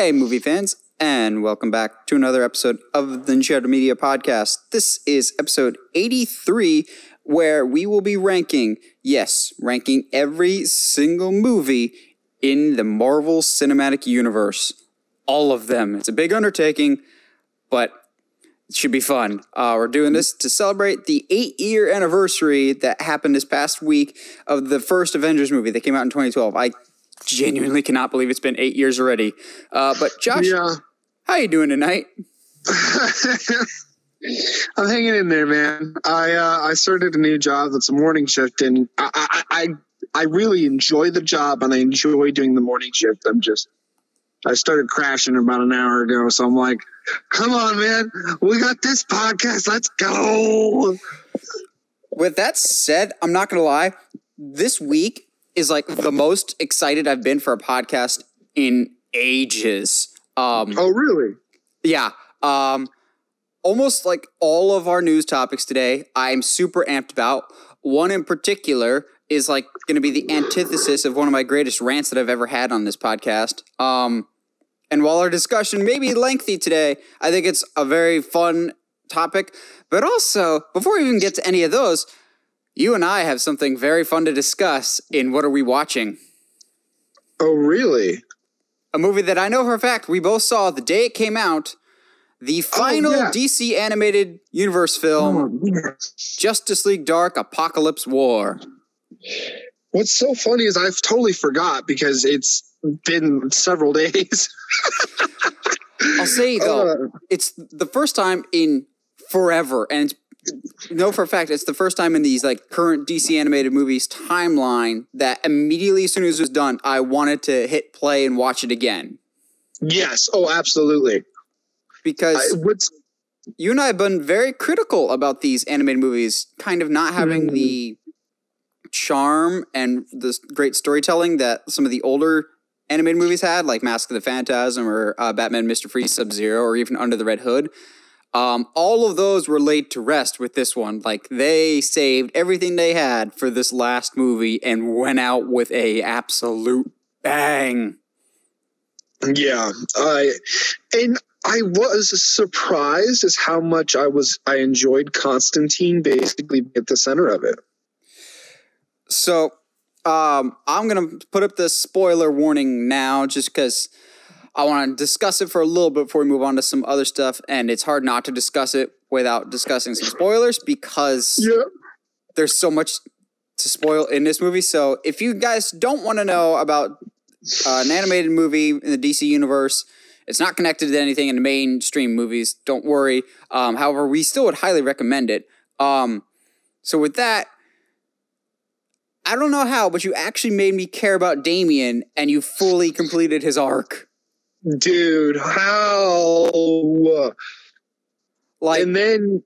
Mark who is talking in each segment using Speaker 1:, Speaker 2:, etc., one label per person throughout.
Speaker 1: Hey, movie fans, and welcome back to another episode of the Uncharted Media Podcast. This is episode 83, where we will be ranking every single movie in the Marvel Cinematic Universe. All of them. It's a big undertaking, but it should be fun. We're doing this to celebrate the 8-year anniversary that happened this past week of the first Avengers movie that came out in 2012. I genuinely cannot believe it's been 8 years already. But Josh, how you doing tonight?
Speaker 2: I'm hanging in there, man. I started a new job that's a morning shift, and I really enjoy the job, and I enjoy doing the morning shift. I started crashing about an hour ago, so I'm like, come on, man. We got this podcast. Let's go.
Speaker 1: With that said, I'm not going to lie. This week is like the most excited I've been for a podcast in ages.
Speaker 2: Oh, really?
Speaker 1: Yeah. Almost like all of our news topics today, I'm super amped about. One in particular is like going to be the antithesis of one of my greatest rants that I've ever had on this podcast. And while our discussion may be lengthy today, I think it's a very fun topic. But also, before we even get to any of those, you and I have something very fun to discuss in What Are We Watching?
Speaker 2: Oh, really?
Speaker 1: A movie that I know for a fact we both saw the day it came out. The final DC animated universe film, Justice League Dark Apocalypse War.
Speaker 2: What's so funny is I've totally forgot because it's been several days.
Speaker 1: I'll say, though, it's the first time in forever, and for a fact, it's the first time in these like current DC animated movies timeline that immediately as soon as it was done, I wanted to hit play and watch it again.
Speaker 2: Yes. Oh, absolutely.
Speaker 1: Because you and I have been very critical about these animated movies kind of not having the charm and the great storytelling that some of the older animated movies had, like Mask of the Phantasm or Batman Mr. Freeze Sub-Zero or even Under the Red Hood. All of those were laid to rest with this one. Like, they saved everything they had for this last movie and went out with a absolute bang.
Speaker 2: Yeah. I was surprised as how much I enjoyed Constantine basically at the center of it.
Speaker 1: So, I'm going to put up the spoiler warning now just because I want to discuss it for a little bit before we move on to some other stuff, and it's hard not to discuss it without discussing some spoilers because there's so much to spoil in this movie. So if you guys don't want to know about an animated movie in the DC universe, it's not connected to anything in the mainstream movies, don't worry. However, we still would highly recommend it. So with that, I don't know how, but you actually made me care about Damian, and you fully completed his arc.
Speaker 2: Dude, how? And then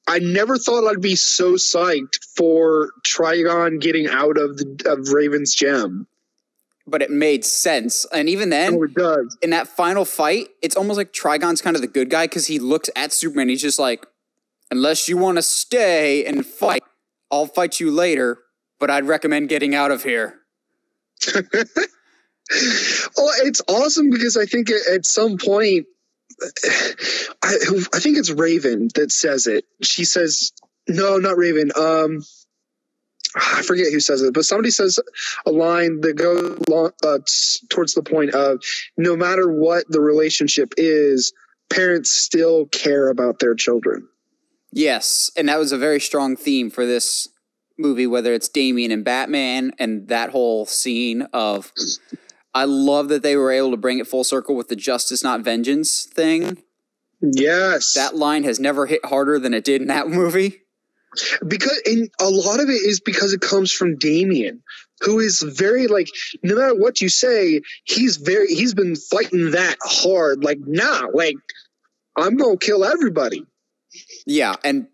Speaker 2: I never thought I'd be so psyched for Trigon getting out of Raven's gem.
Speaker 1: But it made sense. And even then,
Speaker 2: it does.
Speaker 1: In that final fight, it's almost like Trigon's kind of the good guy because he looks at Superman. He's just like, unless you want to stay and fight, I'll fight you later, but I'd recommend getting out of here.
Speaker 2: Well, it's awesome because I think at some point, I think it's Raven that says it. She says, no, not Raven. I forget who says it, but somebody says a line that goes towards the point of no matter what the relationship is, parents still care about their children.
Speaker 1: Yes, and that was a very strong theme for this movie, whether it's Damian and Batman and that whole scene of... I love that they were able to bring it full circle with the justice, not vengeance thing.
Speaker 2: Yes.
Speaker 1: That line has never hit harder than it did in that movie.
Speaker 2: And a lot of it is because it comes from Damian, who is very like, no matter what you say, he's been fighting that hard. Like, nah, like, I'm going to kill everybody. Yeah. And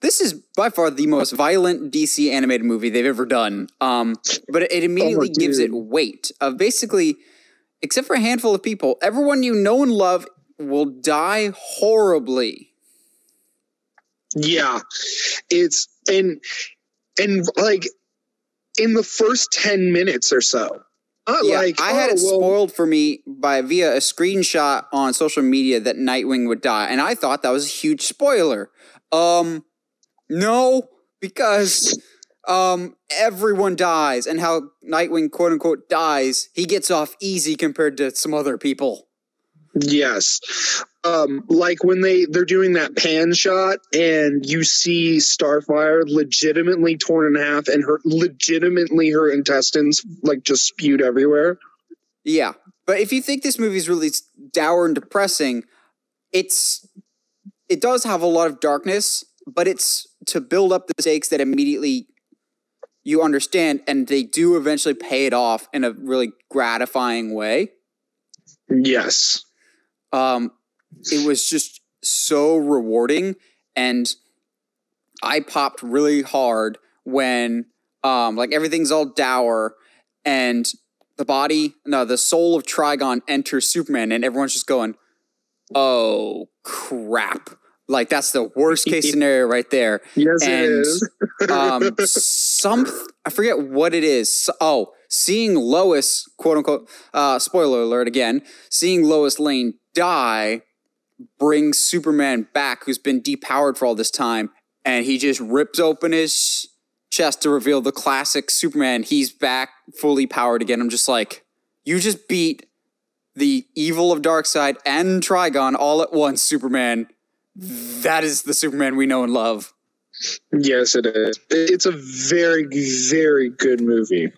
Speaker 2: this is by far the most violent DC animated movie they've ever done. But it immediately gives it weight of basically, except for a handful of people, everyone you know and love will die horribly. Yeah. It's and like in the first 10 minutes or so, Not
Speaker 1: Yeah,
Speaker 2: like,
Speaker 1: I had it
Speaker 2: well,
Speaker 1: spoiled for me via a screenshot on social media that Nightwing would die, and I thought that was a huge spoiler. No, because everyone dies, and how Nightwing quote unquote dies, he gets off easy compared to some other people.
Speaker 2: yes. Like when they're doing that pan shot and you see Starfire legitimately torn in half and her intestines like just spewed everywhere.
Speaker 1: Yeah, but if you think this movie is really dour and depressing, it does have a lot of darkness, but it's to build up the stakes that immediately you understand, and they do eventually pay it off in a really gratifying way.
Speaker 2: Yes.
Speaker 1: It was just so rewarding, and I popped really hard when like everything's all dour and the soul of Trigon enters Superman, and everyone's just going, oh crap. Like that's the worst case scenario right there.
Speaker 2: Yes, and, it is.
Speaker 1: I forget what it is. Seeing Lois, quote unquote, spoiler alert again, seeing Lois Lane die brings Superman back, who's been depowered for all this time, and he just rips open his chest to reveal the classic Superman. He's back, fully powered again. I'm just like, you just beat the evil of Darkseid and Trigon all at once, Superman. That is the Superman we know and love.
Speaker 2: Yes, it is. It's a very, very good movie.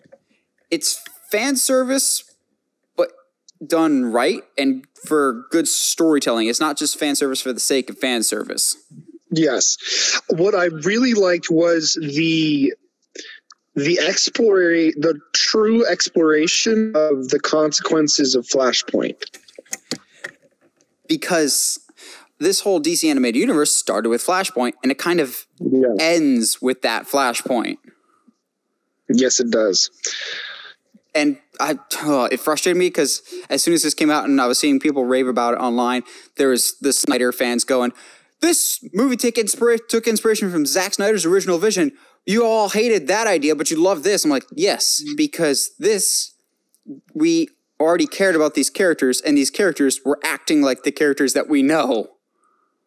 Speaker 1: It's fan service, but done right and for good storytelling. It's not just fan service for the sake of fan service.
Speaker 2: Yes. What I really liked was the true exploration of the consequences of Flashpoint.
Speaker 1: Because this whole DC animated universe started with Flashpoint, and it kind of ends with that Flashpoint.
Speaker 2: Yes, it does.
Speaker 1: And it frustrated me because as soon as this came out and I was seeing people rave about it online, there was the Snyder fans going, this movie took inspiration from Zack Snyder's original vision. You all hated that idea, but you love this. I'm like, yes, because we already cared about these characters, and these characters were acting like the characters that we know.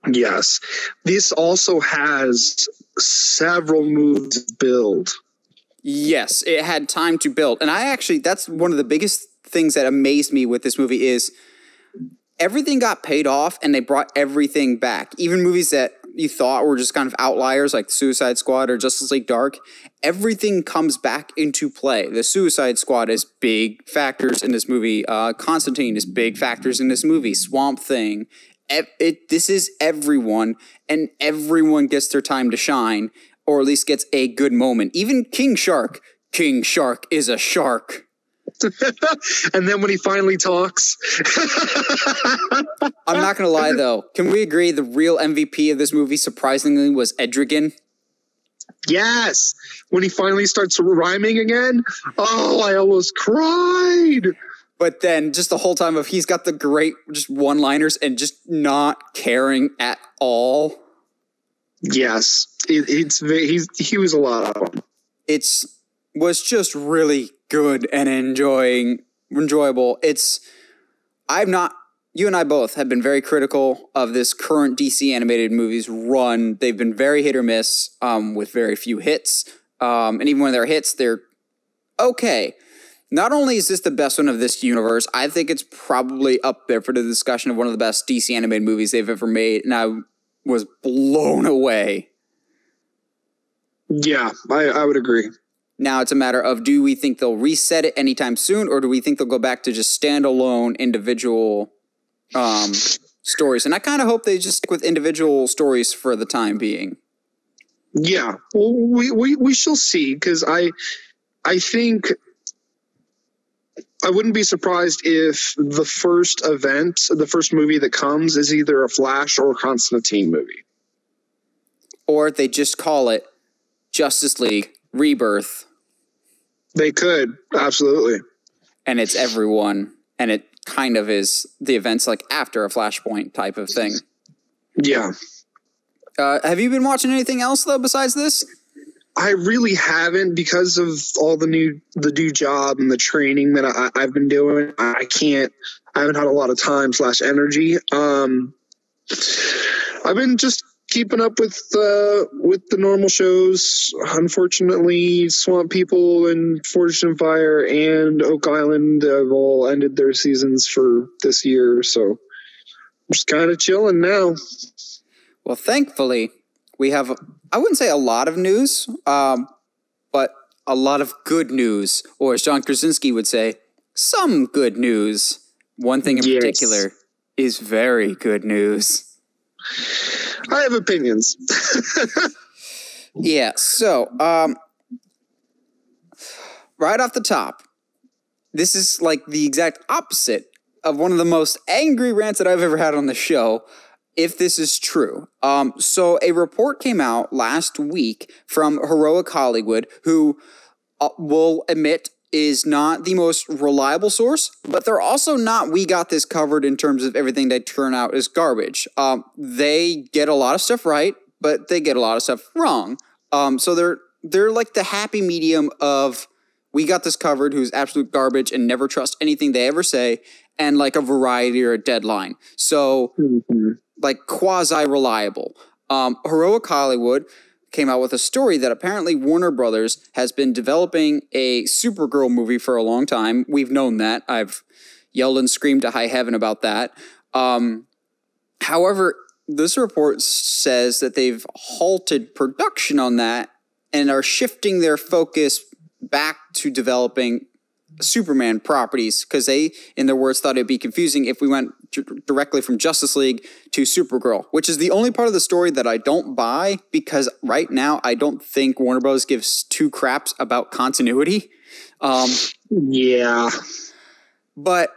Speaker 2: Yes. This also has several moves to build.
Speaker 1: Yes, it had time to build. And that's one of the biggest things that amazed me with this movie is everything got paid off and they brought everything back. Even movies that you thought were just kind of outliers like Suicide Squad or Justice League Dark, everything comes back into play. The Suicide Squad is big factors in this movie. Constantine is big factors in this movie. Swamp Thing. This is everyone, and everyone gets their time to shine, or at least gets a good moment. Even King Shark. King Shark is a shark.
Speaker 2: And then when he finally talks.
Speaker 1: I'm not going to lie, though. Can we agree the real MVP of this movie, surprisingly, was Etrigan?
Speaker 2: Yes. When he finally starts rhyming again. Oh, I almost cried.
Speaker 1: But then just the whole time he's got the great just one-liners and just not caring at all. Yes.
Speaker 2: He was a lot of fun.
Speaker 1: Was just really good and enjoyable. You and I both have been very critical of this current DC animated movies run. They've been very hit or miss, with very few hits. And even when they're hits, they're okay. Not only is this the best one of this universe, I think it's probably up there for the discussion of one of the best DC animated movies they've ever made, and I was blown away.
Speaker 2: Yeah, I would agree.
Speaker 1: Now it's a matter of, do we think they'll reset it anytime soon, or do we think they'll go back to just standalone individual stories? And I kind of hope they just stick with individual stories for the time being.
Speaker 2: Yeah, well, we shall see, because I think I wouldn't be surprised if the first movie that comes is either a Flash or a Constantine movie.
Speaker 1: Or they just call it Justice League Rebirth.
Speaker 2: They could, absolutely.
Speaker 1: And it's everyone, and it kind of is the events like after a Flashpoint type of thing.
Speaker 2: Yeah.
Speaker 1: Have you been watching anything else, though, besides this?
Speaker 2: I really haven't, because of all the new job and the training that I've been doing. I haven't had a lot of time / energy. I've been just keeping up with the normal shows. Unfortunately, Swamp People and Forged in Fire and Oak Island have all ended their seasons for this year, so I'm just kind of chilling now.
Speaker 1: Well, thankfully, we have, I wouldn't say a lot of news, but a lot of good news, or as John Krasinski would say, some good news. One thing in particular is very good news.
Speaker 2: I have opinions.
Speaker 1: Yeah, so, right off the top, this is like the exact opposite of one of the most angry rants that I've ever had on the show, if this is true. So a report came out last week from Heroic Hollywood, who will admit is not the most reliable source, but they're also not we got this covered in terms of everything they turn out as garbage. They get a lot of stuff right, but they get a lot of stuff wrong. So they're like the happy medium of we got this covered, who's absolute garbage and never trust anything they ever say, and like a Variety or a Deadline. So like quasi-reliable. Heroic Hollywood came out with a story that apparently Warner Brothers has been developing a Supergirl movie for a long time. We've known that. I've yelled and screamed to high heaven about that. However, this report says that they've halted production on that and are shifting their focus back to developing Superman properties, because they, in their words, thought it'd be confusing if we went directly from Justice League to Supergirl, which is the only part of the story that I don't buy, because right now I don't think Warner Bros. Gives two craps about continuity.
Speaker 2: Yeah.
Speaker 1: But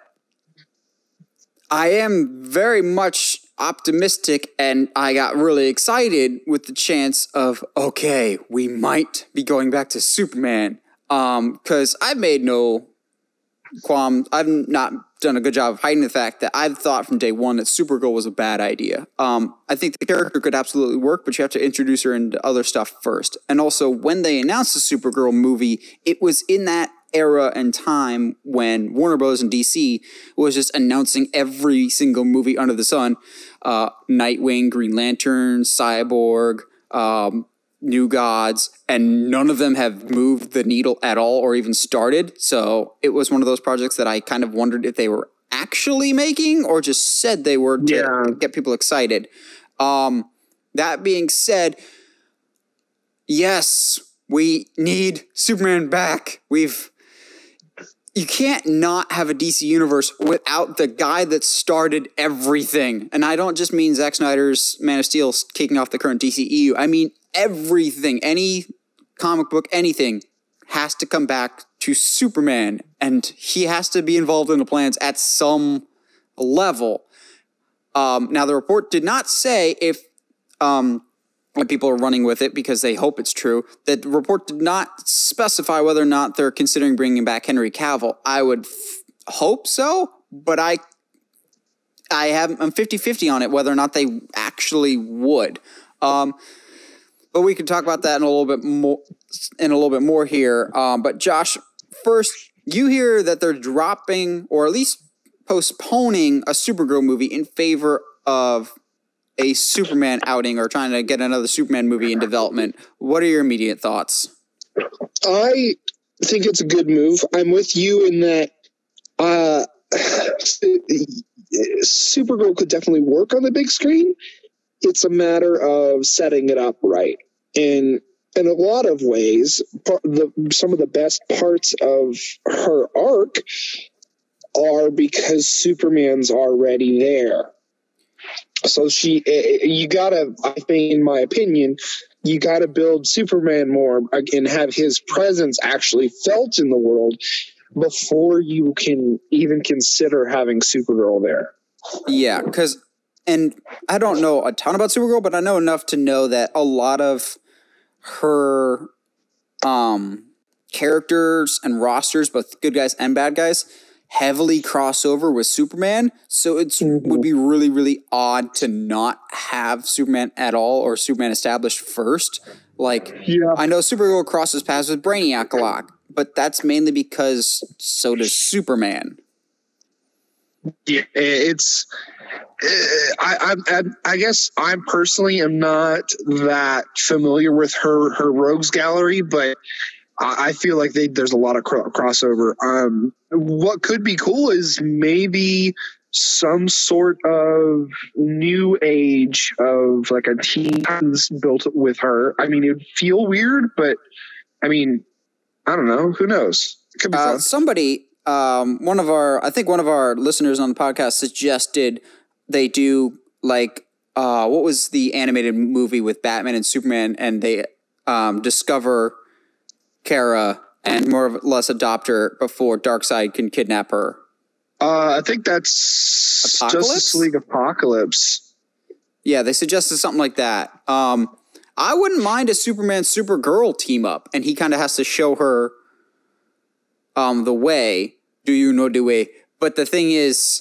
Speaker 1: I am very much optimistic, and I got really excited with the chance of, okay, we might be going back to Superman. Because I've made no qualm. I've not done a good job of hiding the fact that I've thought from day one that Supergirl was a bad idea. I think the character could absolutely work, but you have to introduce her into other stuff first. And also, when they announced the Supergirl movie, it was in that era and time when Warner Bros. And DC was just announcing every single movie under the sun. Nightwing, Green Lantern, Cyborg, New Gods, and none of them have moved the needle at all or even started. So it was one of those projects that I kind of wondered if they were actually making or just said they were to get people excited. That being said, yes, we need Superman back. You can't not have a DC universe without the guy that started everything. And I don't just mean Zack Snyder's Man of Steel kicking off the current DCEU. I mean everything, any comic book, anything has to come back to Superman, and he has to be involved in the plans at some level. Now, the report did not say if people are running with it because they hope it's true. The report did not specify whether or not they're considering bringing back Henry Cavill. I would hope so, but I'm 50-50 on it whether or not they actually would. But we can talk about that in a little bit more here. But Josh, first, you hear that they're dropping or at least postponing a Supergirl movie in favor of a Superman outing, or trying to get another Superman movie in development. What are your immediate thoughts?
Speaker 2: I think it's a good move. I'm with you in that Supergirl could definitely work on the big screen. It's a matter of setting it up right. And in a lot of ways, some of the best parts of her arc are because Superman's already there. So you gotta, I think, in my opinion, you gotta build Superman more and have his presence actually felt in the world before you can even consider having Supergirl there.
Speaker 1: Yeah, and I don't know a ton about Supergirl, but I know enough to know that a lot of her characters and rosters, both good guys and bad guys, heavily crossover with Superman, so it would be really, really odd to not have Superman at all or Superman established first. Like, I know Supergirl crosses paths with Brainiac a lot, but that's mainly because so does Superman.
Speaker 2: Yeah, it's. I guess I personally am not that familiar with her rogues gallery, but I feel like there's a lot of crossover. What could be cool is maybe some sort of new age of like a Teen Titans built with her. I mean, it'd feel weird, but I mean, I don't know. Who knows? It could be fun.
Speaker 1: Somebody, one of our listeners on the podcast suggested they do like what was the animated movie with Batman and Superman, and they discover Kara and more or less adopt her before Darkseid can kidnap her.
Speaker 2: I think that's
Speaker 1: Apocalypse?
Speaker 2: Justice League Apocalypse.
Speaker 1: Yeah, they suggested something like that. I wouldn't mind a Superman Supergirl team up, and he kind of has to show her the way. Do you know the way? But the thing is,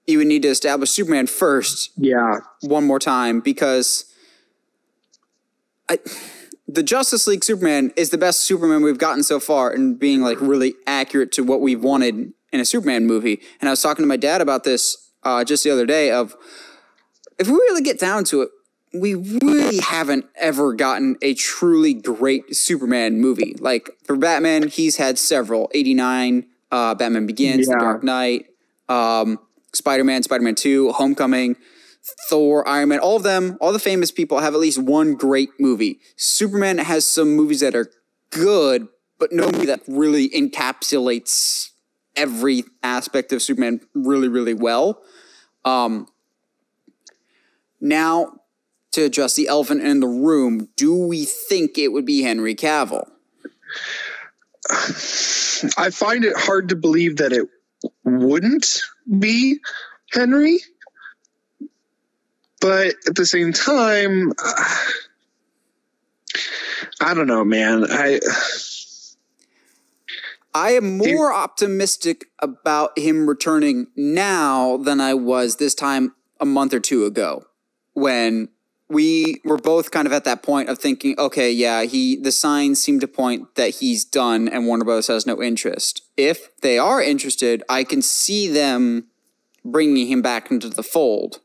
Speaker 1: you would need to establish Superman first.
Speaker 2: Yeah.
Speaker 1: One more time, because the Justice League Superman is the best Superman we've gotten so far, and being like really accurate to what we've wanted in a Superman movie. And I was talking to my dad about this just the other day of, if we really get down to it, we really haven't ever gotten a truly great Superman movie. Like for Batman, he's had several. 89, Batman Begins, The Dark Knight, Spider-Man, Spider-Man 2, Homecoming, Thor, Iron Man, all of them, all the famous people have at least one great movie. Superman has some movies that are good, but no movie that really encapsulates every aspect of Superman really, really well. Now, to address the elephant in the room, do we think it would be Henry Cavill?
Speaker 2: I find it hard to believe that it wouldn't be Henry. But at the same time, I don't know, man.
Speaker 1: I am more optimistic about him returning now than I was this time a month or two ago, when we were both kind of at that point of thinking, okay, yeah, the signs seem to point that he's done and Warner Bros. Has no interest. If they are interested, I can see them bringing him back into the fold.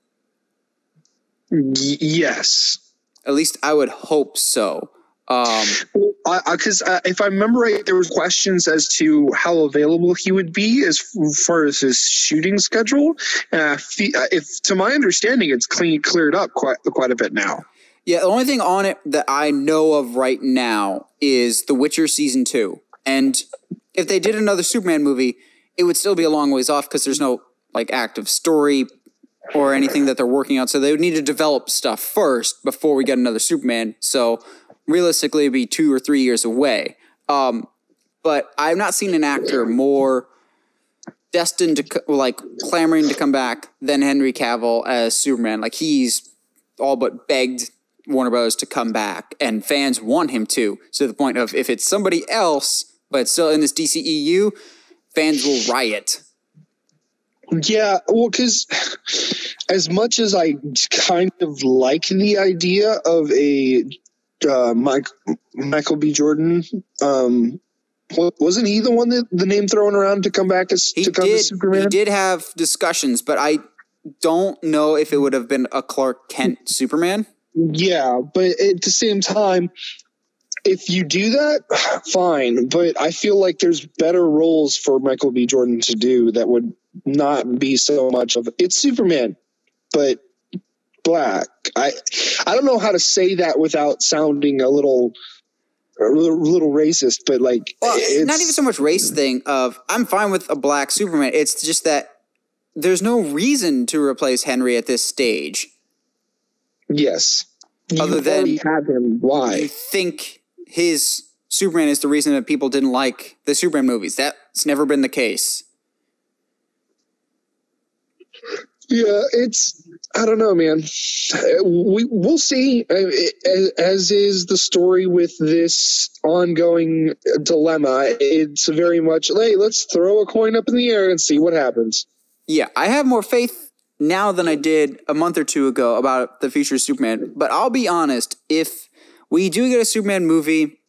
Speaker 2: Yes.
Speaker 1: At least I would hope so.
Speaker 2: Because if I remember right, there was questions as to how available he would be as far as his shooting schedule. And if, to my understanding, it's cleared up quite a bit now.
Speaker 1: Yeah, the only thing on it that I know of right now is The Witcher Season 2. And if they did another Superman movie, it would still be a long ways off because there's no like active story or anything that they're working on. So they would need to develop stuff first before we get another Superman. So realistically, it'd be 2 or 3 years away. But I've not seen an actor more destined to clamoring to come back than Henry Cavill as Superman. Like, he's all but begged Warner Bros. To come back, and fans want him to the point of, if it's somebody else but still in this DCEU, fans will riot.
Speaker 2: Yeah, well, because as much as I kind of like the idea of a Michael B. Jordan, wasn't he the one that the name thrown around to come back as Superman?
Speaker 1: He did have discussions, but I don't know if it would have been a Clark Kent Superman.
Speaker 2: Yeah, but at the same time, if you do that, fine. But I feel like there's better roles for Michael B. Jordan to do that would not be so much of it's Superman, but black. I don't know how to say that without sounding a little racist, but like,
Speaker 1: well, it's not even so much race thing of, I'm fine with a black Superman. It's just that there's no reason to replace Henry at this stage.
Speaker 2: Yes.
Speaker 1: Other than
Speaker 2: have him. Why?
Speaker 1: You think his Superman is the reason that people didn't like the Superman movies. That's never been the case.
Speaker 2: Yeah, I don't know, man. We'll see. As is the story with this ongoing dilemma, it's very much, hey, let's throw a coin up in the air and see what happens.
Speaker 1: Yeah, I have more faith now than I did a month or two ago about the future of Superman. But I'll be honest, if we do get a Superman movie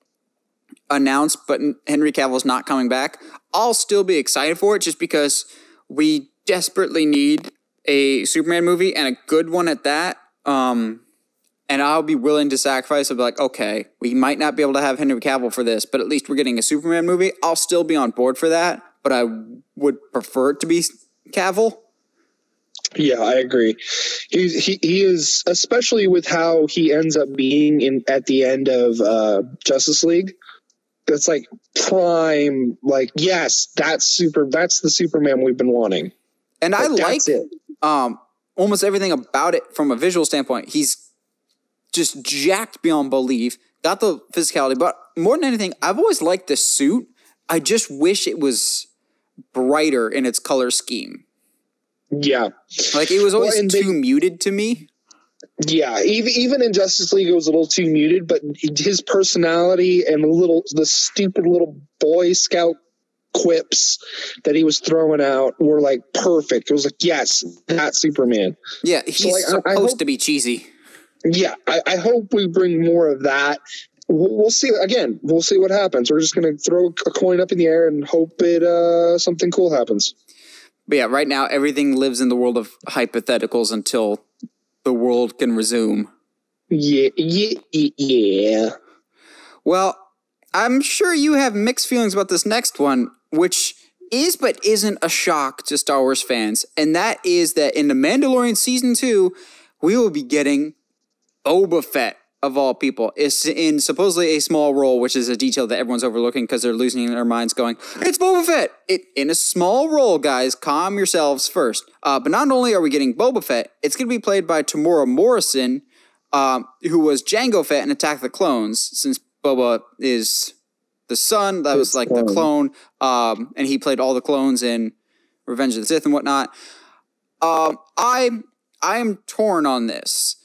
Speaker 1: announced, but Henry Cavill's not coming back, I'll still be excited for it just because we desperately need a Superman movie and a good one at that. And I'll be willing to sacrifice. I'll be like, okay, we might not be able to have Henry Cavill for this, but at least we're getting a Superman movie. I'll still be on board for that, but I would prefer it to be Cavill.
Speaker 2: Yeah, I agree. He is, especially with how he ends up being at the end of Justice League. That's like prime, like, yes, that's the Superman we've been wanting.
Speaker 1: And I like almost everything about it from a visual standpoint. He's just jacked beyond belief, got the physicality, but more than anything, I've always liked the suit. I just wish it was brighter in its color scheme.
Speaker 2: Yeah.
Speaker 1: Like, it was always too muted to me.
Speaker 2: Yeah, even in Justice League, it was a little too muted, but his personality and the stupid little Boy Scout quips that he was throwing out were like perfect. It was like, yes, that's Superman.
Speaker 1: Yeah, he's supposed to be cheesy.
Speaker 2: Yeah, I hope we bring more of that. We'll see. Again, we'll see what happens. We're just going to throw a coin up in the air and hope something cool happens.
Speaker 1: But yeah, right now, everything lives in the world of hypotheticals until the world can resume.
Speaker 2: Yeah.
Speaker 1: Well, I'm sure you have mixed feelings about this next one, which is but isn't a shock to Star Wars fans. And that is that in The Mandalorian Season 2, we will be getting Boba Fett, of all people. It's in supposedly a small role, which is a detail that everyone's overlooking because they're losing their minds going, it's Boba Fett! In a small role, guys. Calm yourselves first. But not only are we getting Boba Fett, it's going to be played by Temura Morrison, who was Jango Fett in Attack the Clones, since Boba is the son, that was like the clone, and he played all the clones in Revenge of the Sith and whatnot. I am torn on this.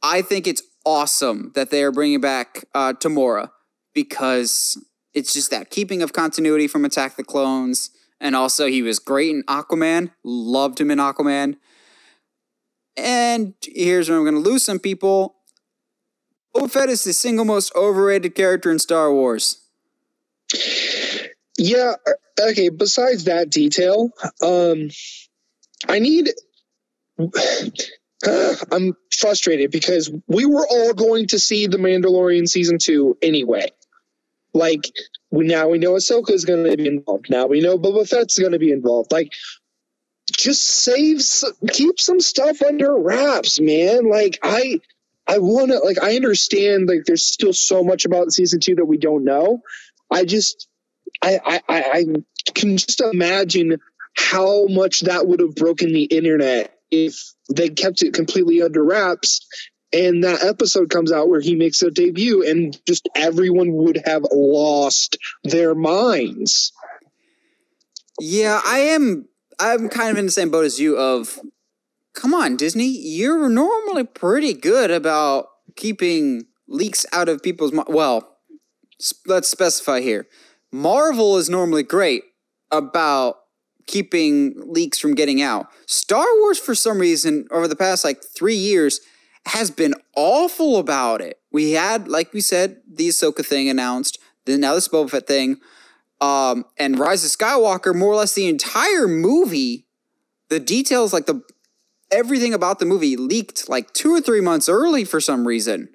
Speaker 1: I think it's awesome that they are bringing back Temura, because it's just that keeping of continuity from Attack the Clones, and also he was great in Aquaman, loved him in Aquaman. And here's where I'm going to lose some people. Boba Fett is the single most overrated character in Star Wars.
Speaker 2: Yeah, okay, besides that detail, I'm frustrated because we were all going to see The Mandalorian Season 2 anyway. Like, now we know Ahsoka is going to be involved. Now we know Boba Fett's going to be involved. Like, just keep some stuff under wraps, man. Like, I want to, like, I understand, like, there's still so much about Season 2 that we don't know. I can just imagine how much that would have broken the internet if they kept it completely under wraps and that episode comes out where he makes a debut and just everyone would have lost their minds.
Speaker 1: Yeah, I'm kind of in the same boat as you of, come on, Disney, you're normally pretty good about keeping leaks out of people's minds. Well, let's specify here. Marvel is normally great about keeping leaks from getting out. Star Wars, for some reason, over the past 3 years, has been awful about it. We had, like we said, the Ahsoka thing announced, then now this Boba Fett thing, and Rise of Skywalker, more or less the entire movie, the details, everything about the movie leaked 2 or 3 months early for some reason.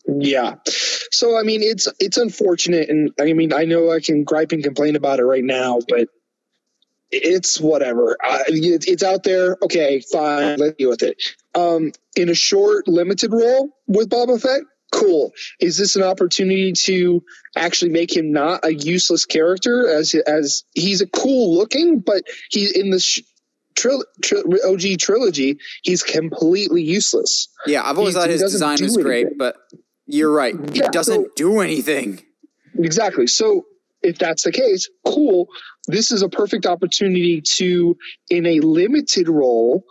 Speaker 2: Yeah. So, I mean, it's unfortunate, and I mean, I know I can gripe and complain about it right now, but it's whatever. It's out there. Okay, fine. Let's deal with it. In a short, limited role with Boba Fett, cool. Is this an opportunity to actually make him not a useless character? As he's a cool looking, but he's in this OG trilogy, he's completely useless.
Speaker 1: Yeah, I've always thought his design was great, but you're right. It doesn't do anything.
Speaker 2: Exactly. So if that's the case, cool. This is a perfect opportunity to, in a limited role,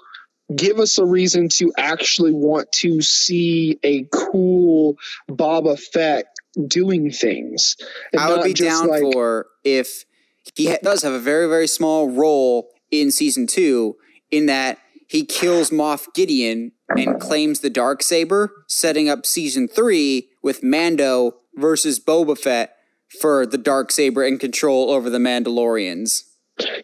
Speaker 2: give us a reason to actually want to see a cool Boba Fett doing things. And
Speaker 1: I would be
Speaker 2: just
Speaker 1: down for if he does have a very, very small role in season 2 in that he kills Moff Gideon and claims the Darksaber, setting up season 3 with Mando versus Boba Fett for the Darksaber and control over the Mandalorians.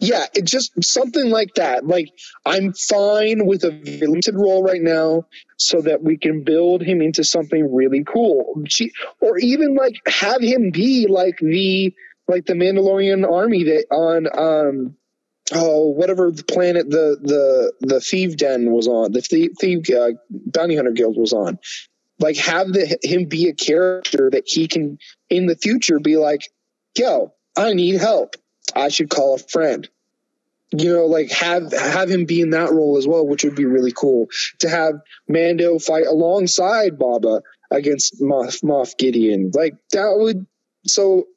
Speaker 2: Yeah, it just something like that. Like, I'm fine with a limited role right now so that we can build him into something really cool. Or even like have him be like the Mandalorian army that on whatever the planet the Thief Den was on, the Thief Bounty Hunter Guild was on. Like, have him be a character that he can in the future be like, yo, I need help. I should call a friend. You know, like have him be in that role as well, which would be really cool. To have Mando fight alongside Boba against Moff Gideon, like that would. So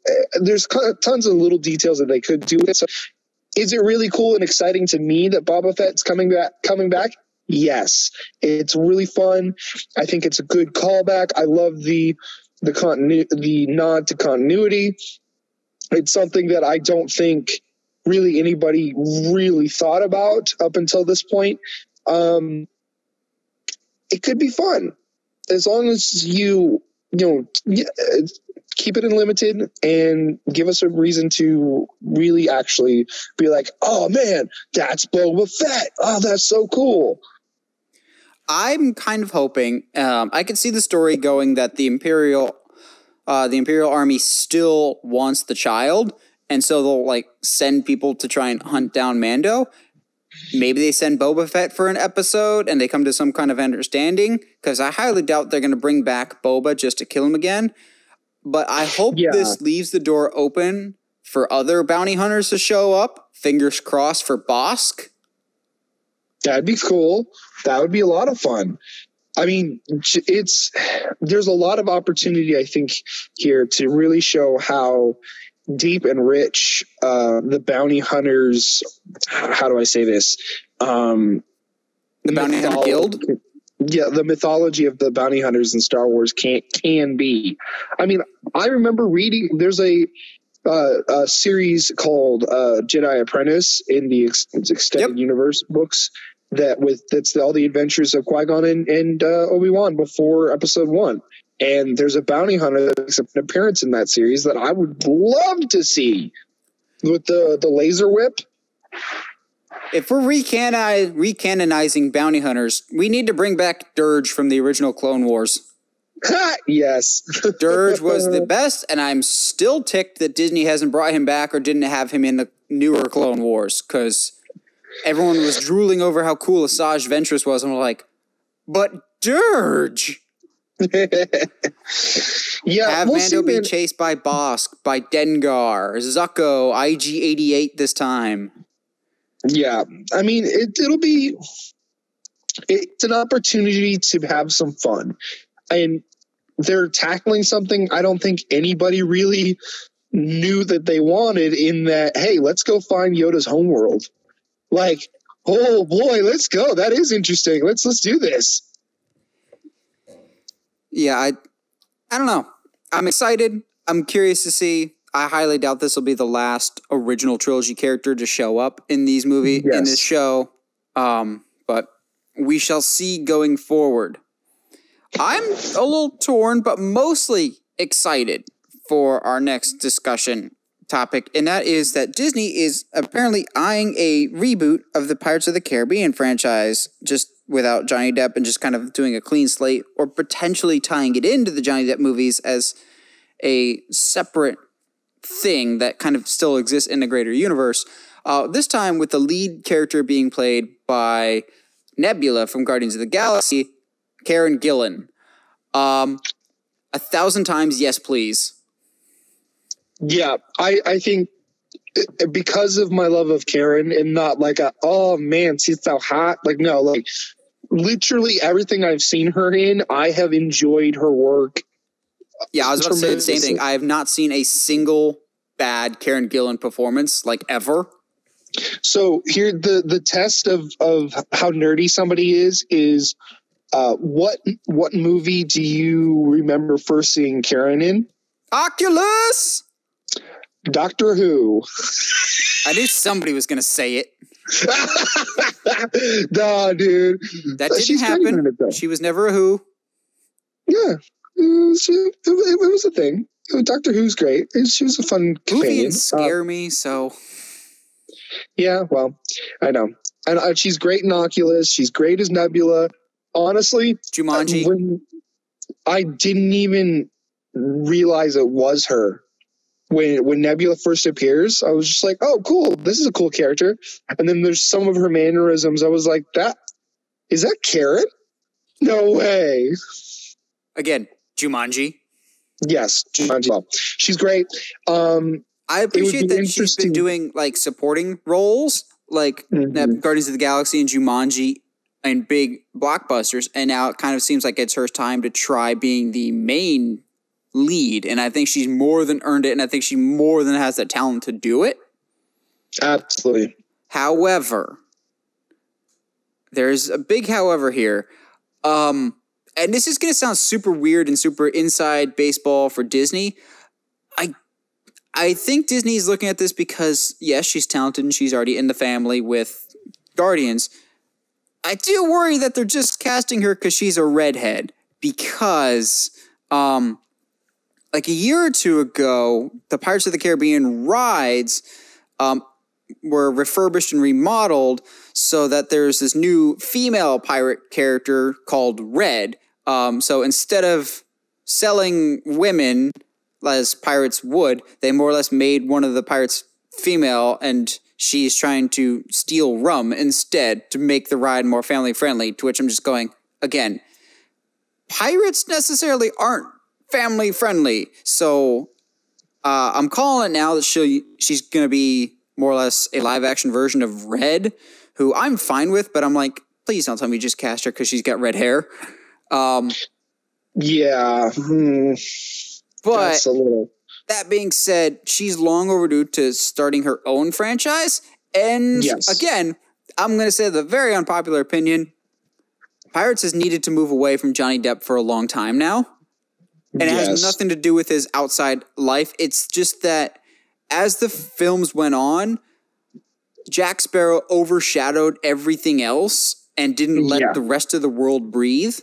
Speaker 2: there's tons of little details that they could do. So, is it really cool and exciting to me that Boba Fett's coming back? Yes, it's really fun. I think it's a good callback. I love the nod to continuity. It's something that I don't think really anybody really thought about up until this point. It could be fun as long as you keep it unlimited and give us a reason to really actually be like, oh man, that's Boba Fett. Oh, that's so cool.
Speaker 1: I'm kind of hoping I could see the story going that the Imperial Army still wants the child, and so they'll like send people to try and hunt down Mando. Maybe they send Boba Fett for an episode and they come to some kind of understanding, because I highly doubt they're going to bring back Boba just to kill him again. But I hope this leaves the door open for other bounty hunters to show up. Fingers crossed for Bosk.
Speaker 2: That'd be cool. That would be a lot of fun. I mean, there's a lot of opportunity, I think, here to really show how deep and rich the bounty hunters, how do I say this? The
Speaker 1: bounty hunter guild?
Speaker 2: Yeah, the mythology of the bounty hunters in Star Wars can be. I mean, I remember reading, there's a series called Jedi Apprentice in the extended universe books that's all the adventures of Qui-Gon and Obi-Wan before episode 1. And there's a bounty hunter that makes an appearance in that series that I would love to see with the laser whip.
Speaker 1: If we're recanonizing bounty hunters, we need to bring back Dirge from the original Clone Wars.
Speaker 2: Yes.
Speaker 1: Dirge was the best, and I'm still ticked that Disney hasn't brought him back or didn't have him in the newer Clone Wars, because everyone was drooling over how cool Asajj Ventress was, and we're like, but Dirge! Have Mando be chased by Bosk, by Dengar, Zucco, IG-88 this time.
Speaker 2: Yeah, I mean, it's an opportunity to have some fun. And they're tackling something I don't think anybody really knew that they wanted, in that, hey, let's go find Yoda's homeworld. Like, oh boy, let's go. That is interesting. Let's do this.
Speaker 1: Yeah, I don't know. I'm excited. I'm curious to see. I highly doubt this will be the last original trilogy character to show up in these movies, in this show. But we shall see going forward. I'm a little torn, but mostly excited for our next discussion topic, and that is that Disney is apparently eyeing a reboot of the Pirates of the Caribbean franchise, just without Johnny Depp, and just kind of doing a clean slate, or potentially tying it into the Johnny Depp movies as a separate thing that kind of still exists in the greater universe. This time with the lead character being played by Nebula from Guardians of the Galaxy, Karen Gillan. 1,000 times yes, please.
Speaker 2: Yeah, I think because of my love of Karen, and not like oh man, she's so hot. Like, no, like literally everything I've seen her in, I have enjoyed her work.
Speaker 1: Yeah, I was about to say the same thing. I have not seen a single bad Karen Gillan performance, like, ever.
Speaker 2: So here, the test of how nerdy somebody is what movie do you remember first seeing Karen in?
Speaker 1: Oculus!
Speaker 2: Doctor Who.
Speaker 1: I knew somebody was going to say it.
Speaker 2: Nah, dude.
Speaker 1: That didn't happen. She was never a Who.
Speaker 2: Yeah. It was a thing. Doctor Who's great. She was a fun companion.
Speaker 1: Movie didn't scare me, so...
Speaker 2: Yeah, well, I know. And she's great in Oculus. She's great as Nebula. Honestly,
Speaker 1: Jumanji.
Speaker 2: When I didn't even realize it was her. When Nebula first appears, I was just like, oh, cool. This is a cool character. And then there's some of her mannerisms. I was like, is that Karen? No way.
Speaker 1: Again, Jumanji.
Speaker 2: Yes, Jumanji. Well, she's great.
Speaker 1: I appreciate that she's been doing like supporting roles, like Guardians of the Galaxy and Jumanji and big blockbusters. And now it kind of seems like it's her time to try being the main lead. And I think she's more than earned it. And I think she more than has the talent to do it.
Speaker 2: Absolutely.
Speaker 1: However, there's a big however here. And this is going to sound super weird and super inside baseball for Disney. I think Disney is looking at this because, yes, she's talented and she's already in the family with Guardians. I do worry that they're just casting her because she's a redhead. Because, like a year or two ago, the Pirates of the Caribbean rides were refurbished and remodeled so that there's this new female pirate character called Red. So instead of selling women as pirates would, they more or less made one of the pirates female, and she's trying to steal rum instead to make the ride more family friendly, to which I'm just going, again, pirates necessarily aren't family friendly. So I'm calling it now that she's going to be more or less a live action version of Red, who I'm fine with, but I'm like, please don't tell me you just cast her because she's got red hair.
Speaker 2: Yeah.
Speaker 1: But that being said, she's long overdue to starting her own franchise. And again, I'm going to say the very unpopular opinion. Pirates has needed to move away from Johnny Depp for a long time now. And it has nothing to do with his outside life. It's just that as the films went on, Jack Sparrow overshadowed everything else and didn't let the rest of the world breathe.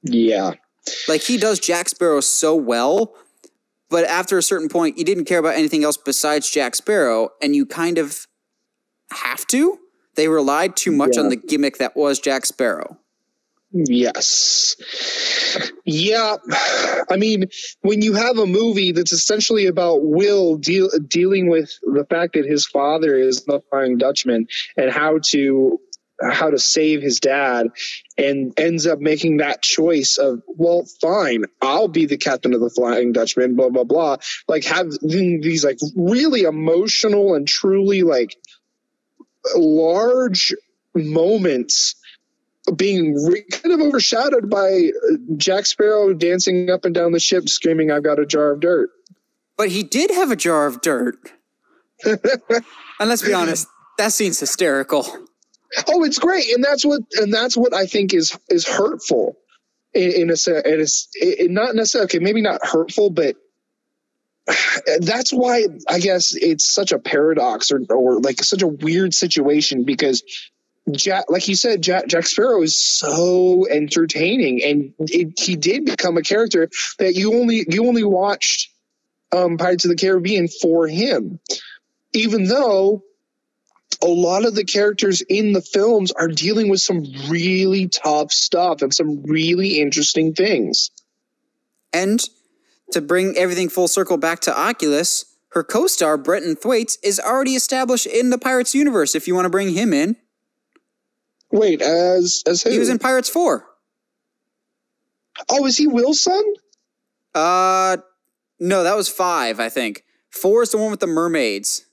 Speaker 1: Yeah. Like, he does Jack Sparrow so well, but after a certain point, you didn't care about anything else besides Jack Sparrow, and you kind of have to. They relied too much on the gimmick that was Jack Sparrow.
Speaker 2: Yes. Yeah. I mean, when you have a movie that's essentially about Will dealing with the fact that his father is the Flying Dutchman and how to save his dad, and ends up making that choice of, well, fine, I'll be the captain of the Flying Dutchman, blah, blah, blah. Like, have these like really emotional and truly like large moments being kind of overshadowed by Jack Sparrow dancing up and down the ship screaming, "I've got a jar of dirt."
Speaker 1: But he did have a jar of dirt. And let's be honest, that scene's hysterical.
Speaker 2: Oh, it's great, and that's what I think is hurtful in a sense. Not necessarily, okay, maybe not hurtful, but that's why I guess it's such a paradox or like such a weird situation, because like you said, Jack Sparrow is so entertaining, and he did become a character that you only watched Pirates of the Caribbean for him, even though a lot of the characters in the films are dealing with some really tough stuff and some really interesting things.
Speaker 1: And to bring everything full circle back to Oculus, her co-star, Brenton Thwaites, is already established in the Pirates universe, if you want to bring him in.
Speaker 2: Wait, as who?
Speaker 1: He was in Pirates 4.
Speaker 2: Oh, is he Will's son?
Speaker 1: No, that was 5, I think. 4 is the one with the mermaids.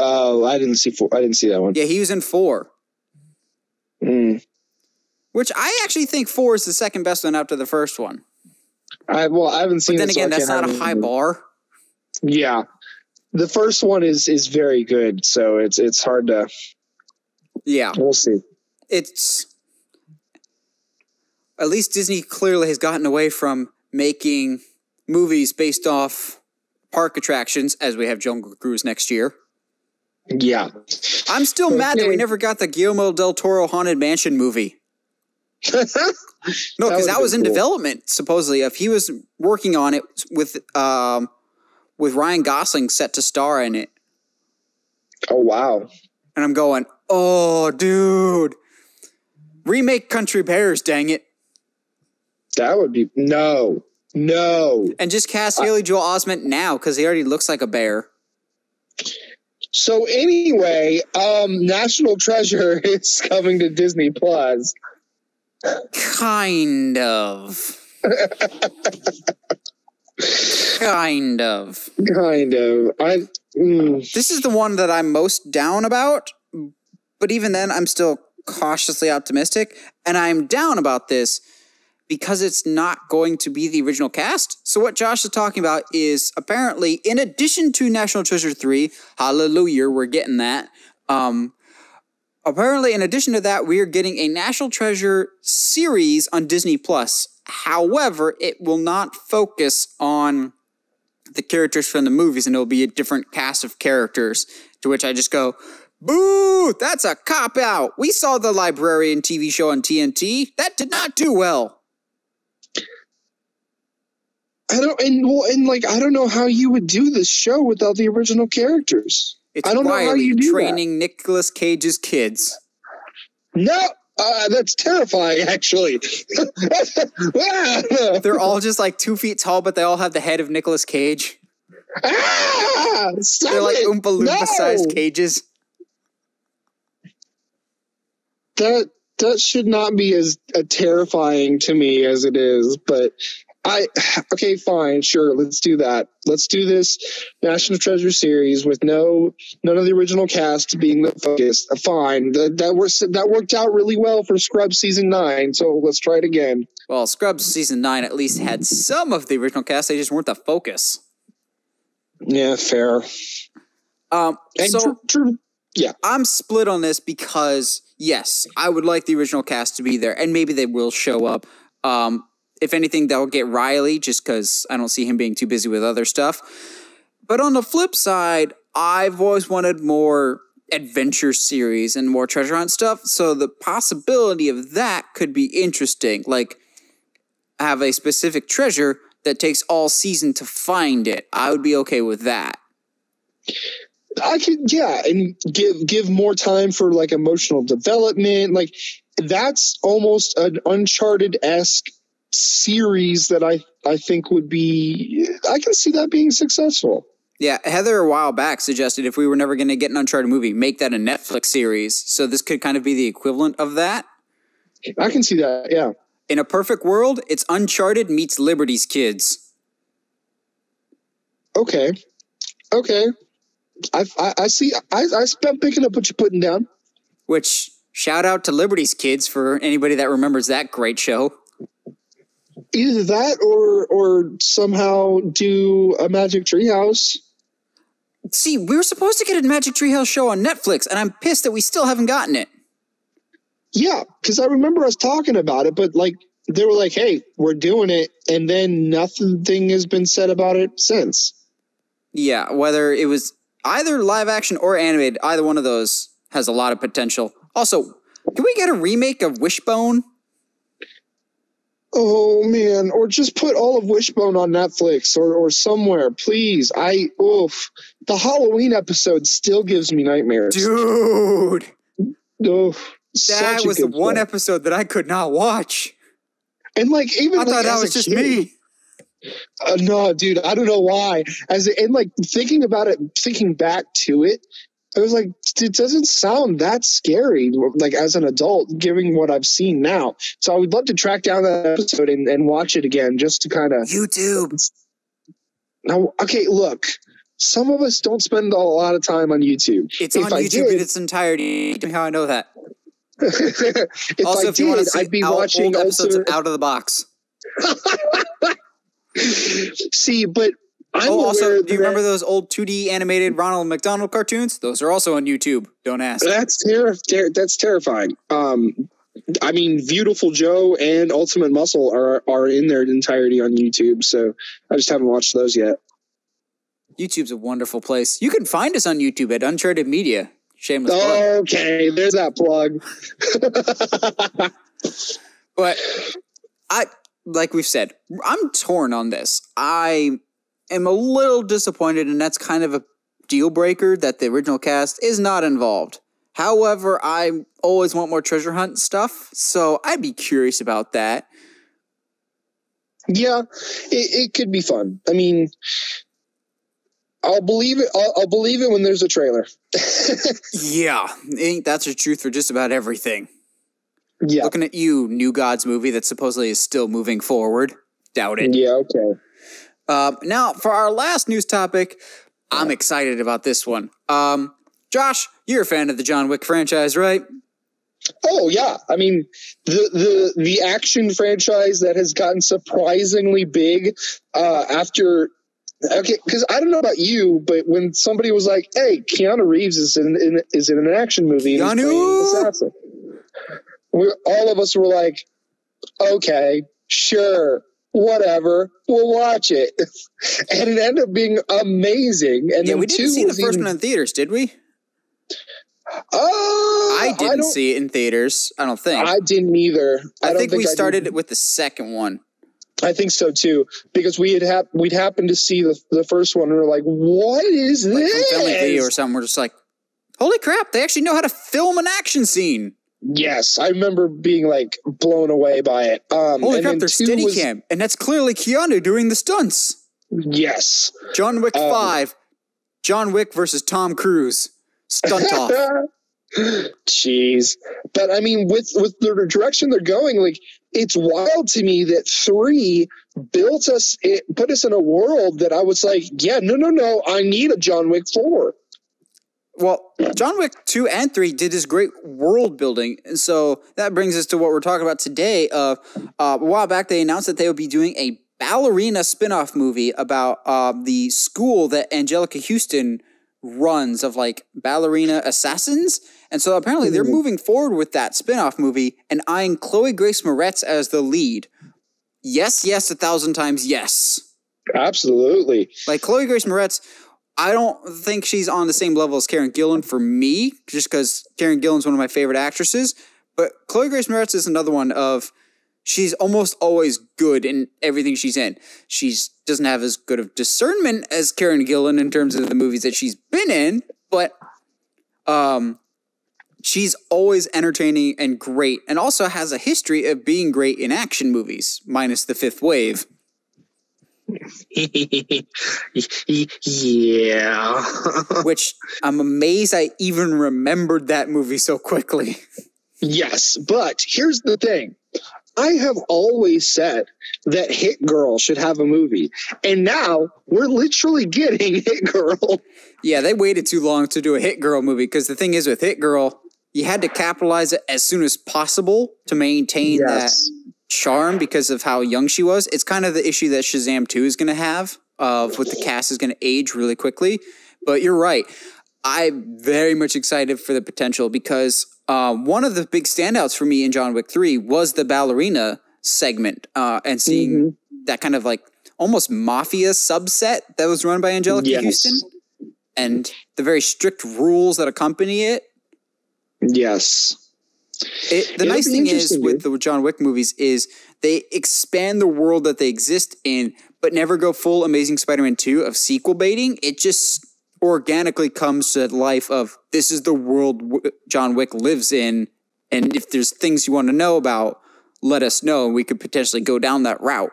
Speaker 2: Oh, I didn't see 4. I didn't see that one.
Speaker 1: Yeah, he was in 4. Which I actually think 4 is the second best one after the first one.
Speaker 2: I haven't seen it.
Speaker 1: But then again, that's not a high bar.
Speaker 2: Yeah. The first one is very good, so it's hard to.
Speaker 1: Yeah,
Speaker 2: we'll see.
Speaker 1: It's at least Disney clearly has gotten away from making movies based off park attractions, as we have Jungle Cruise next year.
Speaker 2: Yeah,
Speaker 1: I'm still mad that we never got the Guillermo del Toro Haunted Mansion movie. No, because that was in development, supposedly. If he was working on it with Ryan Gosling set to star in it.
Speaker 2: Oh, wow.
Speaker 1: And I'm going, oh, dude. Remake Country Bears, dang it.
Speaker 2: That would be... No.
Speaker 1: And just cast Haley Joel Osment now, because he already looks like a bear.
Speaker 2: So anyway, National Treasure is coming to Disney Plus.
Speaker 1: Kind of. Kind of. This is the one that I'm most down about, but even then, I'm still cautiously optimistic. And I'm down about this because it's not going to be the original cast. So what Josh is talking about is apparently, in addition to National Treasure 3, hallelujah, we're getting that. Apparently, in addition to that, we are getting a National Treasure series on Disney+. However, it will not focus on the characters from the movies, and it will be a different cast of characters, to which I just go, boo, that's a cop-out. We saw the Librarian TV show on TNT. That did not do well.
Speaker 2: I don't know how you would do this show without the original characters.
Speaker 1: I don't know how you do training Nicolas Cage's kids.
Speaker 2: No, that's terrifying, actually.
Speaker 1: They're all just like 2 feet tall, but they all have the head of Nicolas Cage. They're like Oompa Loompa-sized cages.
Speaker 2: That should not be as terrifying to me as it is, but okay, fine, sure, let's do that. Let's do this National Treasure series with none of the original cast being the focus. Fine, that worked out really well for Scrubs season 9, so let's try it again.
Speaker 1: Well, Scrubs season 9 at least had some of the original cast; they just weren't the focus.
Speaker 2: Yeah, fair. True. Yeah,
Speaker 1: I'm split on this because yes, I would like the original cast to be there, and maybe they will show up. If anything, they'll get Riley just because I don't see him being too busy with other stuff. But on the flip side, I've always wanted more adventure series and more treasure hunt stuff. So the possibility of that could be interesting. Like, have a specific treasure that takes all season to find it. I would be okay with that.
Speaker 2: I could, yeah, and give more time for like emotional development. Like, that's almost an Uncharted-esque series that I think would be, I can see that being successful.
Speaker 1: Yeah, Heather a while back suggested if we were never going to get an Uncharted movie, make that a Netflix series. So this could kind of be the equivalent of that.
Speaker 2: I can see that, yeah.
Speaker 1: In a perfect world, it's Uncharted meets Liberty's Kids.
Speaker 2: Okay. I see. I'm picking up what you're putting down.
Speaker 1: Which, shout out to Liberty's Kids for anybody that remembers that great show.
Speaker 2: Either that or somehow do a Magic Treehouse.
Speaker 1: See, we were supposed to get a Magic Treehouse show on Netflix, and I'm pissed that we still haven't gotten it.
Speaker 2: Yeah, because I remember us talking about it, but like they were like, hey, we're doing it, and then nothing has been said about it since.
Speaker 1: Yeah, whether it was either live action or animated, either one of those has a lot of potential. Also, can we get a remake of Wishbone?
Speaker 2: Oh man, or just put all of Wishbone on Netflix or somewhere, please. The Halloween episode still gives me nightmares.
Speaker 1: Dude.
Speaker 2: Oh,
Speaker 1: that was the one episode that I could not watch.
Speaker 2: And like even
Speaker 1: I thought that was just me.
Speaker 2: No, dude, I don't know why. Thinking about it, thinking back to it, I was like, it doesn't sound that scary, like as an adult, given what I've seen now. So I would love to track down that episode and watch it again, just to kind of
Speaker 1: YouTube.
Speaker 2: Now, okay, look, some of us don't spend a lot of time on YouTube.
Speaker 1: It's on YouTube in its entirety. How I know that. If you want to see,
Speaker 2: I'd be watching
Speaker 1: old episodes of Out of the Box.
Speaker 2: See, but
Speaker 1: Also, do you remember those old 2D animated Ronald McDonald cartoons? Those are also on YouTube. Don't ask.
Speaker 2: That's terrifying. I mean, Beautiful Joe and Ultimate Muscle are in their entirety on YouTube, so I just haven't watched those yet.
Speaker 1: YouTube's a wonderful place. You can find us on YouTube at Uncharted Media. Shameless plug.
Speaker 2: Okay, there's that plug.
Speaker 1: But like we've said, I'm torn on this. I am a little disappointed, and that's kind of a deal breaker that the original cast is not involved. However, I always want more treasure hunt stuff, so I'd be curious about that.
Speaker 2: Yeah, it could be fun. I mean, I'll believe it. I'll believe it when there's a trailer.
Speaker 1: Yeah, that's the truth for just about everything.
Speaker 2: Yeah.
Speaker 1: Looking at you, New Gods movie that supposedly is still moving forward. Doubt it.
Speaker 2: Yeah, okay.
Speaker 1: Now, for our last news topic, I'm excited about this one. Josh, you're a fan of the John Wick franchise, right?
Speaker 2: Oh, yeah. I mean, the action franchise that has gotten surprisingly big after... Okay, because I don't know about you, but when somebody was like, hey, Keanu Reeves is in an action movie and he's playing an assassin, all of us were like, okay, sure, whatever, we'll watch it. And it ended up being amazing. And
Speaker 1: yeah,
Speaker 2: then
Speaker 1: we didn't see the first one in theaters, did we? I didn't see it in theaters, I don't think.
Speaker 2: I didn't either.
Speaker 1: I think we started with the second one.
Speaker 2: I think so too, because we'd happened to see the first one, and we're like, "What is this?"
Speaker 1: Like from Family Video or something. We're just like, "Holy crap! They actually know how to film an action scene."
Speaker 2: Yes, I remember being like blown away by it.
Speaker 1: Holy crap! There's Steadicam, and that's clearly Keanu doing the stunts.
Speaker 2: Yes,
Speaker 1: John Wick 5, John Wick versus Tom Cruise, stunt off.
Speaker 2: Jeez, but I mean, with the direction they're going, like, it's wild to me that 3 put us in a world that I was like, yeah, no, I need a John Wick 4.
Speaker 1: Well, John Wick 2 and 3 did this great world building, and so that brings us to what we're talking about today. A while back, they announced that they would be doing a Ballerina spinoff movie about the school that Angelica Houston runs of like ballerina assassins. And so apparently they're moving forward with that spinoff movie and eyeing Chloe Grace-Moretz as the lead. Yes, 1,000 times yes.
Speaker 2: Absolutely.
Speaker 1: Like Chloe Grace-Moretz, I don't think she's on the same level as Karen Gillan for me, just because Karen Gillan's one of my favorite actresses. But Chloe Grace-Moretz is another one of, she's almost always good in everything she's in. She doesn't have as good of discernment as Karen Gillan in terms of the movies that she's been in, but she's always entertaining and great, and also has a history of being great in action movies, minus The Fifth Wave.
Speaker 2: Yeah.
Speaker 1: Which I'm amazed I even remembered that movie so quickly.
Speaker 2: Yes, but here's the thing. I have always said that Hit Girl should have a movie, and now we're literally getting Hit Girl.
Speaker 1: Yeah, they waited too long to do a Hit Girl movie, because the thing is with Hit Girl, you had to capitalize it as soon as possible to maintain that charm because of how young she was. It's kind of the issue that Shazam 2 is going to have with the cast is going to age really quickly. But you're right. I'm very much excited for the potential because one of the big standouts for me in John Wick 3 was the ballerina segment and seeing that kind of like almost mafia subset that was run by Angelica Houston and the very strict rules that accompany it.
Speaker 2: Yes.
Speaker 1: The nice thing is with the John Wick movies is they expand the world that they exist in, but never go full Amazing Spider-Man 2 of sequel baiting. It just organically comes to life of this is the world John Wick lives in, and if there's things you want to know about, let us know. We could potentially go down that route.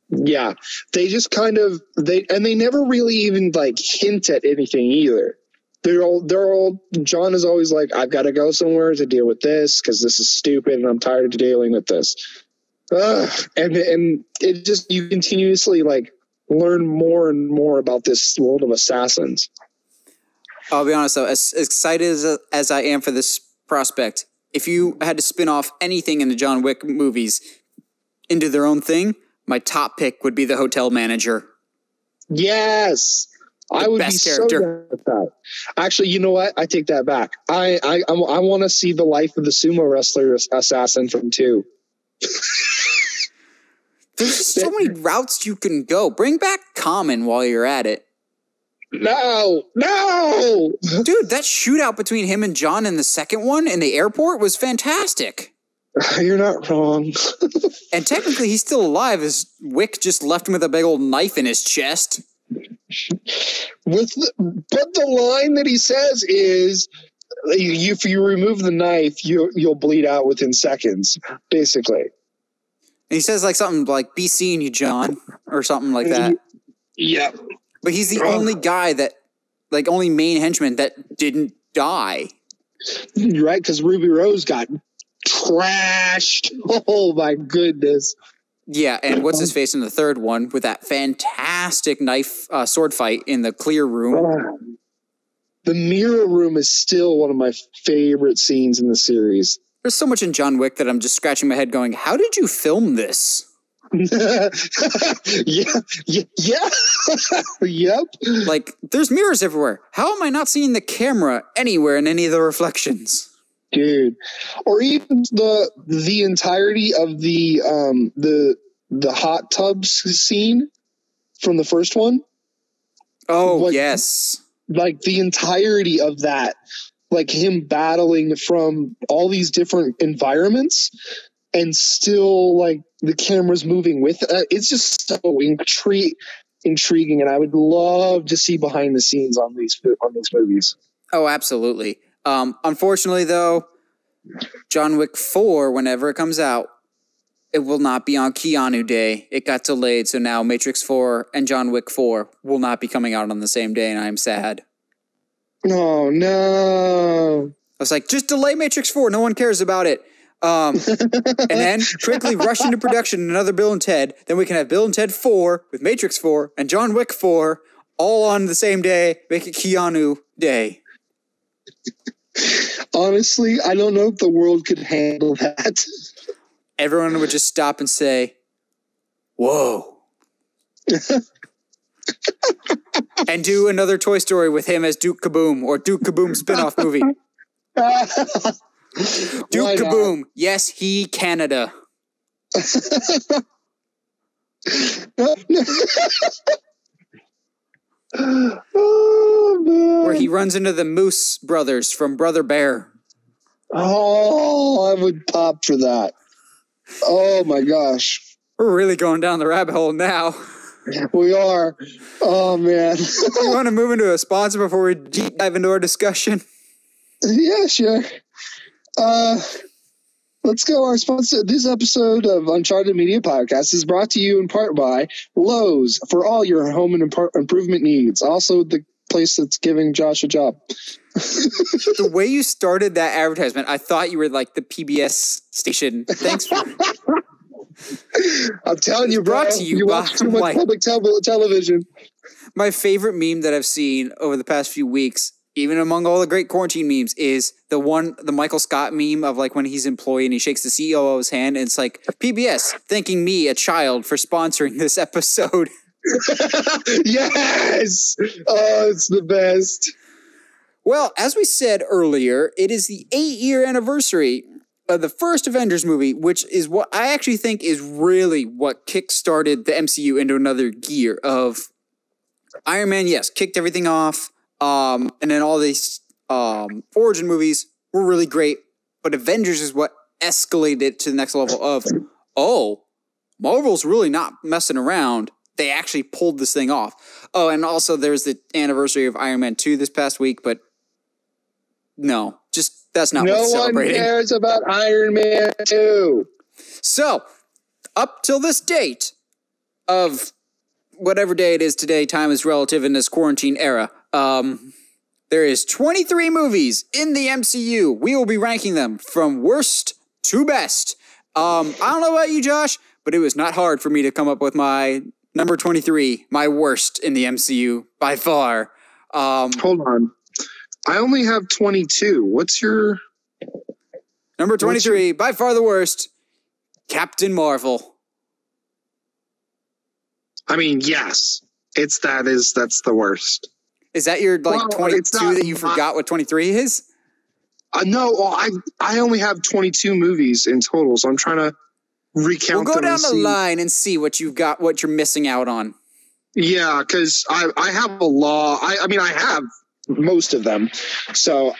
Speaker 2: Yeah, they just kind of they never really even like hint at anything either. They're all John is always like, I've got to go somewhere to deal with this because this is stupid and I'm tired of dealing with this. And it just, you continuously like learn more and more about this world of assassins.
Speaker 1: I'll be honest though, as excited as I am for this prospect, if you had to spin off anything in the John Wick movies into their own thing, my top pick would be the hotel manager.
Speaker 2: Yes. I would be so down with that. Actually, you know what? I take that back. I want to see the life of the sumo wrestler assassin from 2.
Speaker 1: There's just so many routes you can go. Bring back Common while you're at it.
Speaker 2: No.
Speaker 1: Dude, that shootout between him and John in the second one in the airport was fantastic.
Speaker 2: You're not wrong.
Speaker 1: And technically, he's still alive as Wick just left him with a big old knife in his chest.
Speaker 2: But the line that he says is, if you remove the knife, you'll bleed out within seconds, basically.
Speaker 1: And he says like something like, "Be seeing you, John," or something like that.
Speaker 2: Yeah.
Speaker 1: But he's the only guy that, like, only main henchman that didn't die.
Speaker 2: Right, because Ruby Rose got trashed. Oh, my goodness.
Speaker 1: Yeah, and what's his face in the third one with that fantastic sword fight in the clear room.
Speaker 2: The mirror room is still one of my favorite scenes in the series.
Speaker 1: There's so much in John Wick that I'm just scratching my head going, how did you film this?
Speaker 2: Yeah. Yep.
Speaker 1: Like, there's mirrors everywhere. How am I not seeing the camera anywhere in any of the reflections?
Speaker 2: Dude. Or even the entirety of the hot tubs scene from the first one.
Speaker 1: Oh, like, yes.
Speaker 2: Like the entirety of that. Like him battling from all these different environments and still like the camera's moving with it. It's just so intriguing, and I would love to see behind the scenes on these movies.
Speaker 1: Oh, absolutely. Unfortunately, though, John Wick 4, whenever it comes out, it will not be on Keanu Day. It got delayed, so now Matrix 4 and John Wick 4 will not be coming out on the same day, and I'm sad.
Speaker 2: Oh, no.
Speaker 1: I was like, just delay Matrix 4. No one cares about it. And then quickly rush into production another Bill and Ted. Then we can have Bill and Ted 4 with Matrix 4 and John Wick 4 all on the same day. Make it Keanu Day.
Speaker 2: Honestly, I don't know if the world could handle that.
Speaker 1: Everyone would just stop and say, whoa. And do another Toy Story with him as Duke Kaboom or Duke Kaboom spinoff movie. Duke Kaboom. Yes, he Canada.
Speaker 2: Oh, man.
Speaker 1: Where he runs into the Moose brothers from Brother Bear.
Speaker 2: Oh, I would pop for that. Oh my gosh.
Speaker 1: We're really going down the rabbit hole now.
Speaker 2: We are. Oh man.
Speaker 1: You want to move into a sponsor before we deep dive into our discussion?
Speaker 2: Yeah, sure. Let's go. Our sponsor. This episode of Uncharted Media Podcast is brought to you in part by Lowe's for all your home and improvement needs. Also, the place that's giving Josh a job.
Speaker 1: The way you started that advertisement, I thought you were like the PBS station. Thanks for.
Speaker 2: I'm telling you, bro. You watch too much public television.
Speaker 1: My favorite meme that I've seen over the past few weeks, even among all the great quarantine memes, is the Michael Scott meme of like when he's employee and he shakes the COO's hand and it's like, PBS thanking me, a child, for sponsoring this episode.
Speaker 2: Yes! Oh, it's the best.
Speaker 1: Well, as we said earlier, it is the 8-year anniversary of the first Avengers movie, which is what I actually think is really what kickstarted the MCU into another gear of Iron Man, yes, kicked everything off. And then all these origin movies were really great. But Avengers is what escalated it to the next level of, oh, Marvel's really not messing around. They actually pulled this thing off. Oh, and also there's the anniversary of Iron Man 2 this past week, but no, just that's not what's celebrating.
Speaker 2: No one cares about Iron Man 2.
Speaker 1: So, up till this date of whatever day it is today, time is relative in this quarantine era, there is 23 movies in the MCU. We will be ranking them from worst to best. I don't know about you, Josh, but it was not hard for me to come up with my number 23, my worst in the MCU by far.
Speaker 2: Hold on. I only have 22. What's your...
Speaker 1: Number 23, by far the worst, Captain Marvel.
Speaker 2: I mean, yes. That's the worst.
Speaker 1: Is that your like
Speaker 2: Well,
Speaker 1: 22
Speaker 2: it's not
Speaker 1: that you forgot what 23 is?
Speaker 2: No, well, I only have 22 movies in total, so I'm trying to recount
Speaker 1: We'll go
Speaker 2: them
Speaker 1: down
Speaker 2: and
Speaker 1: the
Speaker 2: see.
Speaker 1: line and see what you've got, what you're missing out on.
Speaker 2: Yeah, because I have a law. I mean, I have most of them. So,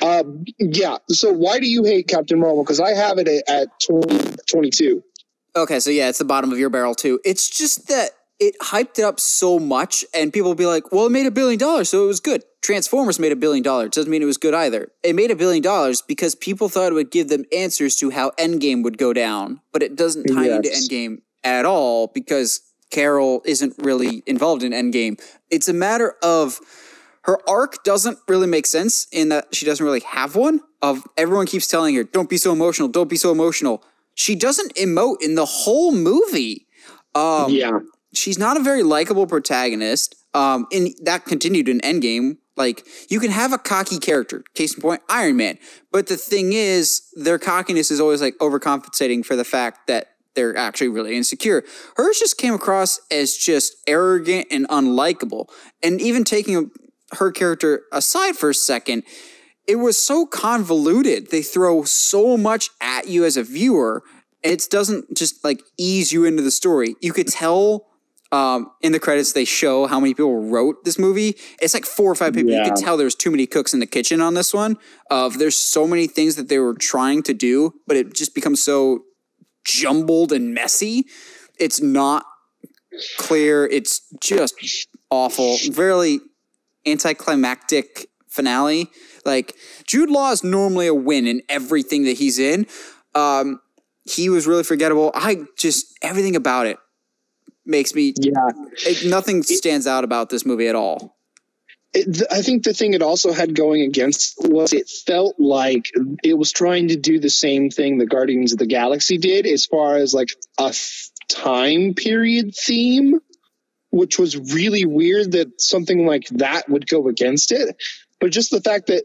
Speaker 2: yeah. So why do you hate Captain Marvel? Because I have it at 22.
Speaker 1: Okay, so yeah, it's the bottom of your barrel too. It's just that it hyped it up so much, and people will be like, well, it made $1 billion, so it was good. Transformers made $1 billion. Doesn't mean it was good either. It made $1 billion because people thought it would give them answers to how Endgame would go down, but it doesn't tie into Endgame at all because Carol isn't really involved in Endgame. It's a matter of her arc doesn't really make sense in that she doesn't really have one. Of everyone keeps telling her, don't be so emotional, don't be so emotional. She doesn't emote in the whole movie. She's not a very likable protagonist. And that continued in Endgame. Like, you can have a cocky character, case in point, Iron Man. But the thing is, their cockiness is always like overcompensating for the fact that they're actually really insecure. Hers just came across as just arrogant and unlikable. And even taking her character aside for a second, it was so convoluted. They throw so much at you as a viewer. It doesn't just like ease you into the story. You could tell in the credits they show how many people wrote this movie. It's like 4 or 5 people. Yeah. You could tell there's too many cooks in the kitchen on this one. There's so many things that they were trying to do, but it just becomes so jumbled and messy. It's not clear. It's just awful. Very anticlimactic finale. Like, Jude Law is normally a win in everything that he's in. He was really forgettable. Everything about it makes me... Yeah. Nothing stands out about this movie at all.
Speaker 2: I think the thing it also had going against was it felt like it was trying to do the same thing that Guardians of the Galaxy did as far as like a time period theme, which was really weird that something like that would go against it. But just the fact that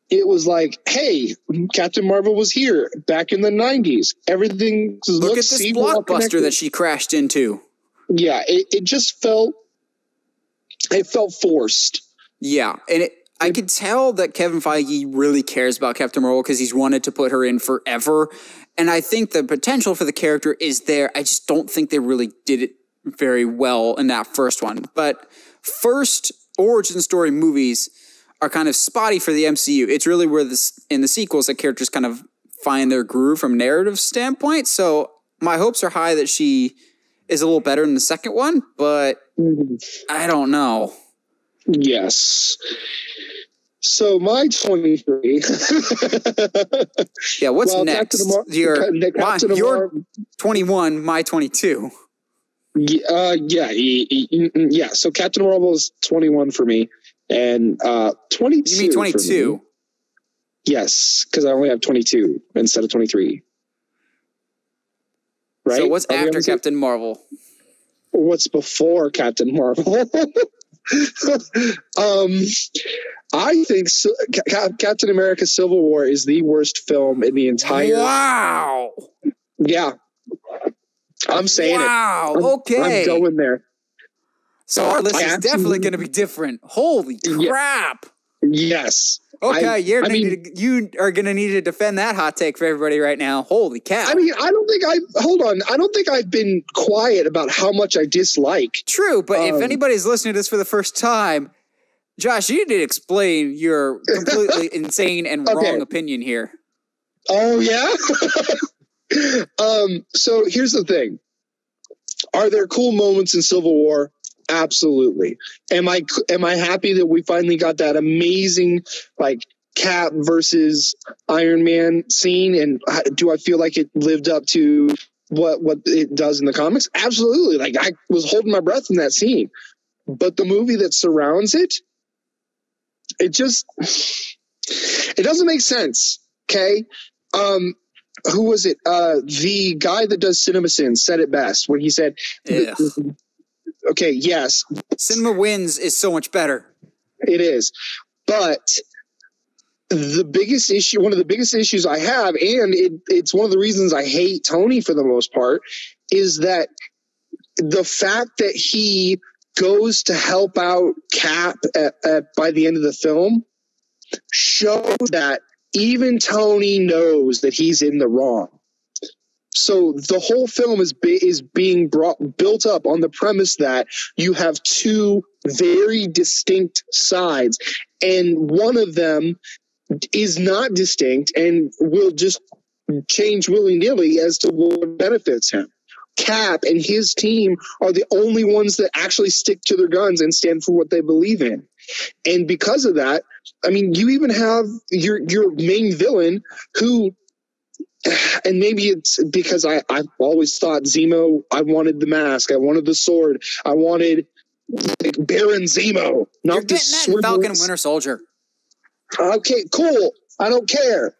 Speaker 2: it was like, hey, Captain Marvel was here back in the 90s. Everything
Speaker 1: Look at this blockbuster that she crashed into.
Speaker 2: Yeah, it just felt forced.
Speaker 1: Yeah, and I could tell that Kevin Feige really cares about Captain Marvel because he's wanted to put her in forever. And I think the potential for the character is there. I just don't think they really did it very well in that first one. But first origin story movies are kind of spotty for the MCU. It's really where in the sequels that characters kind of find their groove from narrative standpoint. So my hopes are high that she is a little better in the second one, but I don't know.
Speaker 2: Yes. So my 23.
Speaker 1: Yeah, what's next? Your 21, my 22.
Speaker 2: Yeah. So Captain Marvel is 21 for me. And 22.
Speaker 1: You mean 22?
Speaker 2: Yes, because I only have 22 instead of 23. Right?
Speaker 1: So what's after Captain Marvel?
Speaker 2: What's before Captain Marvel? I think Captain America Civil War is the worst film in the entire...
Speaker 1: Wow!
Speaker 2: Yeah. I'm saying it.
Speaker 1: Wow, okay.
Speaker 2: I'm going there.
Speaker 1: So our list is definitely going to be different. Holy crap!
Speaker 2: Yes.
Speaker 1: Okay, you are going to need to defend that hot take for everybody right now. Holy cow!
Speaker 2: I mean, I don't think I've been quiet about how much I dislike.
Speaker 1: True, but if anybody's listening to this for the first time, Josh, you need to explain your completely insane and wrong opinion here.
Speaker 2: Oh yeah. So here's the thing: are there cool moments in Civil War? Absolutely. Am I happy that we finally got that amazing like Cap versus Iron Man scene? And do I feel like it lived up to what it does in the comics? Absolutely. Like I was holding my breath in that scene. But the movie that surrounds it, it doesn't make sense. Okay. Who was it? The guy that does CinemaSins said it best when he said, okay, yes.
Speaker 1: Cinema Wins is so much better.
Speaker 2: It is. But the biggest issue, one of the biggest issues I have, and it's one of the reasons I hate Tony for the most part, is that the fact that he goes to help out Cap by the end of the film shows that even Tony knows that he's in the wrong. So the whole film is being built up on the premise that you have two very distinct sides, and one of them is not distinct and will just change willy-nilly as to what benefits him. Cap and his team are the only ones that actually stick to their guns and stand for what they believe in. And because of that, I mean, you even have your main villain who, and maybe it's because I've always thought Zemo, I wanted the mask, I wanted the sword, I wanted like Baron Zemo. Not
Speaker 1: You're getting that in Falcon and Winter Soldier.
Speaker 2: Okay, cool. I don't care.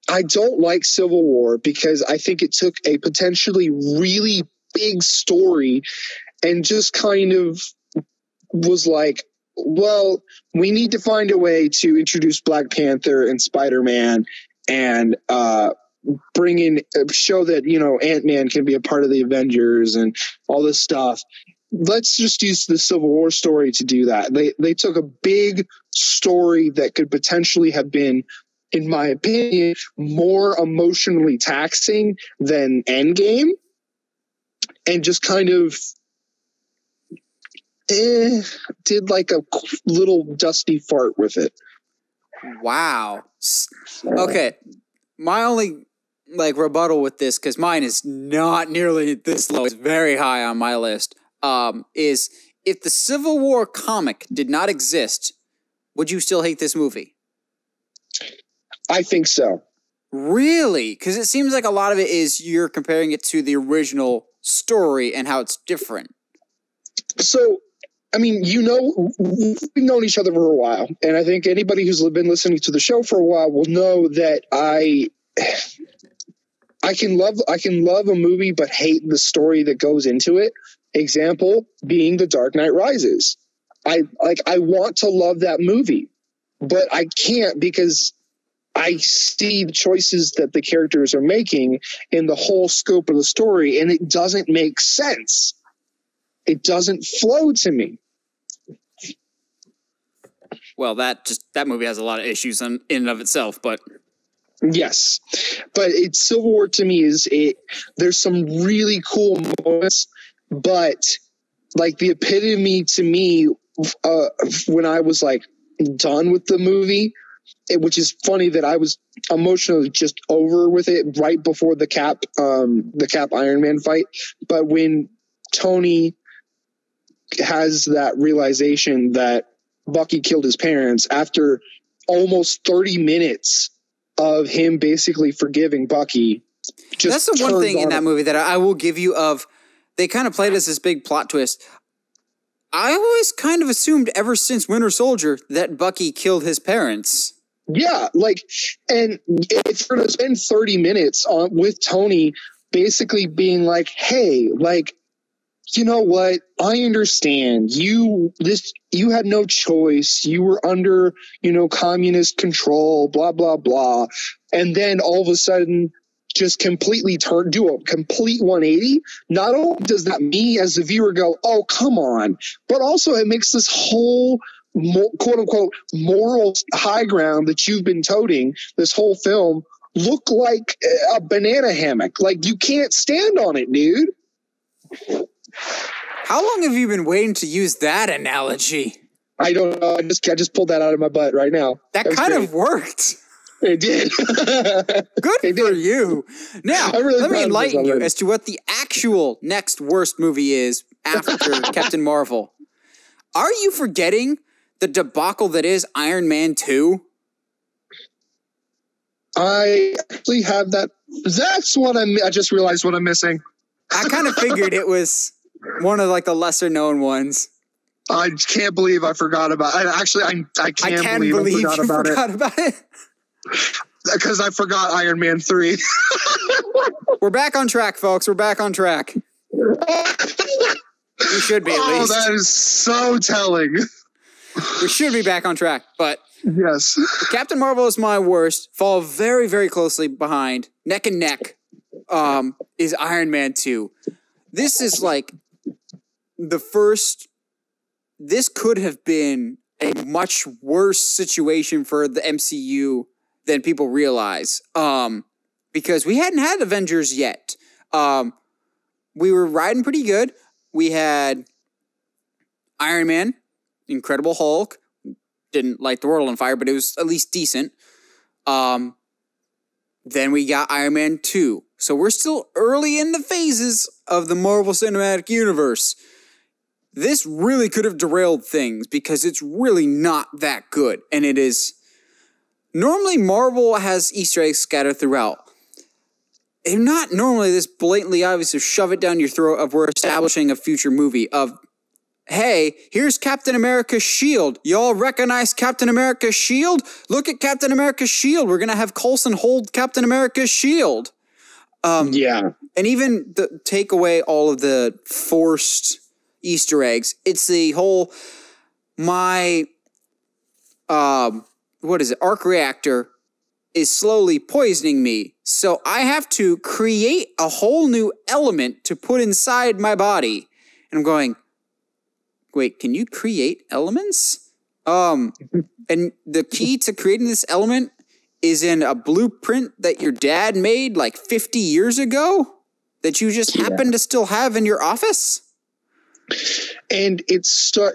Speaker 2: I don't like Civil War because I think it took a potentially really big story and just kind of was like, well, we need to find a way to introduce Black Panther and Spider-Man and bring in, show that, you know, Ant-Man can be a part of the Avengers and all this stuff. Let's just use the Civil War story to do that. They took a big story that could potentially have been, in my opinion, more emotionally taxing than Endgame, and just kind of did like a little dusty fart with it.
Speaker 1: Wow. Okay. My only like rebuttal with this, because mine is not nearly this low, it's very high on my list, is if the Civil War comic did not exist, would you still hate this movie?
Speaker 2: I think so.
Speaker 1: Really? Because it seems like a lot of it is you're comparing it to the original story and how it's different.
Speaker 2: So, I mean, you know, we've known each other for a while, and I think anybody who's been listening to the show for a while will know that I can love a movie but hate the story that goes into it. Example being The Dark Knight Rises. I want to love that movie, but I can't because I see the choices that the characters are making in the whole scope of the story, and it doesn't make sense. It doesn't flow to me.
Speaker 1: Well, that movie has a lot of issues in and of itself, but
Speaker 2: yes, but Civil War to me there's some really cool moments, but like the epitome to me when I was like done with the movie, which is funny that I was emotionally just over with it right before the Cap Iron Man fight. But when Tony has that realization that Bucky killed his parents after almost 30 minutes of him basically forgiving Bucky.
Speaker 1: That's the one thing in that movie that I will give you of, they kind of played as this big plot twist. I always kind of assumed ever since Winter Soldier that Bucky killed his parents.
Speaker 2: Yeah, like, and if you're going to spend 30 minutes with Tony basically being like, hey, like, you know what? I understand you had no choice. You were under, you know, communist control, blah, blah, blah. And then all of a sudden just completely do a complete 180. Not only does that me as the viewer go, oh, come on, but also it makes this whole quote unquote moral high ground that you've been toting this whole film look like a banana hammock. Like you can't stand on it, dude.
Speaker 1: How long have you been waiting to use that analogy?
Speaker 2: I don't know. I just pulled that out of my butt right now.
Speaker 1: That kind of worked.
Speaker 2: It did.
Speaker 1: Good for you. Now, let me enlighten you as to what the actual next worst movie is after Captain Marvel. Are you forgetting the debacle that is Iron Man 2?
Speaker 2: I actually have that. That's what I just realized what I'm missing.
Speaker 1: I kind of figured it was one of like the lesser known ones.
Speaker 2: I can't believe I forgot about it. Actually, I can't believe I forgot about it. Because I forgot Iron Man 3.
Speaker 1: We're back on track, folks. We're back on track. We should be, at least.
Speaker 2: Oh, that is so telling.
Speaker 1: We should be back on track, but
Speaker 2: yes.
Speaker 1: Captain Marvel is my worst. Fall very, very closely behind, neck and neck, is Iron Man 2. This is like the first. This could have been a much worse situation for the MCU than people realize. Because we hadn't had Avengers yet. We were riding pretty good. We had Iron Man, Incredible Hulk. Didn't light the world on fire, but it was at least decent. Then we got Iron Man 2. So we're still early in the phases of the Marvel Cinematic Universe. This really could have derailed things because it's really not that good. And it is... Normally, Marvel has Easter eggs scattered throughout. They're not normally this blatantly obvious to shove it down your throat of we're establishing a future movie of, hey, here's Captain America's shield. Y'all recognize Captain America's shield? Look at Captain America's shield. We're going to have Coulson hold Captain America's shield.
Speaker 2: Yeah.
Speaker 1: And even take away all of the forced Easter eggs. It's the whole, arc reactor is slowly poisoning me. So I have to create a whole new element to put inside my body. And I'm going, wait, can you create elements? And the key to creating this element is in a blueprint that your dad made like 50 years ago that you just happen to still have in your office?
Speaker 2: And it's a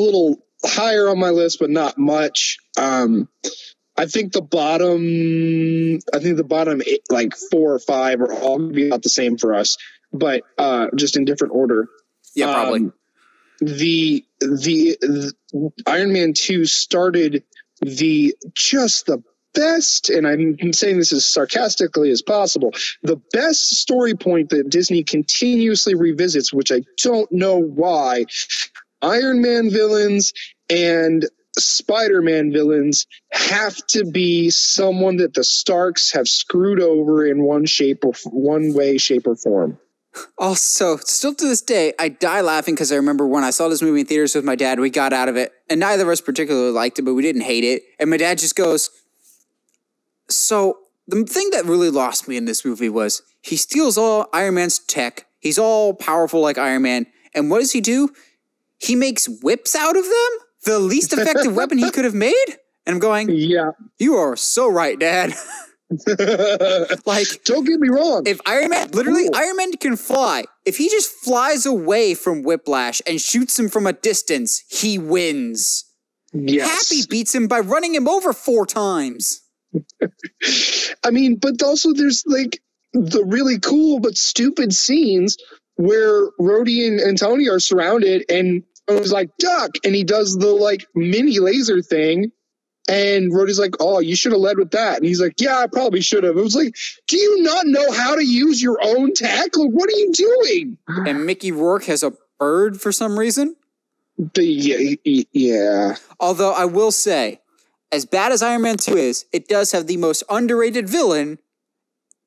Speaker 2: little higher on my list, but not much. I think the bottom eight, like 4 or 5 are all going to be about the same for us, but just in different order.
Speaker 1: Yeah, probably.
Speaker 2: The Iron Man 2 started the best, and I'm saying this as sarcastically as possible, the best story point that Disney continuously revisits, which I don't know why. Iron Man villains and Spider-Man villains have to be someone that the Starks have screwed over in one way, shape, or form.
Speaker 1: Also, still to this day, I die laughing because I remember when I saw this movie in theaters with my dad, we got out of it, and neither of us particularly liked it, but we didn't hate it. And my dad just goes, so the thing that really lost me in this movie was he steals all Iron Man's tech. He's all powerful like Iron Man. And what does he do? He makes whips out of them? The least effective weapon he could have made? And I'm going, yeah, you are so right, Dad. Like,
Speaker 2: don't get me wrong.
Speaker 1: If Iron Man can fly. If he just flies away from Whiplash and shoots him from a distance, he wins.
Speaker 2: Yes.
Speaker 1: Happy beats him by running him over 4 times.
Speaker 2: I mean, but also there's like the really cool but stupid scenes where Rhodey and Tony are surrounded and Tony's like, duck, and he does the like mini laser thing. And Rhodey's like, oh, you should have led with that. And he's like, yeah, I probably should have. It was like, do you not know how to use your own tech? Like, what are you doing?
Speaker 1: And Mickey Rourke has a bird for some reason?
Speaker 2: Yeah.
Speaker 1: Although I will say, as bad as Iron Man 2 is, it does have the most underrated villain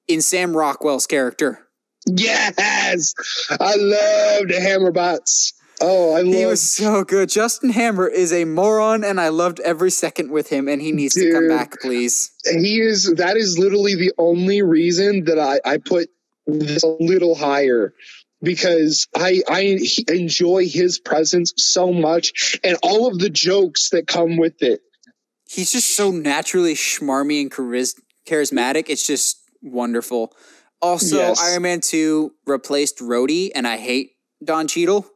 Speaker 1: in Sam Rockwell's character.
Speaker 2: Yes! I love the Hammerbots. Oh, he
Speaker 1: was so good. Justin Hammer is a moron, and I loved every second with him, and he needs to come back, please.
Speaker 2: That is literally the only reason that I put this a little higher, because I enjoy his presence so much, and all of the jokes that come with it.
Speaker 1: He's just so naturally schmarmy and charismatic. It's just wonderful. Also, yes. Iron Man 2 replaced Rhodey, and I hate Don Cheadle.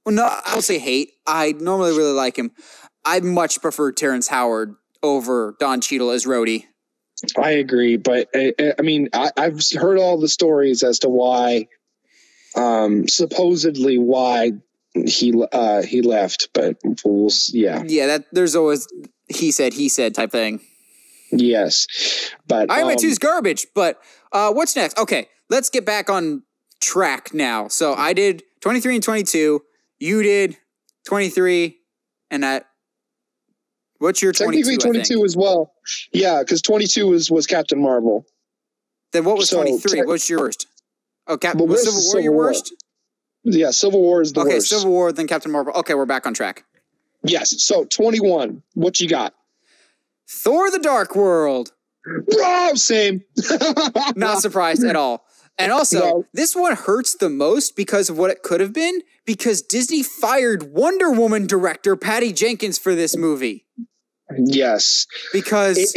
Speaker 1: Well, no, I don't say hate. I normally really like him. I much prefer Terrence Howard over Don Cheadle as Rhodey.
Speaker 2: I agree, but I mean, I've heard all the stories as to why, supposedly why he left, but yeah, there's always he said type thing.
Speaker 1: Yes, but Iron Man 2 is garbage. But what's next? Okay, let's get back on track now. So I did 23 and 22. You did 23, and that. What's your 22?
Speaker 2: Technically 22 as well. Yeah, because 22 was Captain Marvel.
Speaker 1: Then what was 23? What's your worst? Oh, was Civil War your worst?
Speaker 2: Yeah, Civil War is the worst.
Speaker 1: Okay, Civil War, then Captain Marvel. Okay, we're back on track.
Speaker 2: Yes. So 21. What you got?
Speaker 1: Thor: The Dark World.
Speaker 2: Bro, same.
Speaker 1: Not surprised at all. And also,
Speaker 2: No.
Speaker 1: this one hurts the most because of what it could have been, because Disney fired Wonder Woman director Patty Jenkins for this movie.
Speaker 2: Yes.
Speaker 1: Because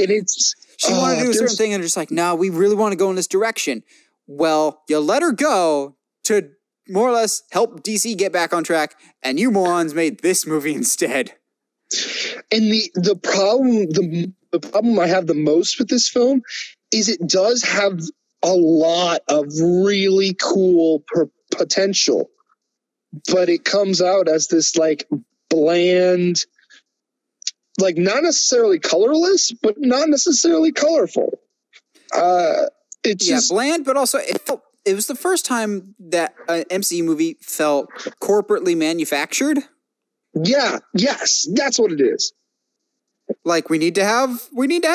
Speaker 1: she wanted to do a certain thing, and they're just like, no, we really want to go in this direction. Well, you let her go to more or less help DC get back on track, and you morons made this movie instead.
Speaker 2: And the problem I have the most with this film is it does have a lot of really cool potential, but it comes out as this like bland, like not necessarily colorless, but not necessarily colorful. It's just
Speaker 1: bland, but also it was the first time that an MCU movie felt corporately manufactured.
Speaker 2: Yeah, yes, that's what it is.
Speaker 1: Like we need to have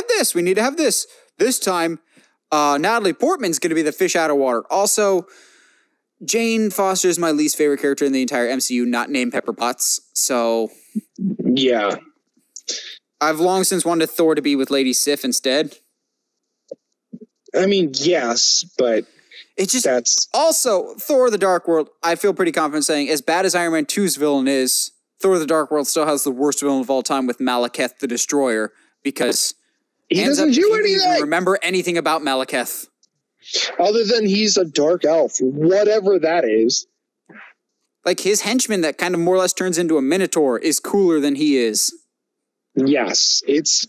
Speaker 1: this. We need to have this. This time, Natalie Portman's going to be the fish out of water. Also, Jane Foster is my least favorite character in the entire MCU, not named Pepper Potts. So,
Speaker 2: yeah,
Speaker 1: I've long since wanted Thor to be with Lady Sif instead.
Speaker 2: I mean, yes, but
Speaker 1: it's just also Thor: The Dark World. I feel pretty confident saying, as bad as Iron Man 2's villain is, Thor: The Dark World still has the worst villain of all time with Malekith the Destroyer, because
Speaker 2: he doesn't do anything.
Speaker 1: Even remember anything about Malekith
Speaker 2: other than he's a dark elf, whatever that is.
Speaker 1: Like his henchman that kind of more or less turns into a minotaur is cooler than he is.
Speaker 2: Yes, it's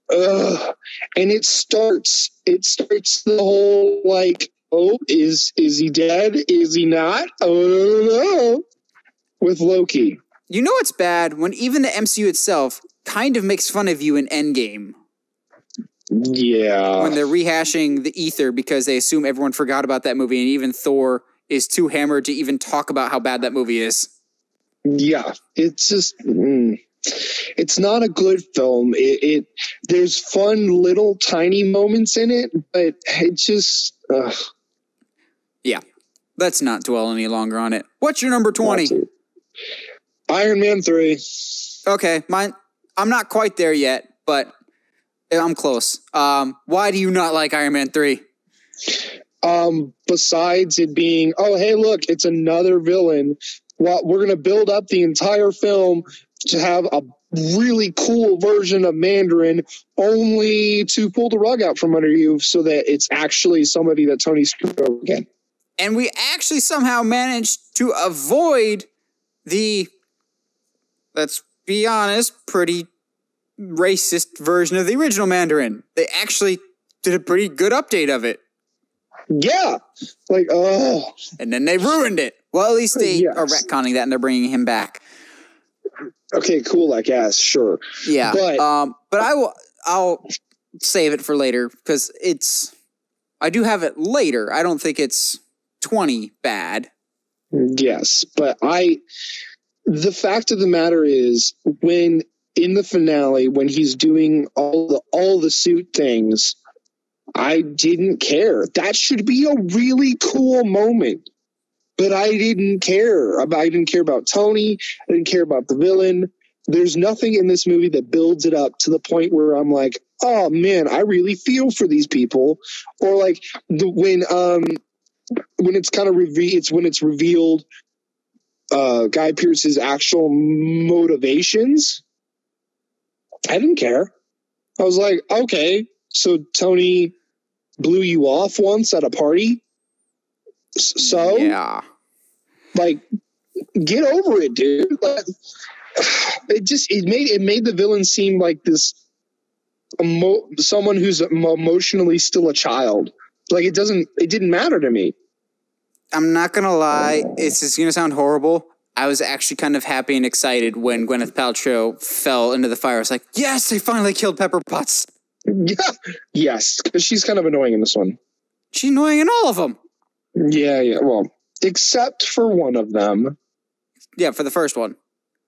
Speaker 2: and it starts the whole like, oh, is he dead? Is he not? Oh, I don't know. With Loki.
Speaker 1: You know it's bad when even the MCU itself kind of makes fun of you in Endgame.
Speaker 2: Yeah.
Speaker 1: When they're rehashing the ether because they assume everyone forgot about that movie, and even Thor is too hammered to even talk about how bad that movie is.
Speaker 2: Yeah, it's just it's not a good film. There's fun little tiny moments in it, but it just
Speaker 1: yeah. Let's not dwell any longer on it. What's your number 20?
Speaker 2: Iron Man 3.
Speaker 1: Okay, mine. I'm not quite there yet, but I'm close. Why do you not like Iron Man 3?
Speaker 2: Besides it being, oh, hey, look, it's another villain. Well, we're going to build up the entire film to have a really cool version of Mandarin, only to pull the rug out from under you so that it's actually somebody that Tony screwed over again.
Speaker 1: And we actually somehow managed to avoid the, let's be honest, pretty racist version of the original Mandarin. They actually did a pretty good update of it.
Speaker 2: Yeah. Like, oh.
Speaker 1: And then they ruined it. Well, at least they are retconning that and they're bringing him back.
Speaker 2: Okay, cool, I guess, sure.
Speaker 1: Yeah. But I'll save it for later because I do have it later. I don't think it's 20 bad.
Speaker 2: Yes, but the fact of the matter is, when in the finale, when he's doing all the suit things, I didn't care. That should be a really cool moment. But I didn't care. I didn't care about Tony. I didn't care about the villain. There's nothing in this movie that builds it up to the point where I'm like, oh man, I really feel for these people. Or like when it's kind of when it's revealed Guy Pearce's actual motivations. I didn't care. I was like, okay, so Tony blew you off once at a party. So
Speaker 1: yeah,
Speaker 2: like, get over it, dude. Like, it made the villain seem like this someone who's emotionally still a child. Like it didn't matter to me.
Speaker 1: I'm not gonna lie, it's just gonna sound horrible. I was actually kind of happy and excited when Gwyneth Paltrow fell into the fire. I was like, yes, they finally killed Pepper Potts.
Speaker 2: Yeah, yes, because she's kind of annoying in this one.
Speaker 1: She's annoying in all of them.
Speaker 2: Yeah. Well, except for one of them.
Speaker 1: Yeah, for the first one.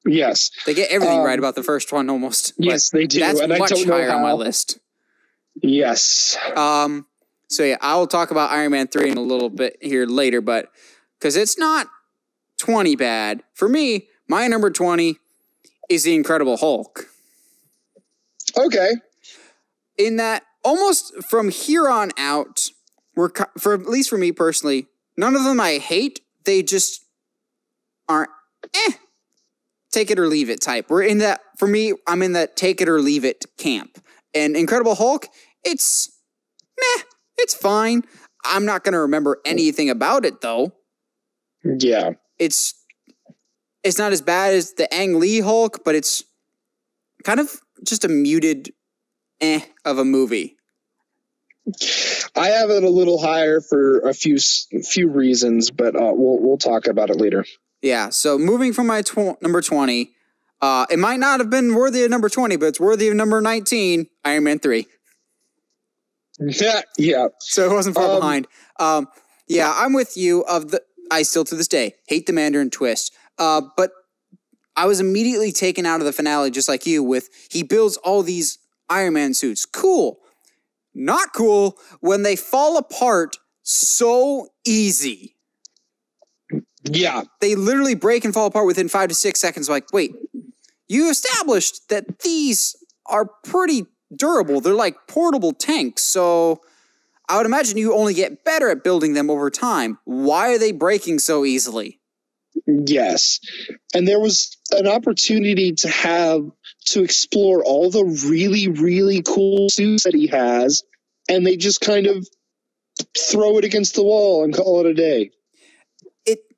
Speaker 2: Yes.
Speaker 1: They get everything right about the first one almost.
Speaker 2: Yes, they do.
Speaker 1: That's
Speaker 2: and
Speaker 1: much
Speaker 2: I don't know
Speaker 1: higher
Speaker 2: how.
Speaker 1: on my list.
Speaker 2: Yes.
Speaker 1: So yeah, I'll talk about Iron Man 3 in a little bit here later, but because it's not 20 bad. For me, my number 20 is The Incredible Hulk.
Speaker 2: Okay.
Speaker 1: In that, almost from here on out, for at least for me personally, none of them I hate. They just aren't take it or leave it type. We're in that, for me, I'm in that take it or leave it camp. And Incredible Hulk, it's fine. I'm not going to remember anything about it, though.
Speaker 2: Yeah.
Speaker 1: It's not as bad as the Ang Lee Hulk, but it's kind of just a muted of a movie.
Speaker 2: I have it a little higher for a few reasons, but we'll talk about it later.
Speaker 1: Yeah, so moving from my number 20, it might not have been worthy of number 20, but it's worthy of number 19, Iron Man 3.
Speaker 2: Yeah.
Speaker 1: So it wasn't far behind. Yeah, I'm with you. I still to this day hate the Mandarin twist. But I was immediately taken out of the finale, just like you, with he builds all these Iron Man suits. Cool. Not cool when they fall apart so easy.
Speaker 2: Yeah.
Speaker 1: They literally break and fall apart within 5 to 6 seconds. Like, wait, you established that these are pretty durable. They're like portable tanks. So I would imagine you only get better at building them over time. Why are they breaking so easily?
Speaker 2: Yes. And there was an opportunity to explore all the really, really cool suits that he has, and they just kind of throw it against the wall and call it a day.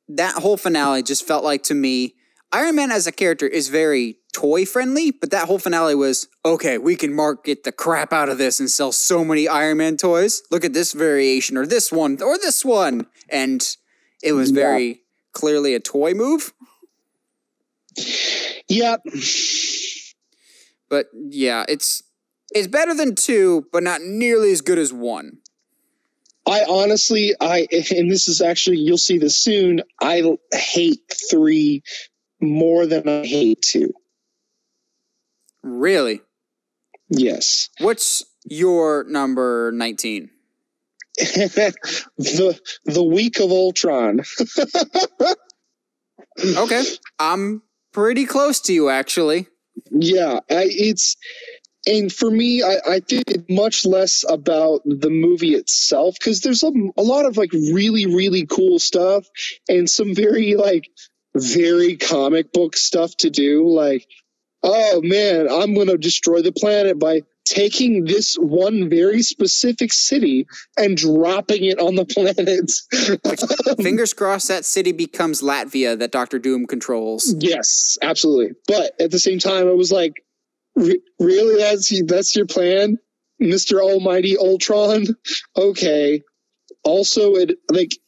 Speaker 1: That whole finale just felt like, to me, Iron Man as a character is very toy-friendly, but that whole finale was, okay, we can market the crap out of this and sell so many Iron Man toys. Look at this variation, or this one, or this one. And it was very clearly a toy move.
Speaker 2: Yeah.
Speaker 1: But yeah, it's better than 2, but not nearly as good as 1.
Speaker 2: I honestly, and this is actually, you'll see this soon, I hate 3 more than I hate 2.
Speaker 1: Really?
Speaker 2: Yes.
Speaker 1: What's your number 19?
Speaker 2: The week of Ultron.
Speaker 1: Okay. I'm pretty close to you, actually.
Speaker 2: Yeah, and for me, I think it's much less about the movie itself, because there's a lot of like really, really cool stuff and some very comic book stuff to do. Like, oh man, I'm going to destroy the planet by taking this one very specific city and dropping it on the planet.
Speaker 1: Fingers crossed that city becomes Latvia that Dr. Doom controls.
Speaker 2: Yes, absolutely. But at the same time, I was like, really? That's your plan, Mr. Almighty Ultron? Okay. Also,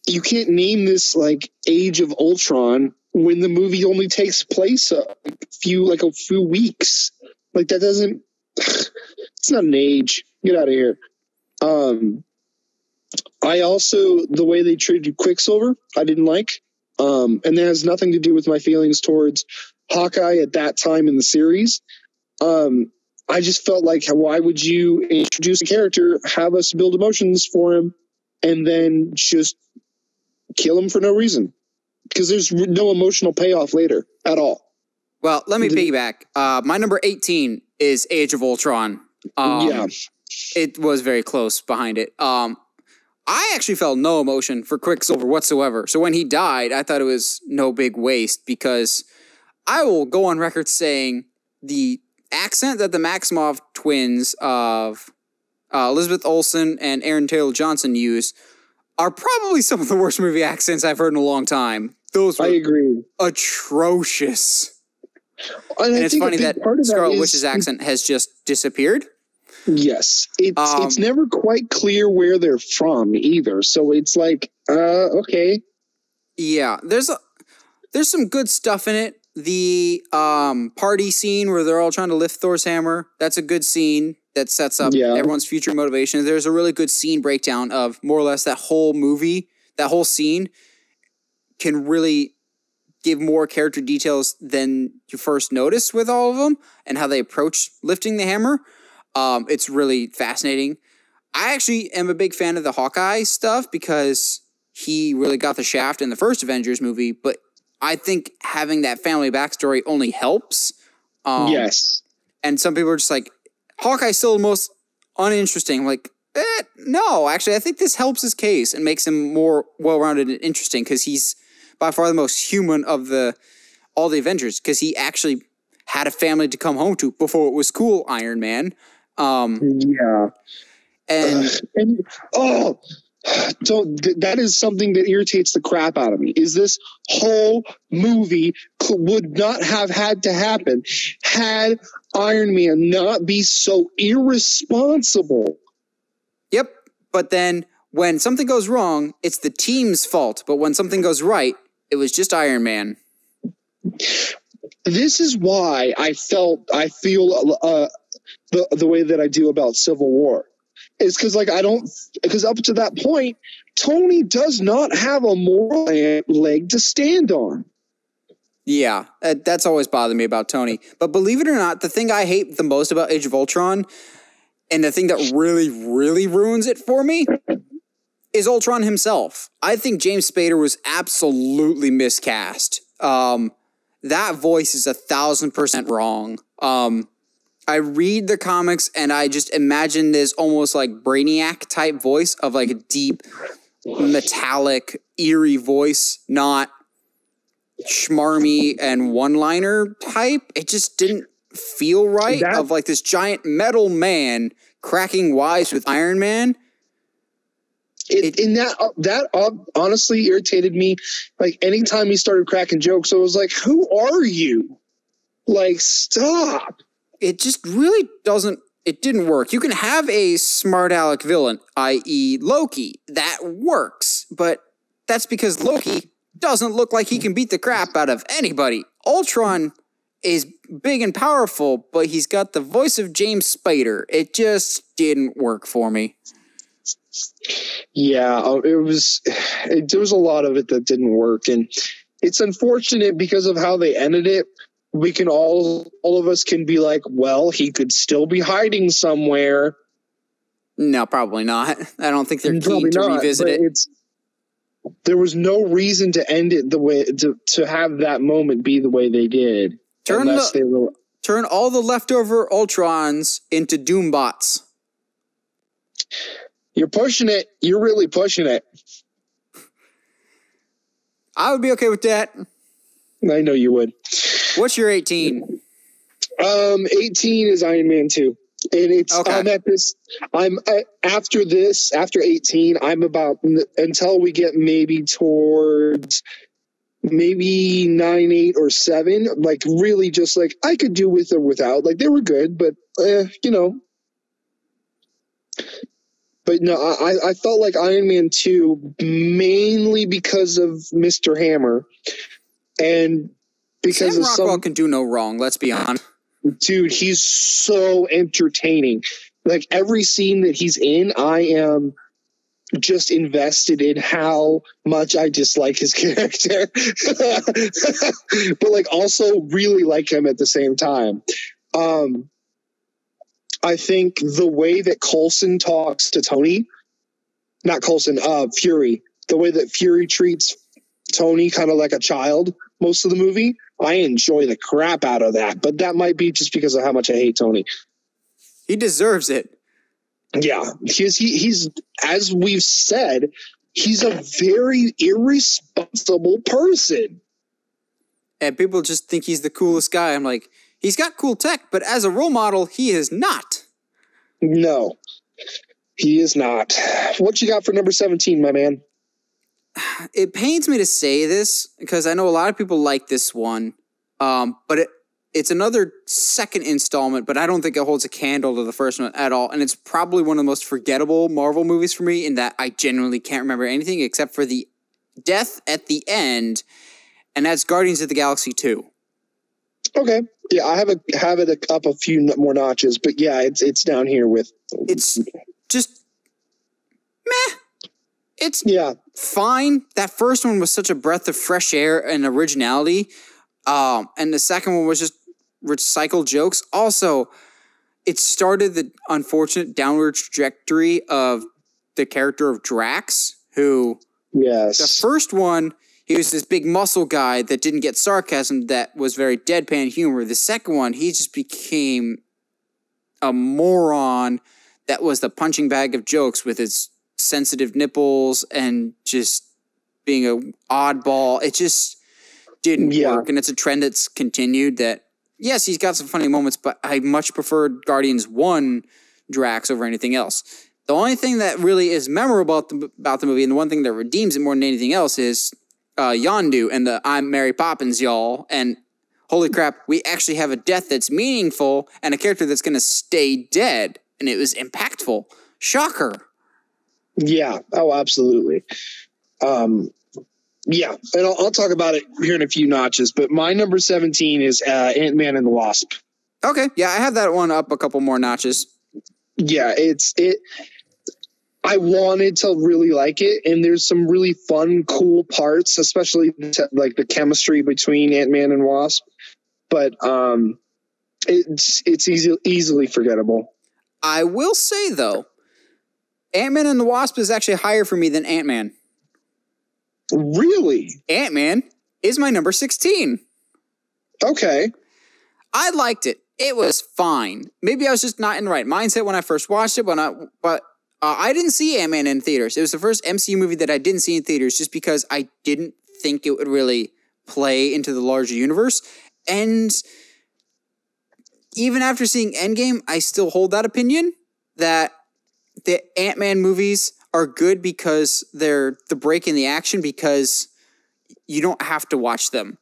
Speaker 2: you can't name this like Age of Ultron when the movie only takes place a few weeks. Like, that doesn't. It's not an age. Get out of here. I also, the way they treated Quicksilver, I didn't like. And that has nothing to do with my feelings towards Hawkeye at that time in the series. I just felt like, why would you introduce a character, have us build emotions for him, and then just kill him for no reason? Because there's no emotional payoff later at all.
Speaker 1: Well, let me piggyback. My number 18 is Age of Ultron.
Speaker 2: Yeah.
Speaker 1: It was very close behind it. I actually felt no emotion for Quicksilver whatsoever. So when he died, I thought it was no big waste, because I will go on record saying the accent that the Maximoff twins of Elizabeth Olsen and Aaron Taylor Johnson use are probably some of the worst movie accents I've heard in a long time. Those were
Speaker 2: I agree.
Speaker 1: Atrocious.
Speaker 2: And
Speaker 1: it's funny that Scarlet Witch's accent has just disappeared.
Speaker 2: Yes. It's never quite clear where they're from either. So it's like, okay.
Speaker 1: Yeah, there's some good stuff in it. The party scene where they're all trying to lift Thor's hammer, that's a good scene that sets up everyone's future motivation. There's a really good scene breakdown of more or less that whole movie. That whole scene can really give more character details than you first notice with all of them, and how they approach lifting the hammer. It's really fascinating. I actually am a big fan of the Hawkeye stuff because he really got the shaft in the first Avengers movie, but I think having that family backstory only helps.
Speaker 2: Yes.
Speaker 1: And some people are just like, Hawkeye's still the most uninteresting. Like, no, actually, I think this helps his case and makes him more well-rounded and interesting because he's by far the most human of all the Avengers because he actually had a family to come home to before it was cool, Iron Man.
Speaker 2: Yeah.
Speaker 1: And
Speaker 2: that is something that irritates the crap out of me. Is this whole movie would not have had to happen had Iron Man not be so irresponsible.
Speaker 1: Yep. But then when something goes wrong, it's the team's fault. But when something goes right, it was just Iron Man.
Speaker 2: This is why I feel the way that I do about Civil War. Is because up to that point, Tony does not have a moral leg to stand on.
Speaker 1: Yeah, that's always bothered me about Tony. But believe it or not, the thing I hate the most about Age of Ultron, and the thing that really, really ruins it for me, is Ultron himself. I think James Spader was absolutely miscast. That voice is 1,000% wrong. I read the comics and I just imagine this almost like Brainiac type voice of like a deep, metallic, eerie voice, not schmarmy and one-liner type. It just didn't feel right of like this giant metal man cracking wise with Iron Man.
Speaker 2: That honestly irritated me. Like anytime he started cracking jokes, I was like, who are you? Like, stop.
Speaker 1: It just really didn't work. You can have a smart aleck villain, i.e. Loki. That works. But that's because Loki doesn't look like he can beat the crap out of anybody. Ultron is big and powerful, but he's got the voice of James Spader. It just didn't work for me.
Speaker 2: Yeah, there was a lot of it that didn't work. And it's unfortunate because of how they ended it. We can all of us can be like, well, he could still be hiding somewhere.
Speaker 1: No, probably not. I don't think they're keen to revisit it.
Speaker 2: There was no reason to end it the way to have that moment be the way they did.
Speaker 1: Turn all the leftover Ultrons into Doombots.
Speaker 2: You're pushing it. You're really pushing it.
Speaker 1: I would be okay with that.
Speaker 2: I know you would.
Speaker 1: What's your 18?
Speaker 2: 18 is Iron Man 2. And it's okay. After 18, I'm about until we get maybe towards 9, 8, or 7, like really just like I could do with or without. Like they were good, but But no, I felt like Iron Man 2 mainly because of Mr. Hammer and because
Speaker 1: Sam Rockwell can do no wrong, let's be honest.
Speaker 2: Dude, he's so entertaining. Like every scene that he's in, I am just invested in how much I dislike his character. But like also really like him at the same time. I think the way that Coulson talks to Tony, not Coulson, Fury, the way that Fury treats Tony kind of like a child most of the movie, I enjoy the crap out of that. But that might be just because of how much I hate Tony.
Speaker 1: He deserves it.
Speaker 2: Yeah, he's as we've said, he's a very irresponsible person.
Speaker 1: And people just think he's the coolest guy. I'm like, he's got cool tech, but as a role model, he is not.
Speaker 2: No, he is not. What you got for number 17, my man?
Speaker 1: It pains me to say this because I know a lot of people like this one, but it's another second installment, but I don't think it holds a candle to the first one at all. And it's probably one of the most forgettable Marvel movies for me in that I genuinely can't remember anything except for the death at the end, and that's Guardians of the Galaxy 2.
Speaker 2: Okay. Yeah, I have it up a few more notches, but yeah, it's down here with.
Speaker 1: It's just meh. It's
Speaker 2: yeah
Speaker 1: fine. That first one was such a breath of fresh air and originality, and the second one was just recycled jokes. Also, it started the unfortunate downward trajectory of the character of Drax, who
Speaker 2: yes,
Speaker 1: the first one. He was this big muscle guy that didn't get sarcasm, that was very deadpan humor. The second one, he just became a moron that was the punching bag of jokes with its sensitive nipples and just being a oddball. It just didn't work. And it's a trend that's continued that, yes, he's got some funny moments, but I much preferred Guardians 1 Drax over anything else. The only thing that really is memorable about the movie, and the one thing that redeems it more than anything else, is Yondu and the "I'm Mary Poppins, y'all." And holy crap, we actually have a death that's meaningful and a character that's going to stay dead. And it was impactful. Shocker.
Speaker 2: Yeah. Oh, absolutely. Yeah. And I'll talk about it here in a few notches. But my number 17 is Ant-Man and the Wasp.
Speaker 1: Okay. Yeah, I have that one up a couple more notches.
Speaker 2: Yeah, I wanted to really like it, and there's some really fun, cool parts, especially like the chemistry between Ant-Man and Wasp. But it's easily forgettable.
Speaker 1: I will say though, Ant-Man and the Wasp is actually higher for me than Ant-Man.
Speaker 2: Really?
Speaker 1: Ant-Man is my number 16.
Speaker 2: Okay.
Speaker 1: I liked it. It was fine. Maybe I was just not in the right mindset when I first watched it, but I didn't see Ant-Man in theaters. It was the first MCU movie that I didn't see in theaters just because I didn't think it would really play into the larger universe. And even after seeing Endgame, I still hold that opinion that the Ant-Man movies are good because they're the break in the action because you don't have to watch them.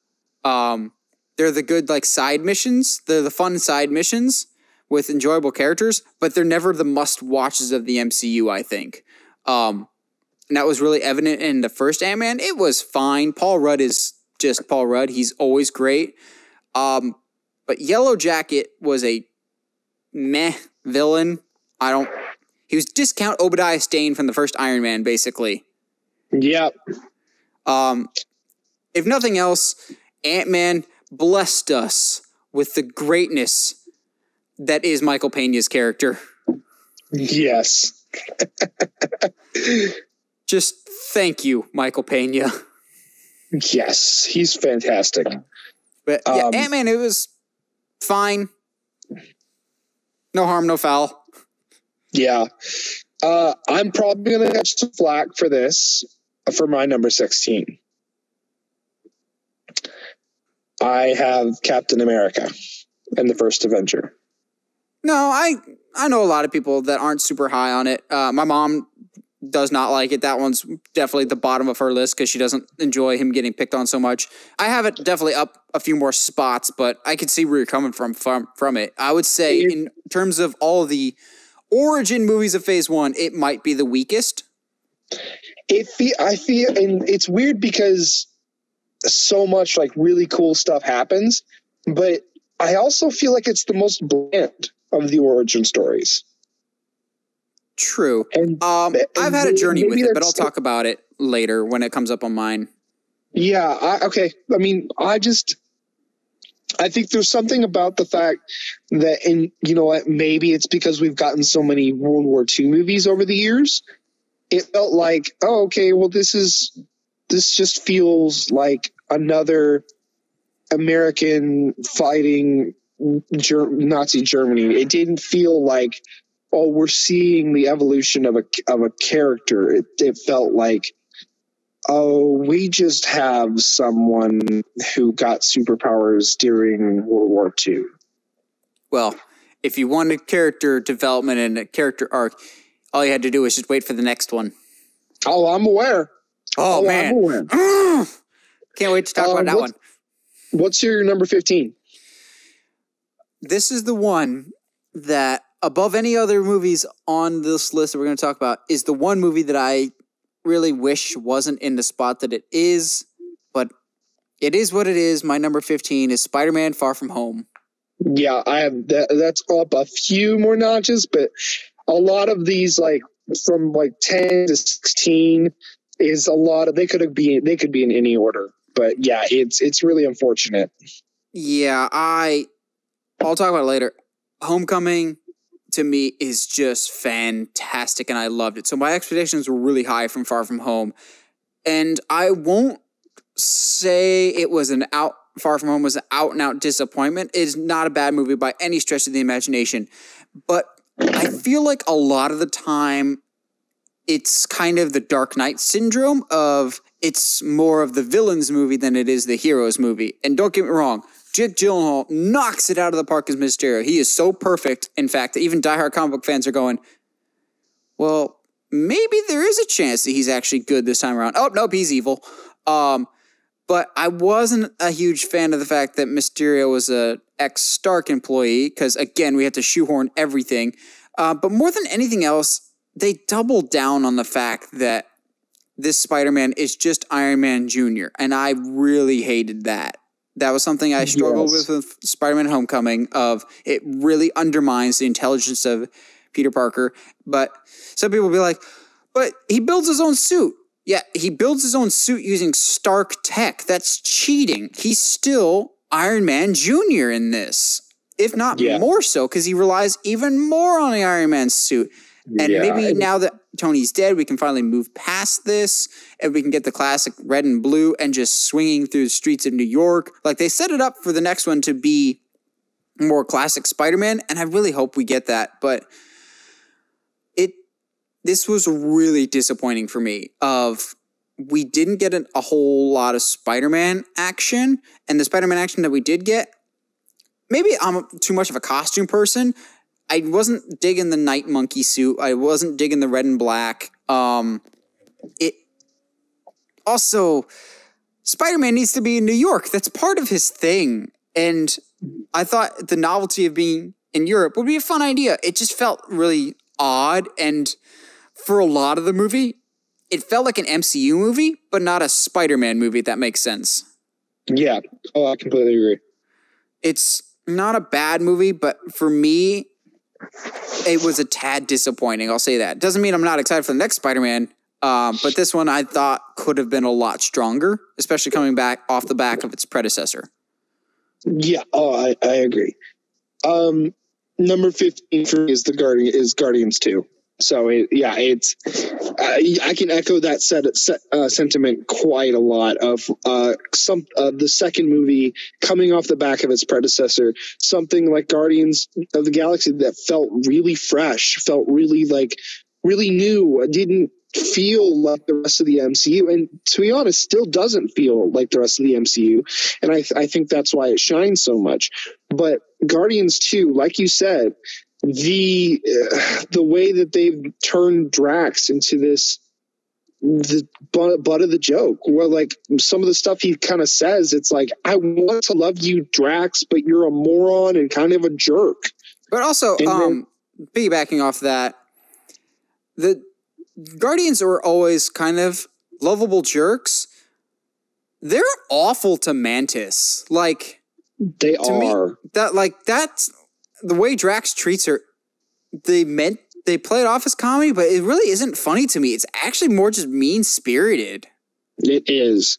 Speaker 1: They're the good like side missions. They're the fun side missions with enjoyable characters, but they're never the must-watches of the MCU, I think. And that was really evident in the first Ant-Man. It was fine. Paul Rudd is just Paul Rudd. He's always great. But Yellow Jacket was a meh villain. He was discount Obadiah Stane from the first Iron Man, basically.
Speaker 2: Yep.
Speaker 1: If nothing else, Ant-Man blessed us with the greatness that is Michael Peña's character.
Speaker 2: Yes.
Speaker 1: Just thank you, Michael Peña.
Speaker 2: Yes, he's fantastic.
Speaker 1: But yeah, Ant-Man, it was fine. No harm, no foul.
Speaker 2: Yeah. I'm probably going to catch some flack for this, for my number 16. I have Captain America and the First Avenger.
Speaker 1: No, I know a lot of people that aren't super high on it. My mom does not like it. That one's definitely the bottom of her list because she doesn't enjoy him getting picked on so much. I have it definitely up a few more spots, but I can see where you're coming from it. I would say in terms of all of the origin movies of Phase 1, it might be the weakest.
Speaker 2: I feel, and it's weird because so much like really cool stuff happens, but I also feel like it's the most bland of the origin stories.
Speaker 1: True. And I've had a journey with it, but I'll talk about it later when it comes up on mine.
Speaker 2: Yeah. Okay. I mean, I think there's something about the fact that, and you know what, maybe it's because we've gotten so many World War II movies over the years. It felt like, oh, okay, well, this just feels like another American fighting Nazi Germany. It didn't feel like, oh, we're seeing the evolution of a character. It felt like, oh, we just have someone who got superpowers during World War II.
Speaker 1: Well, if you wanted character development and a character arc, all you had to do was just wait for the next one.
Speaker 2: Oh, I'm aware.
Speaker 1: Oh man.
Speaker 2: I'm aware.
Speaker 1: Can't wait to talk about that one.
Speaker 2: What's your number 15?
Speaker 1: This is the one that, above any other movies on this list that we're going to talk about, is the one movie that I really wish wasn't in the spot that it is, but it is what it is. My number 15 is Spider-Man Far From Home.
Speaker 2: Yeah, I have that's up a few more notches, but a lot of these, like from like 10 to 16, is a lot of they could be in any order. But yeah, it's really unfortunate.
Speaker 1: Yeah, I'll talk about it later. Homecoming to me is just fantastic, and I loved it. So my expectations were really high from Far From Home, and I won't say it was Far From Home was an out and out disappointment. It's not a bad movie by any stretch of the imagination, but I feel like a lot of the time it's kind of the Dark Knight syndrome of it's more of the villain's movie than it is the hero's movie. And don't get me wrong, Jake Gyllenhaal knocks it out of the park as Mysterio. He is so perfect, in fact, that even diehard comic book fans are going, well, maybe there is a chance that he's actually good this time around. Oh, nope, he's evil. But I wasn't a huge fan of the fact that Mysterio was a ex-Stark employee, because, again, we had to shoehorn everything. But more than anything else, they doubled down on the fact that this Spider-Man is just Iron Man Jr., and I really hated that. That was something I struggled with Spider-Man Homecoming, of it really undermines the intelligence of Peter Parker. But some people will be like, but he builds his own suit. Yeah, he builds his own suit using Stark tech. That's cheating. He's still Iron Man Jr. in this, if not more so, because he relies even more on the Iron Man suit. And maybe now that Tony's dead, we can finally move past this, and we can get the classic red and blue and just swinging through the streets of New York. Like, they set it up for the next one to be more classic Spider-Man, and I really hope we get that. But this was really disappointing for me. We didn't get a whole lot of Spider-Man action, and the Spider-Man action that we did get, maybe I'm too much of a costume person. I wasn't digging the Night Monkey suit. I wasn't digging the red and black. It also, Spider-Man needs to be in New York. That's part of his thing. And I thought the novelty of being in Europe would be a fun idea. It just felt really odd. And for a lot of the movie, it felt like an MCU movie, but not a Spider-Man movie, if that makes sense.
Speaker 2: Yeah. Oh, I completely agree.
Speaker 1: It's not a bad movie, but for me, it was a tad disappointing. I'll say that. Doesn't mean I'm not excited for the next Spider-Man, but this one I thought could have been a lot stronger, especially coming back off the back of its predecessor.
Speaker 2: Yeah, I agree. Number 15 for me is Guardians 2. So it's I can echo that sentiment quite a lot of the second movie coming off the back of its predecessor, something like Guardians of the Galaxy that felt really fresh, felt really new, didn't feel like the rest of the MCU, and to be honest, still doesn't feel like the rest of the MCU, and I think that's why it shines so much. But Guardians 2, like you said, the way that they've turned Drax into the butt of the joke, where like some of the stuff he kind of says, it's like, I want to love you, Drax, but you're a moron and kind of a jerk.
Speaker 1: But also, piggybacking off that, the Guardians are always kind of lovable jerks. They're awful to Mantis. Like,
Speaker 2: they are.
Speaker 1: That's the way Drax treats her. They play it off as comedy, but it really isn't funny to me. It's actually more just mean-spirited.
Speaker 2: It is.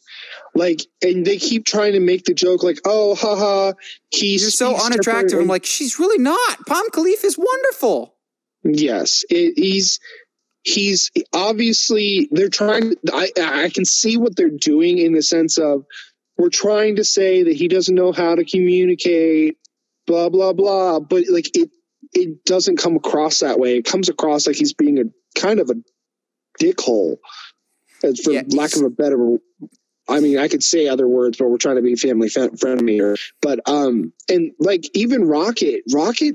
Speaker 2: Like, and they keep trying to make the joke like, oh, haha, you're
Speaker 1: so unattractive. I'm like, she's really not. Palm Khalif is wonderful.
Speaker 2: Yes. He's obviously, they're trying, I can see what they're doing in the sense of, we're trying to say that he doesn't know how to communicate, blah, blah, blah. But like, it doesn't come across that way. It comes across like he's being a kind of a dickhole, for lack of a better. I mean, I could say other words, but we're trying to be family friendly here. But and like even Rocket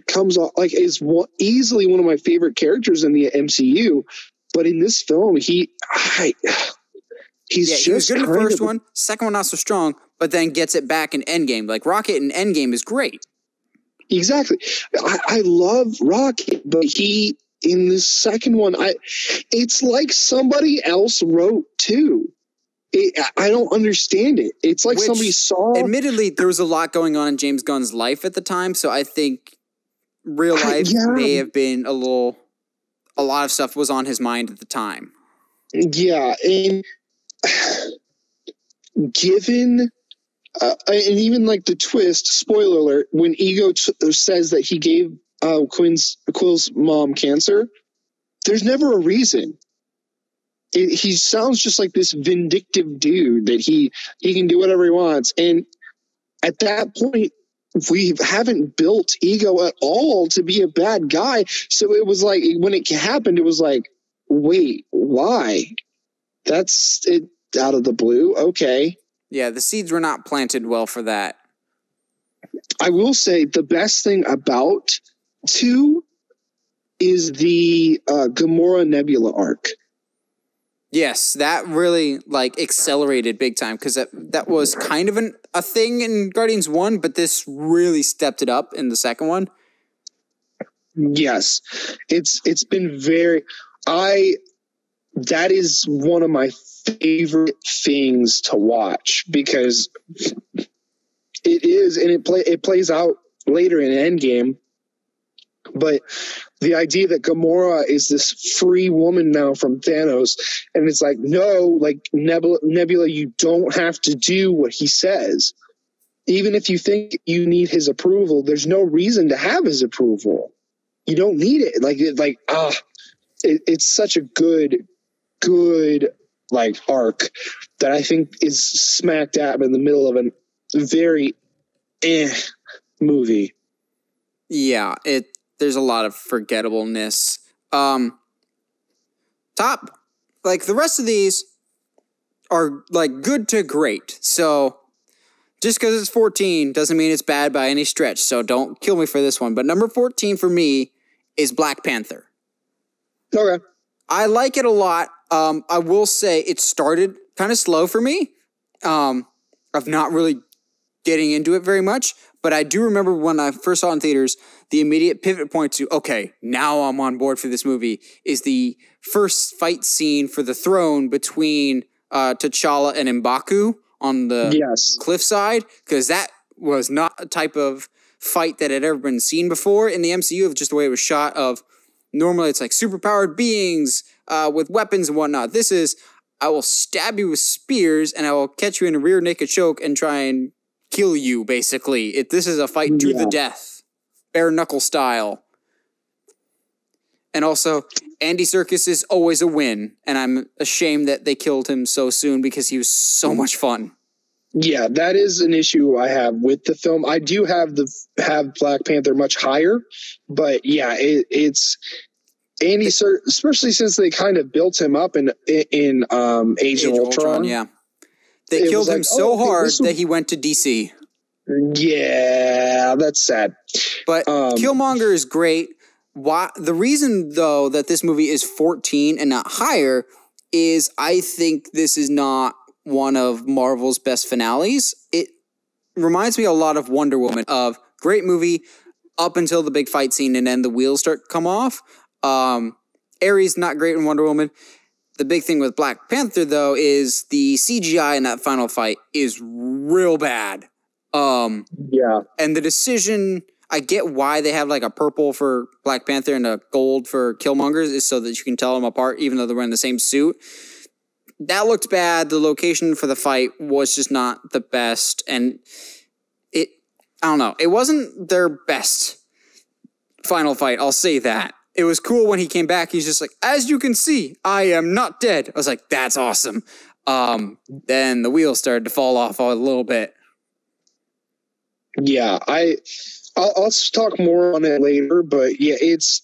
Speaker 2: comes off like is easily one of my favorite characters in the MCU. But in this film, he was good in the first one. Second one not so strong, but then gets it back in Endgame. Like Rocket in Endgame is great. Exactly. I love Rocket, but he in the second one, it's like somebody else wrote too. I don't understand it. It's like somebody saw. Admittedly, there was a lot going on in James Gunn's life at the time, so I think real life may have been a lot of stuff was on his mind at the time. Yeah, and given and even like the twist, spoiler alert, when Ego says that he gave Quill's mom cancer, there's never a reason. He sounds just like this vindictive dude that he can do whatever he wants. And at that point, we haven't built ego at all to be a bad guy. So it was like, when it happened, it was like, wait, why? That's it out of the blue. Okay.
Speaker 1: Yeah, the seeds were not planted well for that.
Speaker 2: I will say the best thing about 2 is the Gamora Nebula arc.
Speaker 1: Yes, that really like accelerated big time because that was kind of a thing in Guardians 1, but this really stepped it up in the second one.
Speaker 2: Yes, it's been very. That is one of my favorite things to watch because it is, and it plays out later in Endgame. But the idea that Gamora is this free woman now from Thanos, and it's like, no, like Nebula, you don't have to do what he says. Even if you think you need his approval, there's no reason to have his approval. You don't need it. It's such a good like arc that I think is smack dab in the middle of a very movie.
Speaker 1: Yeah, there's a lot of forgettableness. Like the rest of these are like good to great. So just because it's 14 doesn't mean it's bad by any stretch. So don't kill me for this one. But number 14 for me is Black Panther.
Speaker 2: Okay.
Speaker 1: I like it a lot. I will say it started kind of slow for me. Of not really getting into it very much. But I do remember when I first saw it in theaters, the immediate pivot point to, okay, now I'm on board for this movie, is the first fight scene for the throne between T'Challa and M'Baku on the cliffside, because that was not a type of fight that had ever been seen before in the MCU, of just the way it was shot. Of normally it's like superpowered beings with weapons and whatnot. This is, I will stab you with spears and I will catch you in a rear naked choke and try and kill you, basically. This is a fight to the death, bare knuckle style. And also, Andy Serkis is always a win, and I'm ashamed that they killed him so soon because he was so much fun.
Speaker 2: Yeah, that is an issue I have with the film. I do have Black Panther much higher, but yeah, it's Andy Serkis, especially since they kind of built him up in Age of Ultron.
Speaker 1: Yeah. They killed him so hard that he went to DC.
Speaker 2: Yeah, that's sad.
Speaker 1: But Killmonger is great. The reason, though, that this movie is 14 and not higher is I think this is not one of Marvel's best finales. It reminds me a lot of Wonder Woman, of great movie up until the big fight scene and then the wheels start to come off. Ares, not great in Wonder Woman. The big thing with Black Panther, though, is the CGI in that final fight is real bad. And the decision, I get why they have like a purple for Black Panther and a gold for Killmongers, is so that you can tell them apart, even though they're wearing the same suit. That looked bad. The location for the fight was just not the best. And I don't know. It wasn't their best final fight. I'll say that. It was cool when he came back. He's just like, as you can see, I am not dead. I was like, that's awesome. Then the wheels started to fall off a little bit.
Speaker 2: Yeah, I'll talk more on it later, but yeah, it's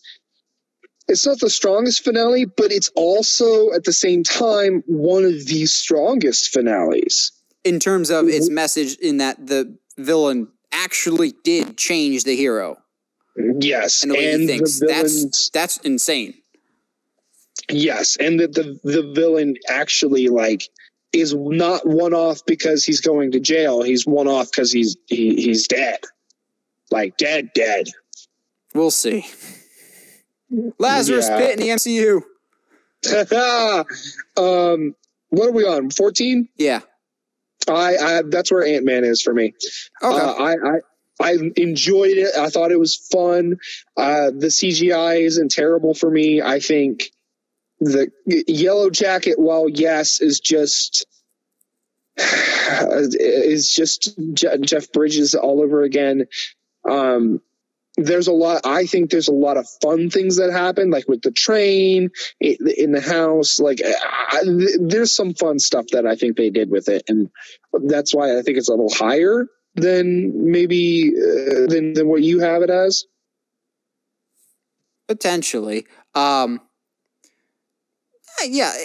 Speaker 2: not the strongest finale, but it's also at the same time one of the strongest finales. In
Speaker 1: terms of its message, in that the villain actually did change the hero.
Speaker 2: Yes,
Speaker 1: and the way he thinks. That's insane.
Speaker 2: Yes, and that the villain actually like is not one off because he's going to jail. He's one off because he's dead, like dead.
Speaker 1: We'll see. Lazarus Pit in the MCU.
Speaker 2: What are we on? 14?
Speaker 1: Yeah.
Speaker 2: I that's where Ant-Man is for me. Okay. I enjoyed it. I thought it was fun. The CGI isn't terrible for me. I think the Yellow Jacket, while yes, is just Jeff Bridges all over again. There's a lot. I think there's a lot of fun things that happen, like with the train in the house. Like there's some fun stuff that I think they did with it, and that's why I think it's a little higher than maybe than what you have it as?
Speaker 1: Potentially. Yeah,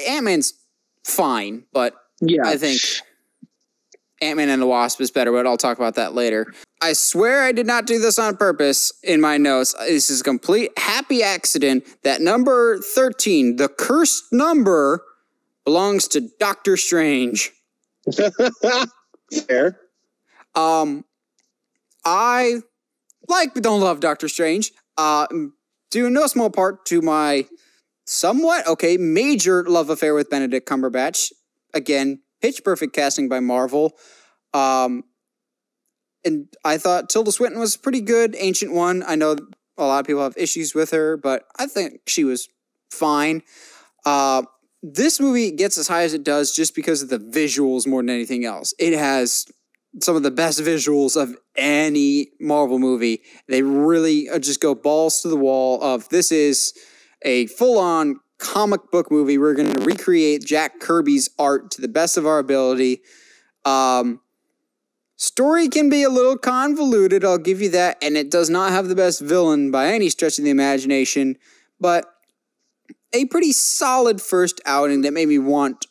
Speaker 1: Ant-Man's fine, but
Speaker 2: Yeah.
Speaker 1: I think Ant-Man and the Wasp is better, but I'll talk about that later. I swear I did not do this on purpose in my notes. This is a complete happy accident that number 13, the cursed number, belongs to Doctor Strange.
Speaker 2: Fair.
Speaker 1: I like but don't love Doctor Strange. Due in no small part to my somewhat major love affair with Benedict Cumberbatch. Again, pitch perfect casting by Marvel. And I thought Tilda Swinton was pretty good. Ancient One. I know a lot of people have issues with her, but I think she was fine. This movie gets as high as it does just because of the visuals more than anything else. It has some of the best visuals of any Marvel movie. They really just go balls to the wall of this is a full-on comic book movie. We're going to recreate Jack Kirby's art to the best of our ability. Story can be a little convoluted, I'll give you that, and it does not have the best villain by any stretch of the imagination, but a pretty solid first outing that made me want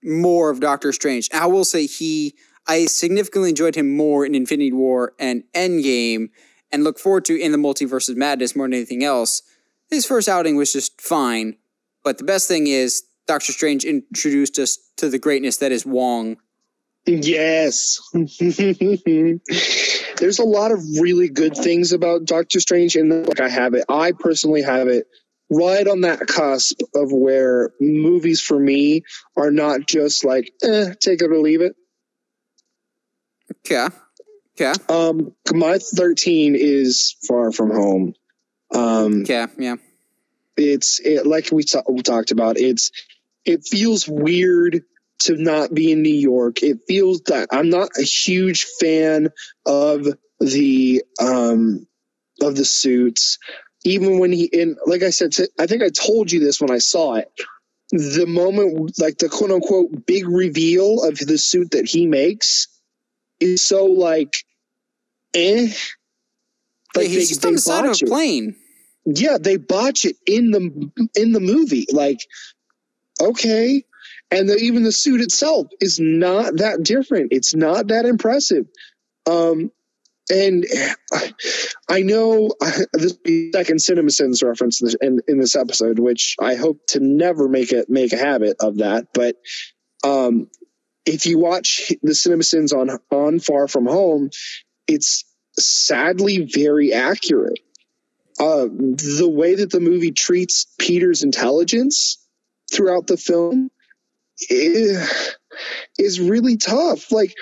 Speaker 1: more of Doctor Strange. I will say I significantly enjoyed him more in Infinity War and Endgame, and look forward to in the Multiverse of Madness more than anything else. His first outing was just fine, but the best thing is Doctor Strange introduced us to the greatness that is Wong.
Speaker 2: Yes. There's a lot of really good things about Doctor Strange, and I personally have it right on that cusp of where movies for me are not just like, take it or leave it.
Speaker 1: Yeah.
Speaker 2: My 13 is Far From Home.
Speaker 1: Yeah.
Speaker 2: It's like we talked about. It feels weird to not be in New York. It feels that I'm not a huge fan of the suits. Even when like I said, I think I told you this when I saw it. The moment, like the quote unquote big reveal of the suit that he makes is so like, Like
Speaker 1: he's just on the side of a plane.
Speaker 2: Yeah, they botch it in the movie. Like, okay. And even the suit itself is not that different. It's not that impressive. And I know this is the second CinemaSins reference in this episode, which I hope to never make a habit of that. But if you watch the CinemaSins on Far From Home, it's sadly very accurate. The way that the movie treats Peter's intelligence throughout the film is really tough. Like,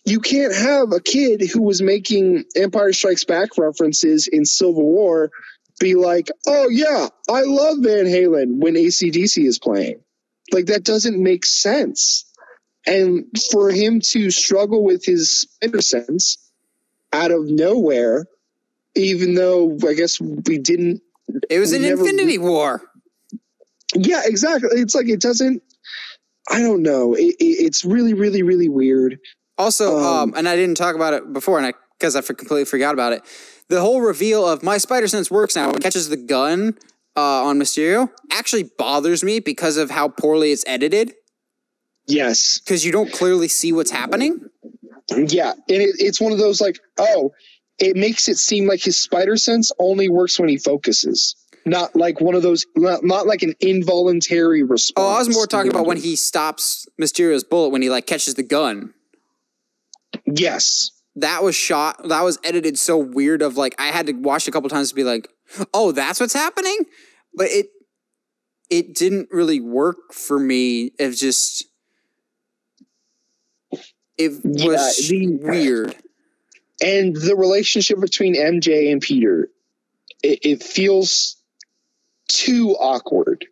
Speaker 2: you can't have a kid who was making Empire Strikes Back references in Civil War be like, oh yeah, I love Van Halen when AC/DC is playing. Like, that doesn't make sense. And for him to struggle with his spider sense out of nowhere, even though I guess we didn't.
Speaker 1: It was an Infinity War.
Speaker 2: Yeah, exactly. It's like, it doesn't. I don't know. It's really, really, really weird.
Speaker 1: Also, and I didn't talk about it before, because I completely forgot about it. The whole reveal of my spider sense works now when it catches the gun on Mysterio actually bothers me because of how poorly it's edited.
Speaker 2: Yes.
Speaker 1: Because you don't clearly see what's happening.
Speaker 2: Yeah, and it's one of those like, it makes it seem like his spider sense only works when he focuses. Not like one of those, not like an involuntary response.
Speaker 1: Oh, I was more talking about when he stops Mysterio's bullet when he like catches the gun.
Speaker 2: Yes.
Speaker 1: That was edited so weird of like, I had to watch it a couple times to be like, oh, that's what's happening? But it didn't really work for me. It was weird.
Speaker 2: And the relationship between MJ and Peter, it feels too awkward.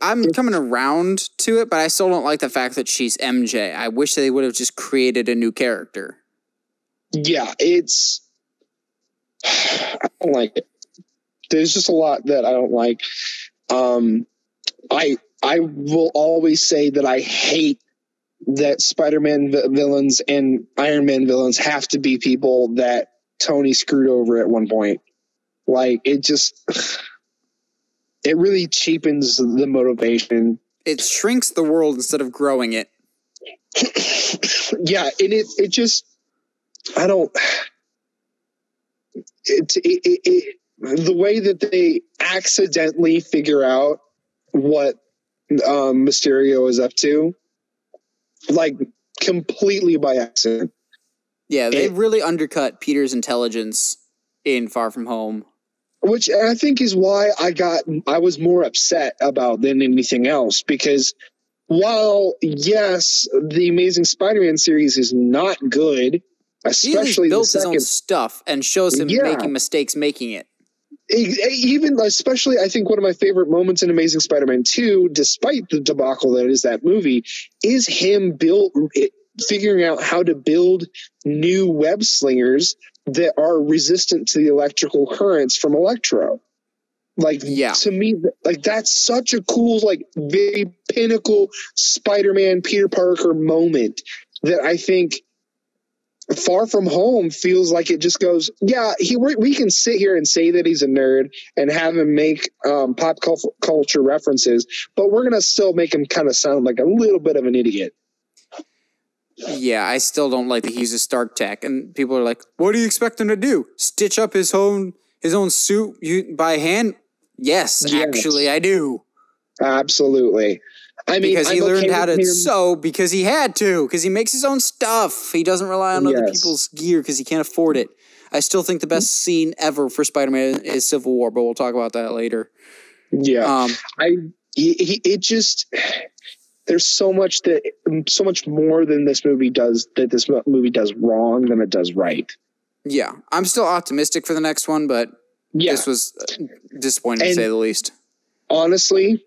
Speaker 1: I'm coming around to it, but I still don't like the fact that she's MJ. I wish they would have just created a new character.
Speaker 2: Yeah, I don't like it. There's just a lot that I don't like. I will always say that I hate that Spider-Man villains and Iron Man villains have to be people that Tony screwed over at one point. Like, it really cheapens the motivation.
Speaker 1: It shrinks the world instead of growing it.
Speaker 2: Yeah, and it just, I don't, the way that they accidentally figure out what Mysterio is up to, like, completely by accident.
Speaker 1: Yeah, they really undercut Peter's intelligence in Far From Home.
Speaker 2: Which I think is why I was more upset about than anything else, because while, yes, the Amazing Spider-Man series is not good, especially
Speaker 1: he built his own stuff and shows him making mistakes making it.
Speaker 2: Even, especially, I think one of my favorite moments in Amazing Spider-Man 2, despite the debacle that is that movie, is him figuring out how to build new web slingers that are resistant to the electrical currents from Electro. Like, to me, like, that's such a cool, like, very pinnacle Spider-Man Peter Parker moment that I think Far From Home feels like it just goes, yeah, we can sit here and say that he's a nerd and have him make pop culture references, but we're going to still make him kind of sound like a little bit of an idiot.
Speaker 1: Yeah, I still don't like that he uses Stark Tech, and people are like, what do you expect him to do? Stitch up his own suit by hand? Yes, actually, I do.
Speaker 2: Absolutely. I mean,
Speaker 1: because he learned how to sew because he had to, because he makes his own stuff. He doesn't rely on other people's gear because he can't afford it. I still think the best scene ever for Spider-Man is Civil War, but we'll talk about that later.
Speaker 2: Yeah. There's so much more than this movie does wrong than it does right.
Speaker 1: Yeah. I'm still optimistic for the next one, but this was disappointing to say the least.
Speaker 2: Honestly,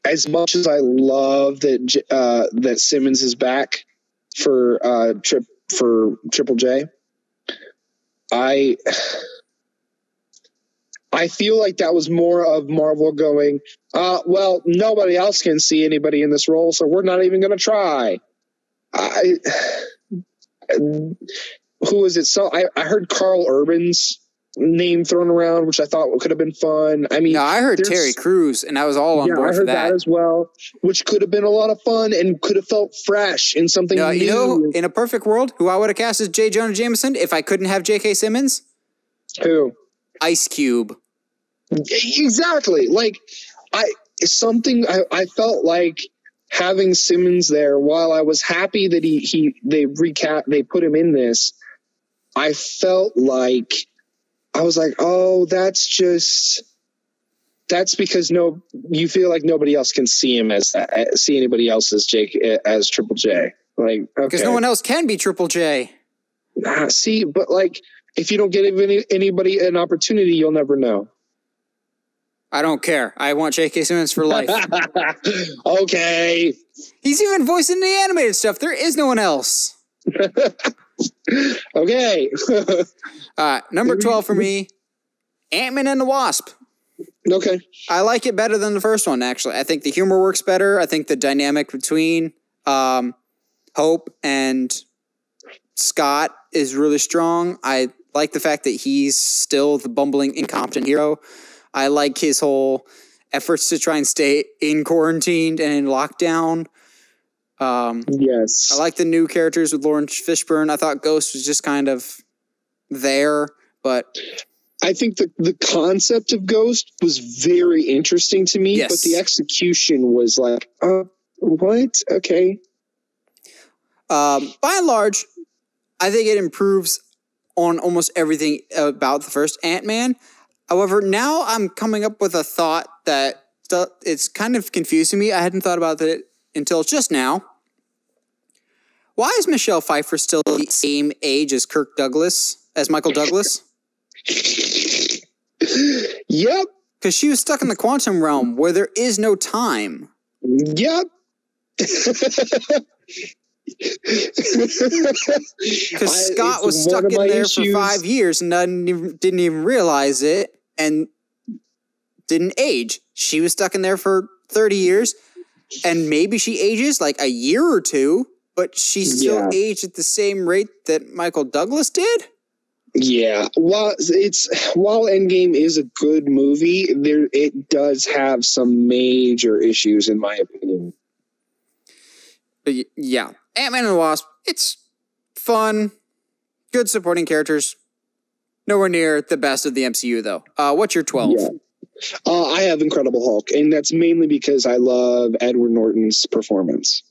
Speaker 2: as much as I love that Simmons is back for Triple J, I feel like that was more of Marvel going, well, nobody else can see anybody in this role, so we're not even going to try. Who is it? So I heard Carl Urban's name thrown around, which I thought could have been fun. I mean,
Speaker 1: no, I heard Terry Crews, and I was all on board for that. I heard that
Speaker 2: as well, which could have been a lot of fun and could have felt fresh and something new.
Speaker 1: You know, in a perfect world, who I would have cast as J. Jonah Jameson if I couldn't have J.K. Simmons?
Speaker 2: Who?
Speaker 1: Ice Cube.
Speaker 2: Exactly. Like, I felt like having Simmons there, while I was happy that they put him in this, I felt like I was like, oh, that's because you feel like nobody else can see him see anybody else as Triple J. Like, okay.
Speaker 1: Because no one else can be Triple J.
Speaker 2: See, but like, if you don't give anybody an opportunity, you'll never know.
Speaker 1: I don't care. I want J.K. Simmons for life.
Speaker 2: Okay.
Speaker 1: He's even voicing the animated stuff. There is no one else.
Speaker 2: Okay.
Speaker 1: Number 12 for me, Ant-Man and the Wasp.
Speaker 2: Okay.
Speaker 1: I like it better than the first one, actually. I think the humor works better. I think the dynamic between Hope and Scott is really strong. I like the fact that he's still the bumbling, incompetent hero. I like his whole efforts to try and stay in quarantine and in lockdown.
Speaker 2: Yes.
Speaker 1: I like the new characters with Lawrence Fishburne. I thought Ghost was just kind of there, but
Speaker 2: I think the concept of Ghost was very interesting to me, but the execution was like, what? Okay.
Speaker 1: By and large, I think it improves on almost everything about the first Ant-Man. However, now I'm coming up with a thought that it's kind of confusing me. I hadn't thought about it until just now. Why is Michelle Pfeiffer still the same age as Michael Douglas?
Speaker 2: Yep.
Speaker 1: Because she was stuck in the quantum realm where there is no time.
Speaker 2: Yep.
Speaker 1: Because Scott was stuck in there for 5 years and didn't even realize it and didn't age. She was stuck in there for 30 years. And maybe she ages like a year or two, but she still aged at the same rate that Michael Douglas did.
Speaker 2: Yeah, while Endgame is a good movie, it does have some major issues, in my opinion.
Speaker 1: But yeah, Ant-Man and the Wasp, it's fun, good supporting characters. Nowhere near the best of the MCU, though. What's your 12?
Speaker 2: Yeah. I have Incredible Hulk, and that's mainly because I love Edward Norton's performance.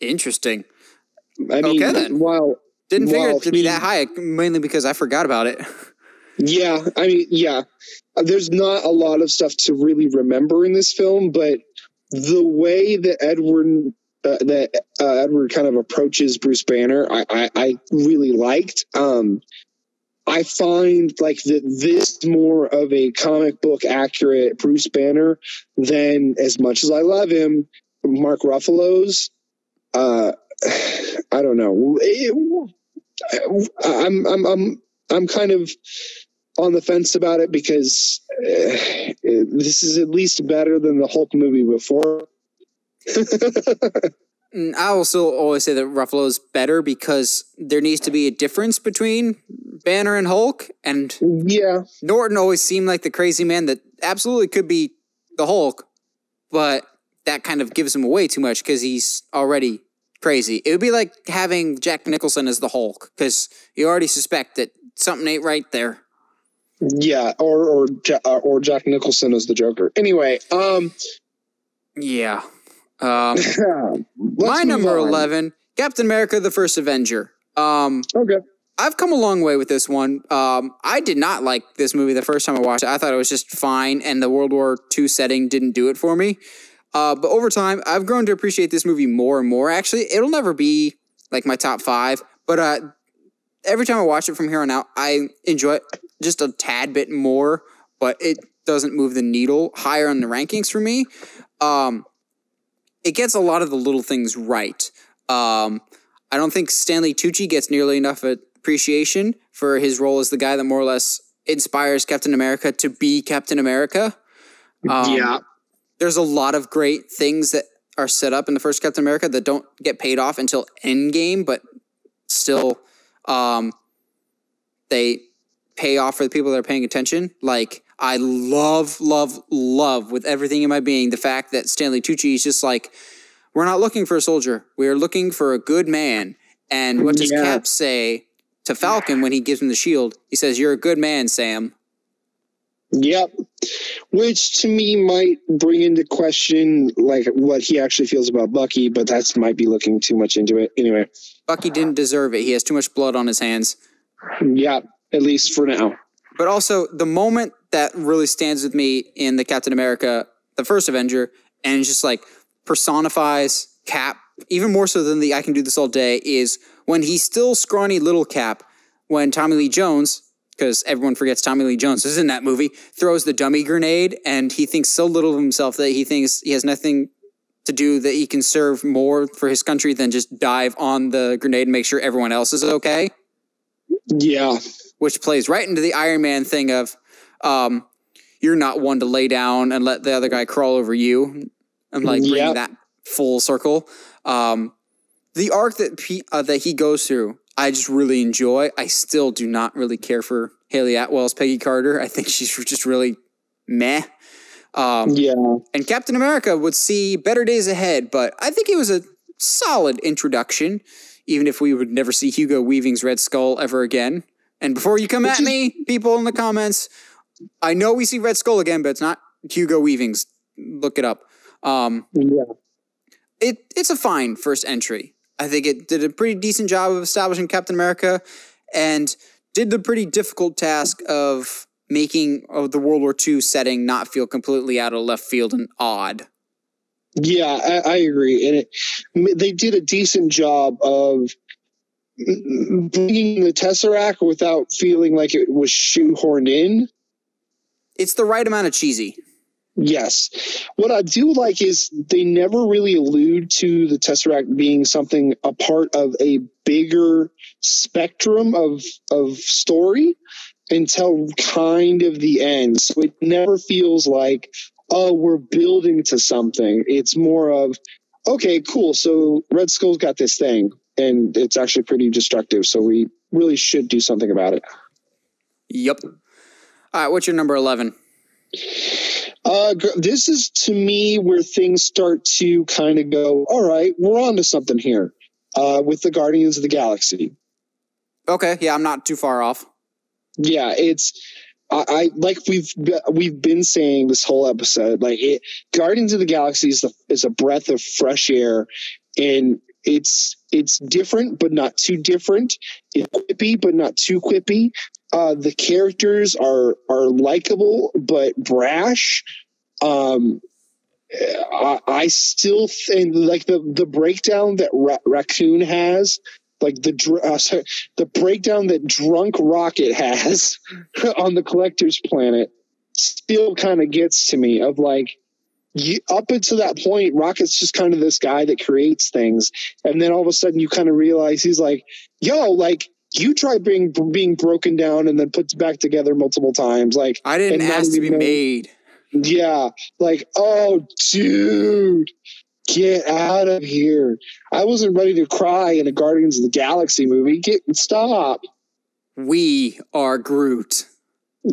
Speaker 1: Interesting.
Speaker 2: I mean,
Speaker 1: okay, then. Didn't figure it to be that high, mainly because I forgot about it.
Speaker 2: Yeah, I mean, yeah. There's not a lot of stuff to really remember in this film, but the way that Edward kind of approaches Bruce Banner, I really liked. I find like this more of a comic book accurate Bruce Banner than, as much as I love him, Mark Ruffalo's. I don't know. I'm kind of on the fence about it because this is at least better than the Hulk movie before.
Speaker 1: I will still always say that Ruffalo is better because there needs to be a difference between Banner and Hulk. And Norton always seemed like the crazy man that absolutely could be the Hulk, but that kind of gives him away too much because he's already crazy. It would be like having Jack Nicholson as the Hulk because you already suspect that something ain't right there.
Speaker 2: Yeah, or Jack Nicholson as the Joker. Anyway,
Speaker 1: yeah. My number 11, Captain America: The First Avenger.
Speaker 2: Okay.
Speaker 1: I've come a long way with this one. I did not like this movie the first time I watched it. I thought it was just fine, and the World War II setting didn't do it for me. But over time, I've grown to appreciate this movie more and more. Actually, it'll never be like my top 5, but every time I watch it from here on out, I enjoy it just a tad bit more, but it doesn't move the needle higher on the rankings for me. It gets a lot of the little things right. I don't think Stanley Tucci gets nearly enough appreciation for his role as the guy that more or less inspires Captain America to be Captain America. There's a lot of great things that are set up in the first Captain America that don't get paid off until Endgame, but still they pay off for the people that are paying attention. Like, I love with everything in my being the fact that Stanley Tucci is just like, we're not looking for a soldier. We are looking for a good man. And what does Cap say to Falcon when he gives him the shield? He says, "You're a good man, Sam."
Speaker 2: Yep. Which to me might bring into question like what he actually feels about Bucky, but that might be looking too much into it. Anyway.
Speaker 1: Bucky didn't deserve it. He has too much blood on his hands.
Speaker 2: Yeah, at least for now.
Speaker 1: But also, the moment that really stands with me in the Captain America, the first Avenger, and it's just like personifies Cap, even more so than the I Can Do This All Day, is when he's still scrawny little Cap, when Tommy Lee Jones, because everyone forgets Tommy Lee Jones is in that movie, throws the dummy grenade, and he thinks so little of himself that he thinks he has nothing to do, that he can serve more for his country than just dive on the grenade and make sure everyone else is okay.
Speaker 2: Yeah.
Speaker 1: Which plays right into the Iron Man thing of, you're not one to lay down and let the other guy crawl over you. And like bringing that full circle. The arc that he goes through, I just really enjoy. I still do not really care for Haley Atwell's Peggy Carter. I think she's just really meh. And Captain America would see better days ahead, but I think it was a solid introduction, even if we would never see Hugo Weaving's Red Skull ever again. And before you come at me, people in the comments, I know we see Red Skull again, but it's not Hugo Weaving's. Look it up. It's a fine first entry. I think it did a pretty decent job of establishing Captain America and did the pretty difficult task of making the World War II setting not feel completely out of left field and odd.
Speaker 2: Yeah, I agree. And they did a decent job of bringing the Tesseract without feeling like it was shoehorned in.
Speaker 1: It's the right amount of cheesy.
Speaker 2: Yes. What I do like is they never really allude to the Tesseract being something a part of a bigger spectrum of story until kind of the end. So it never feels like, oh, we're building to something. It's more of, okay, cool. So Red Skull's got this thing, and it's actually pretty destructive. So we really should do something about it.
Speaker 1: Yep. All right, what's your number 11?
Speaker 2: This is, to me, where things start to kind of go, all right, we're on to something here with the Guardians of the Galaxy.
Speaker 1: Okay, yeah, I'm not too far off.
Speaker 2: Yeah, it's I like we've been saying this whole episode, like Guardians of the Galaxy is a breath of fresh air, and it's different but not too different. It's quippy but not too quippy. The characters are likable but brash. I still think like the breakdown that Raccoon has, like the breakdown that Drunk Rocket has on the Collector's Planet, still kind of gets to me. Of like, up until that point, Rocket's just kind of this guy that creates things, and then all of a sudden you kind of realize he's like, yo, like, you try being broken down and then put back together multiple times. Like,
Speaker 1: I didn't ask to be made.
Speaker 2: Yeah, like, oh, dude, get out of here. I wasn't ready to cry in a Guardians of the Galaxy movie. Stop.
Speaker 1: We are Groot.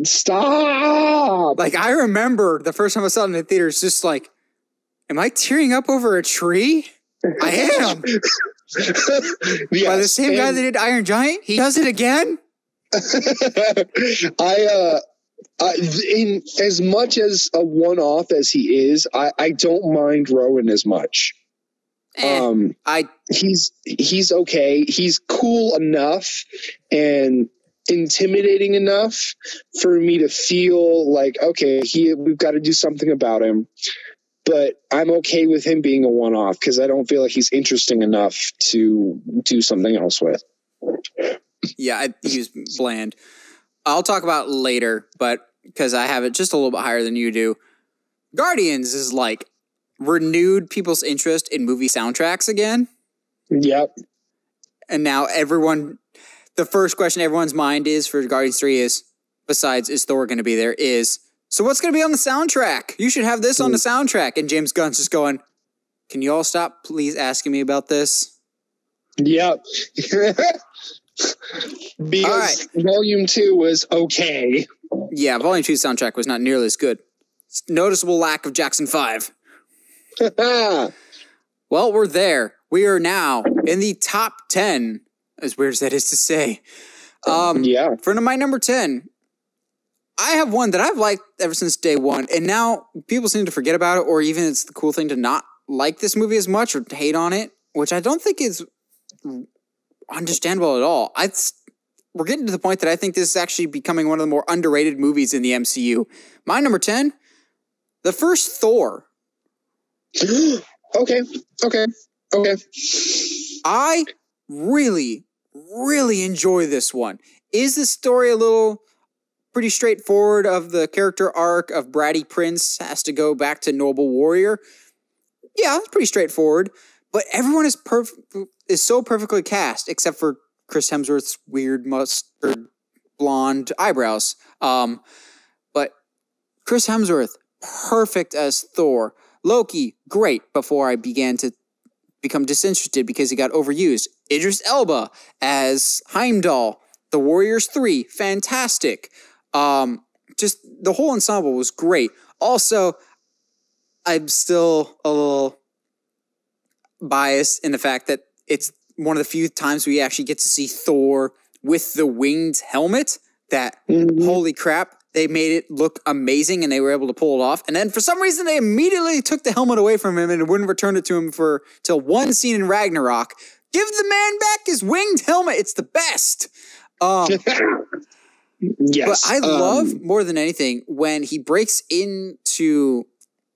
Speaker 2: Stop.
Speaker 1: Like, I remember the first time I saw it in the theater, it's just like, am I tearing up over a tree? I am.
Speaker 2: Yes,
Speaker 1: by the same guy that did Iron Giant, he does it again.
Speaker 2: In as much as a one-off as he is, I don't mind Rowan as much. He's okay. He's cool enough and intimidating enough for me to feel like, okay, we've got to do something about him. But I'm okay with him being a one-off because I don't feel like he's interesting enough to do something else with.
Speaker 1: Yeah, he was bland. I'll talk about it later, but because I have it just a little bit higher than you do. Guardians is like renewed people's interest in movie soundtracks again.
Speaker 2: Yep.
Speaker 1: And now the first question everyone's mind is for Guardians 3 is, besides is Thor going to be there, is, so what's going to be on the soundtrack? You should have this on the soundtrack. And James Gunn's just going, can you all stop please asking me about this?
Speaker 2: Yep. Because Volume 2 was okay.
Speaker 1: Yeah, Volume 2's soundtrack was not nearly as good. Noticeable lack of Jackson 5. Well, we're there. We are now in the top 10, as weird as that is to say. For my number 10, I have one that I've liked ever since day one, and now people seem to forget about it, or even it's the cool thing to not like this movie as much or hate on it, which I don't think is understandable at all. We're getting to the point that I think this is actually becoming one of the more underrated movies in the MCU. My number 10, the first Thor. Okay. I really, really enjoy this one. Is the story a little pretty straightforward of the character arc of Bratty Prince has to go back to Noble Warrior? Yeah, it's pretty straightforward. But everyone is so perfectly cast, except for Chris Hemsworth's weird mustard blonde eyebrows. But Chris Hemsworth, perfect as Thor. Loki, great, before I began to become disinterested because he got overused. Idris Elba as Heimdall. The Warriors 3, fantastic. Just the whole ensemble was great. Also, I'm still a little biased in the fact that it's one of the few times we actually get to see Thor with the winged helmet. That, holy crap, they made it look amazing and they were able to pull it off. And then for some reason, they immediately took the helmet away from him and wouldn't return it to him till one scene in Ragnarok. Give the man back his winged helmet. It's the best.
Speaker 2: Yes.
Speaker 1: But I love more than anything when he breaks into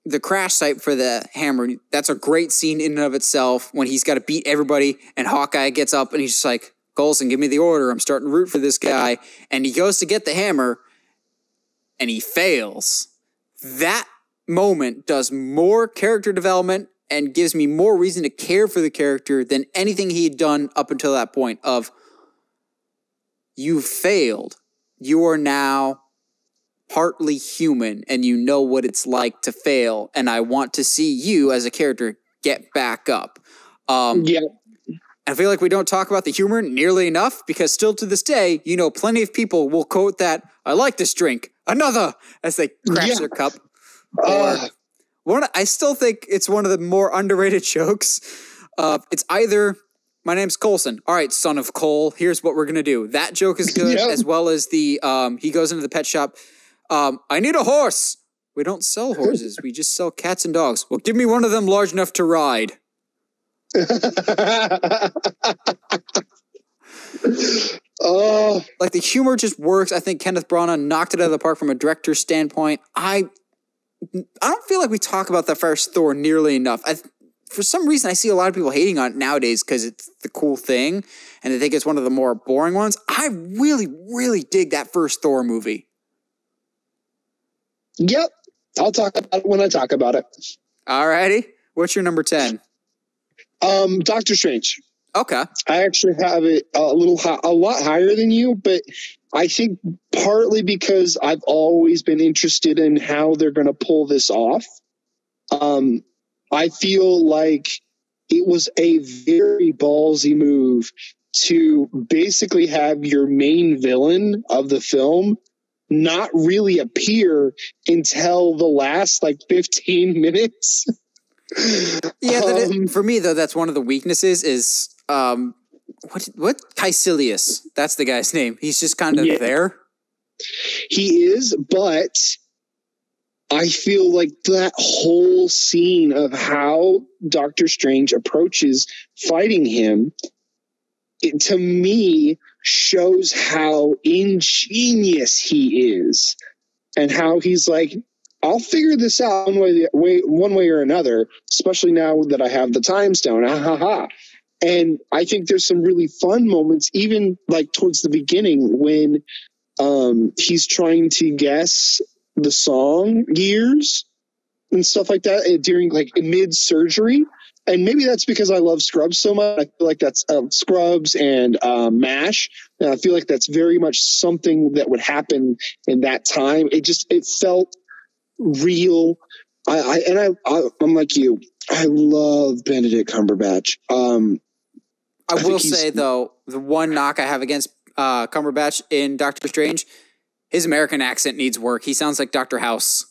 Speaker 1: the crash site for the hammer. That's a great scene in and of itself when he's got to beat everybody and Hawkeye gets up and he's just like, Coulson, give me the order. I'm starting to root for this guy. And he goes to get the hammer and he fails. That moment does more character development and gives me more reason to care for the character than anything he had done up until that point of, you failed. You are now partly human and you know what it's like to fail, and I want to see you as a character get back up.
Speaker 2: Yeah.
Speaker 1: I feel like we don't talk about the humor nearly enough because still to this day, you know, plenty of people will quote that, "I like this drink, another," as they crash their cup. I still think it's one of the more underrated jokes. It's either, "My name's Coulson. All right, son of Cole, here's what we're going to do." That joke is good, as well as the, he goes into the pet shop. "I need a horse." "We don't sell horses. We just sell cats and dogs." "Well, give me one of them large enough to ride." Like the humor just works. I think Kenneth Branagh knocked it out of the park from a director's standpoint. I don't feel like we talk about the first Thor nearly enough. For some reason, I see a lot of people hating on it nowadays because it's the cool thing and they think it's one of the more boring ones. I really, really dig that first Thor movie.
Speaker 2: Yep. I'll talk about it when I talk about it.
Speaker 1: Alrighty. What's your number 10?
Speaker 2: Doctor Strange.
Speaker 1: Okay.
Speaker 2: I actually have it a lot higher than you, but I think partly because I've always been interested in how they're going to pull this off. I feel like it was a very ballsy move to basically have your main villain of the film not really appear until the last 15 minutes.
Speaker 1: Yeah, for me though, that's one of the weaknesses is what Caecilius? That's the guy's name. He's just kind of there.
Speaker 2: He is, but I feel like that whole scene of how Doctor Strange approaches fighting him, to me, shows how ingenious he is and how he's like, "I'll figure this out one way or another, especially now that I have the time stone." And I think there's some really fun moments, even towards the beginning when he's trying to guess the song years and stuff like that during mid surgery. And maybe that's because I love Scrubs so much. I feel like that's Scrubs and MASH. And I feel like that's very much something that would happen in that time. It felt real. I'm like you. I love Benedict Cumberbatch.
Speaker 1: I will say though, the one knock I have against Cumberbatch in Doctor Strange, his American accent needs work. He sounds like Dr. House.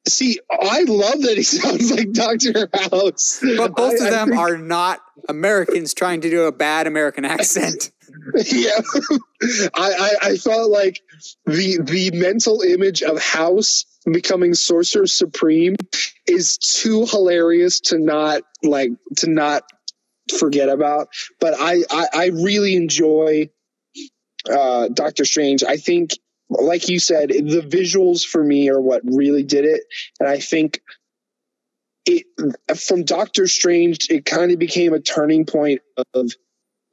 Speaker 2: See, I love that he sounds like Dr. House.
Speaker 1: But both of them are not Americans trying to do a bad American accent.
Speaker 2: Yeah. I felt like the mental image of House becoming Sorcerer Supreme is too hilarious to not forget about. But I really enjoy Doctor Strange. I think, like you said, the visuals for me are what really did it. And I think from Doctor Strange, it kind of became a turning point of,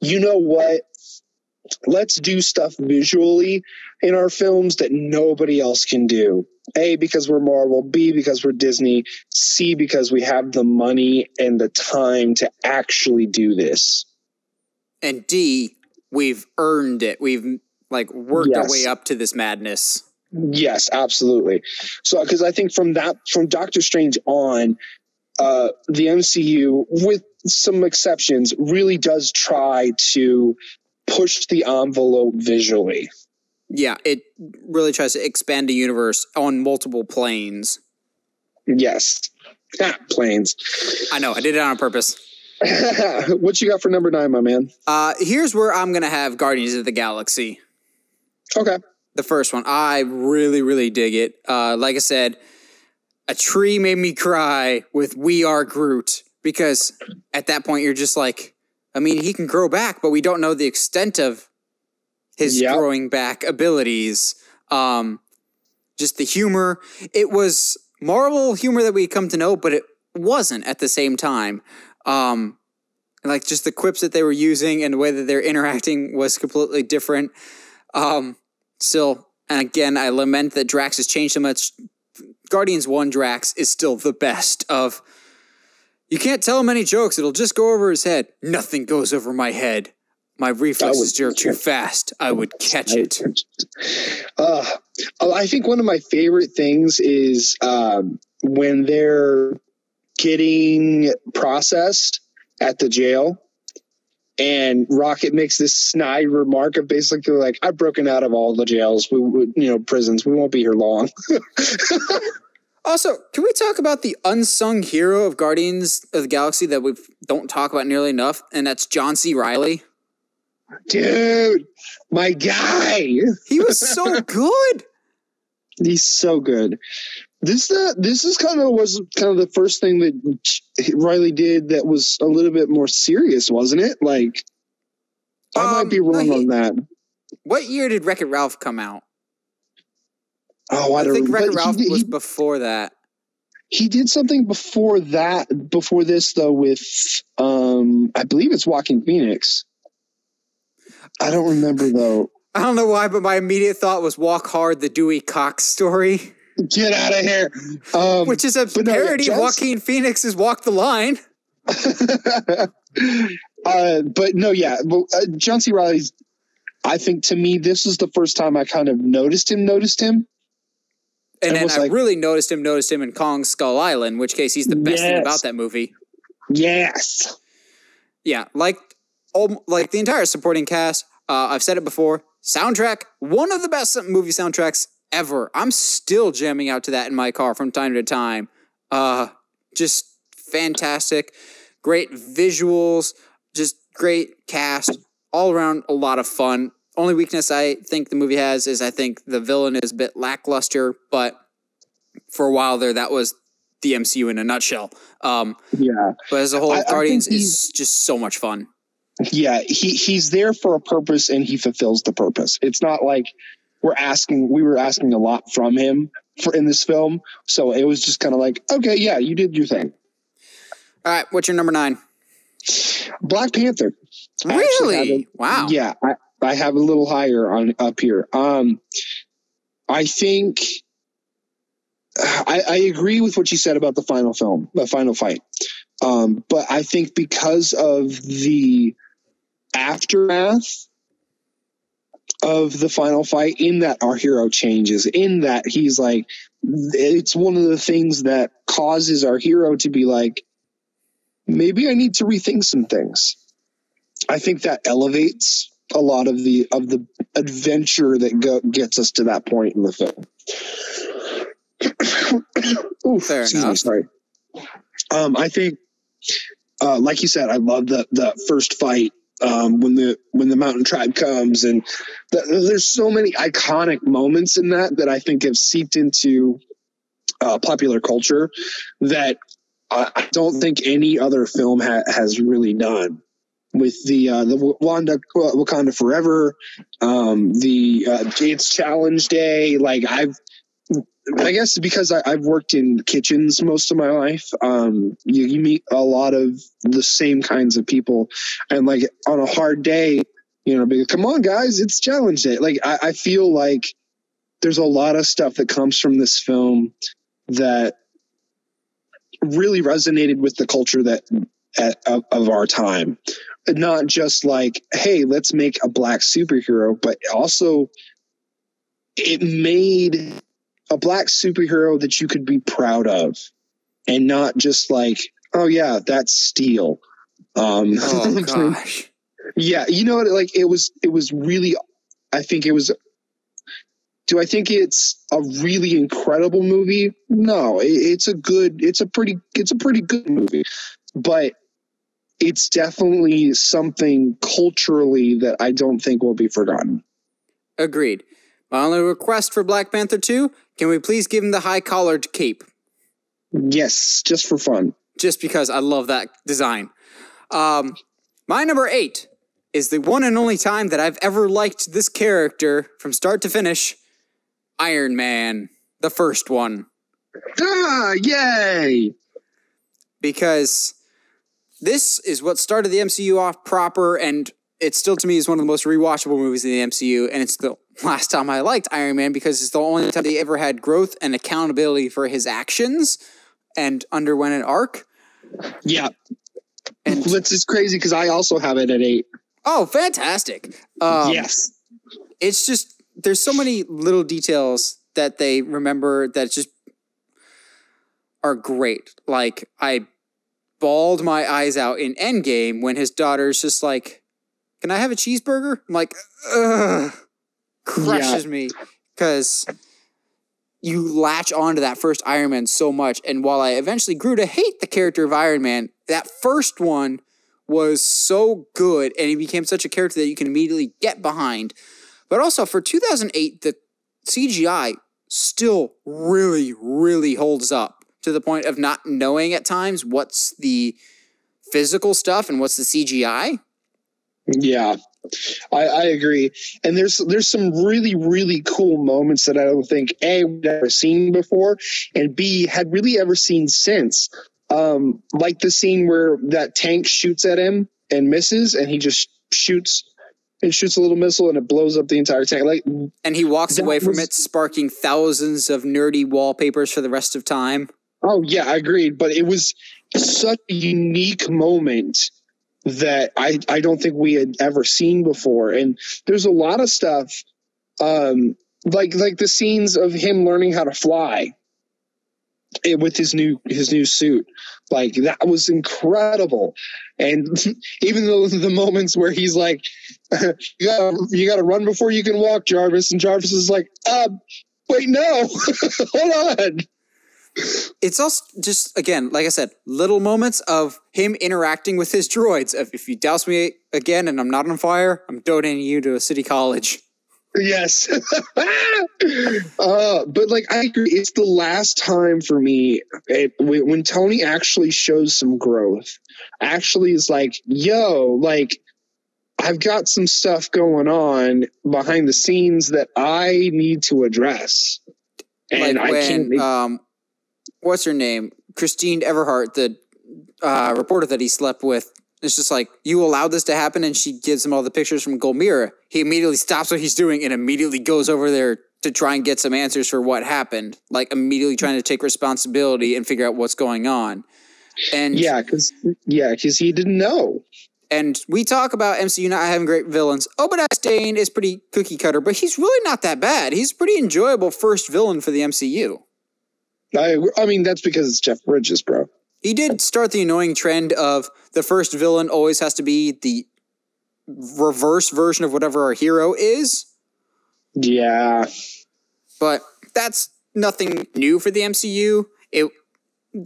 Speaker 2: you know what? Let's do stuff visually in our films that nobody else can do. A, because we're Marvel. B, because we're Disney. C, because we have the money and the time to actually do this.
Speaker 1: And D, we've earned it. We've worked our way up to this madness.
Speaker 2: Yes, absolutely. So, because I think from Doctor Strange on, the MCU, with some exceptions, really does try to push the envelope visually.
Speaker 1: Yeah, it really tries to expand the universe on multiple planes.
Speaker 2: Yes. Planes.
Speaker 1: I know, I did it on purpose.
Speaker 2: What you got for number 9, my man?
Speaker 1: Here's where I'm going to have Guardians of the Galaxy.
Speaker 2: Okay.
Speaker 1: The first one. I really, really dig it. Like I said, a tree made me cry with "We Are Groot," because at that point you're just like, I mean, he can grow back, but we don't know the extent of his growing back abilities. Just the humor. It was Marvel humor that we come to know, but it wasn't at the same time. Just the quips that they were using and the way that they're interacting was completely different. Still, and again, I lament that Drax has changed so much. Guardians 1 Drax is still the best of, you can't tell him any jokes, it'll just go over his head. Nothing goes over my head. My reflexes jerk too fast. I would catch it.
Speaker 2: I think one of my favorite things is when they're getting processed at the jail, and Rocket makes this snide remark of basically like, "I've broken out of all the jails, prisons. We won't be here long."
Speaker 1: Also, can we talk about the unsung hero of Guardians of the Galaxy that we don't talk about nearly enough, and that's John C. Reilly?
Speaker 2: Dude, my guy.
Speaker 1: He was so good.
Speaker 2: He's so good. This is kind of the first thing that Riley did that was a little bit more serious, wasn't it? Like, I might be wrong on that.
Speaker 1: What year did Wreck-It Ralph come out?
Speaker 2: Oh, I
Speaker 1: think Wreck-It Ralph was before that.
Speaker 2: He did something before this though, with I believe it's Joaquin Phoenix. I don't remember though.
Speaker 1: I don't know why, but my immediate thought was Walk Hard, the Dewey Cox story.
Speaker 2: Get out of here.
Speaker 1: Which is a parody of Joaquin Phoenix's Walk the Line.
Speaker 2: But no, yeah. John C. Reilly's, I think to me, this is the first time I kind of noticed him.
Speaker 1: And then I really noticed him in Kong Skull Island, in which case he's the best thing about that movie.
Speaker 2: Yes.
Speaker 1: Yeah, like the entire supporting cast, I've said it before, soundtrack, one of the best movie soundtracks ever. I'm still jamming out to that in my car from time to time. Just fantastic. Great visuals, just great cast, all around a lot of fun. Only weakness I think the movie has is I think the villain is a bit lackluster, but for a while there, that was the MCU in a nutshell.
Speaker 2: Yeah.
Speaker 1: But as a whole, Guardians is just so much fun.
Speaker 2: Yeah, he's there for a purpose and he fulfills the purpose. It's not like we were asking a lot from him in this film. So it was just kind of like, okay, yeah, you did your thing.
Speaker 1: All right. What's your number 9?
Speaker 2: Black Panther.
Speaker 1: Really? Wow.
Speaker 2: Yeah. I have a little higher up here. I think I agree with what you said about the final fight. But I think because of the aftermath of the final fight, in that our hero changes, in that he's like, it's one of the things that causes our hero to be like, maybe I need to rethink some things. I think that elevates a lot of the adventure that gets us to that point in the film.
Speaker 1: Fair enough.
Speaker 2: Me, sorry. I think, like you said, I love the first fight when the mountain tribe comes, and there's so many iconic moments in that I think have seeped into popular culture that I don't think any other film has really done. With the Wakanda Forever, it's Challenge Day. Like I guess because I've worked in kitchens most of my life, you meet a lot of the same kinds of people, and like on a hard day, come on guys, it's Challenge Day. Like I feel like there's a lot of stuff that comes from this film that really resonated with the culture of our time. Not just like, hey, let's make a black superhero, but also it made a black superhero that you could be proud of, and not just like, oh yeah, that's Steel.
Speaker 1: Oh gosh.
Speaker 2: Yeah, you know what? Like it was really. I think it was. Do I think it's a really incredible movie? No, it's a pretty good movie, but it's definitely something culturally that I don't think will be forgotten.
Speaker 1: Agreed. My only request for Black Panther 2, can we please give him the high-collared cape?
Speaker 2: Yes, just for fun.
Speaker 1: Just because I love that design. My number 8 is the one and only time that I've ever liked this character from start to finish, Iron Man, the first one.
Speaker 2: Ah, yay!
Speaker 1: Because this is what started the MCU off proper, and it still, to me, is one of the most rewatchable movies in the MCU, and it's the last time I liked Iron Man because it's the only time he ever had growth and accountability for his actions and underwent an arc.
Speaker 2: Yeah.
Speaker 1: And
Speaker 2: it's crazy because I also have it at 8.
Speaker 1: Oh, fantastic.
Speaker 2: Yes.
Speaker 1: It's just, there's so many little details that they remember that just are great. Like, I bawled my eyes out in Endgame when his daughter's just like, can I have a cheeseburger? I'm like, ugh. Crushes me. Because you latch onto that first Iron Man so much. And while I eventually grew to hate the character of Iron Man, that first one was so good. And he became such a character that you can immediately get behind. But also, for 2008, the CGI still really, really holds up to the point of not knowing at times what's the physical stuff and what's the CGI.
Speaker 2: Yeah, I agree. And there's some really, really cool moments that I don't think A, we've ever seen before, and B, had really ever seen since. Like the scene where that tank shoots at him and misses, and he just shoots a little missile and it blows up the entire tank. Like,
Speaker 1: and he walks away from it, sparking thousands of nerdy wallpapers for the rest of time.
Speaker 2: Oh, yeah, I agreed. But it was such a unique moment that I don't think we had ever seen before. And there's a lot of stuff, like the scenes of him learning how to fly with his new suit. Like, that was incredible. And even though the moments where he's like, you gotta run before you can walk, Jarvis, and Jarvis is like, wait, no, hold on.
Speaker 1: It's also just, again, like I said, little moments of him interacting with his droids. If you douse me again and I'm not on fire, I'm donating you to a city college.
Speaker 2: Yes. But like, I agree. It's the last time for me when Tony actually shows some growth, actually is like, yo, like, I've got some stuff going on behind the scenes that I need to address. And
Speaker 1: like when, what's her name? Christine Everhart, the reporter that he slept with. It's just like, you allowed this to happen, and she gives him all the pictures from Golmira. He immediately stops what he's doing and immediately goes over there to try and get some answers for what happened. Like, immediately trying to take responsibility and figure out what's going on. And
Speaker 2: because he didn't know.
Speaker 1: And we talk about MCU not having great villains. Obadiah Stane is pretty cookie cutter, but he's really not that bad. He's a pretty enjoyable first villain for the MCU.
Speaker 2: I mean, that's because it's Jeff Bridges, bro.
Speaker 1: He did start the annoying trend of the first villain always has to be the reverse version of whatever our hero is.
Speaker 2: Yeah.
Speaker 1: But that's nothing new for the MCU.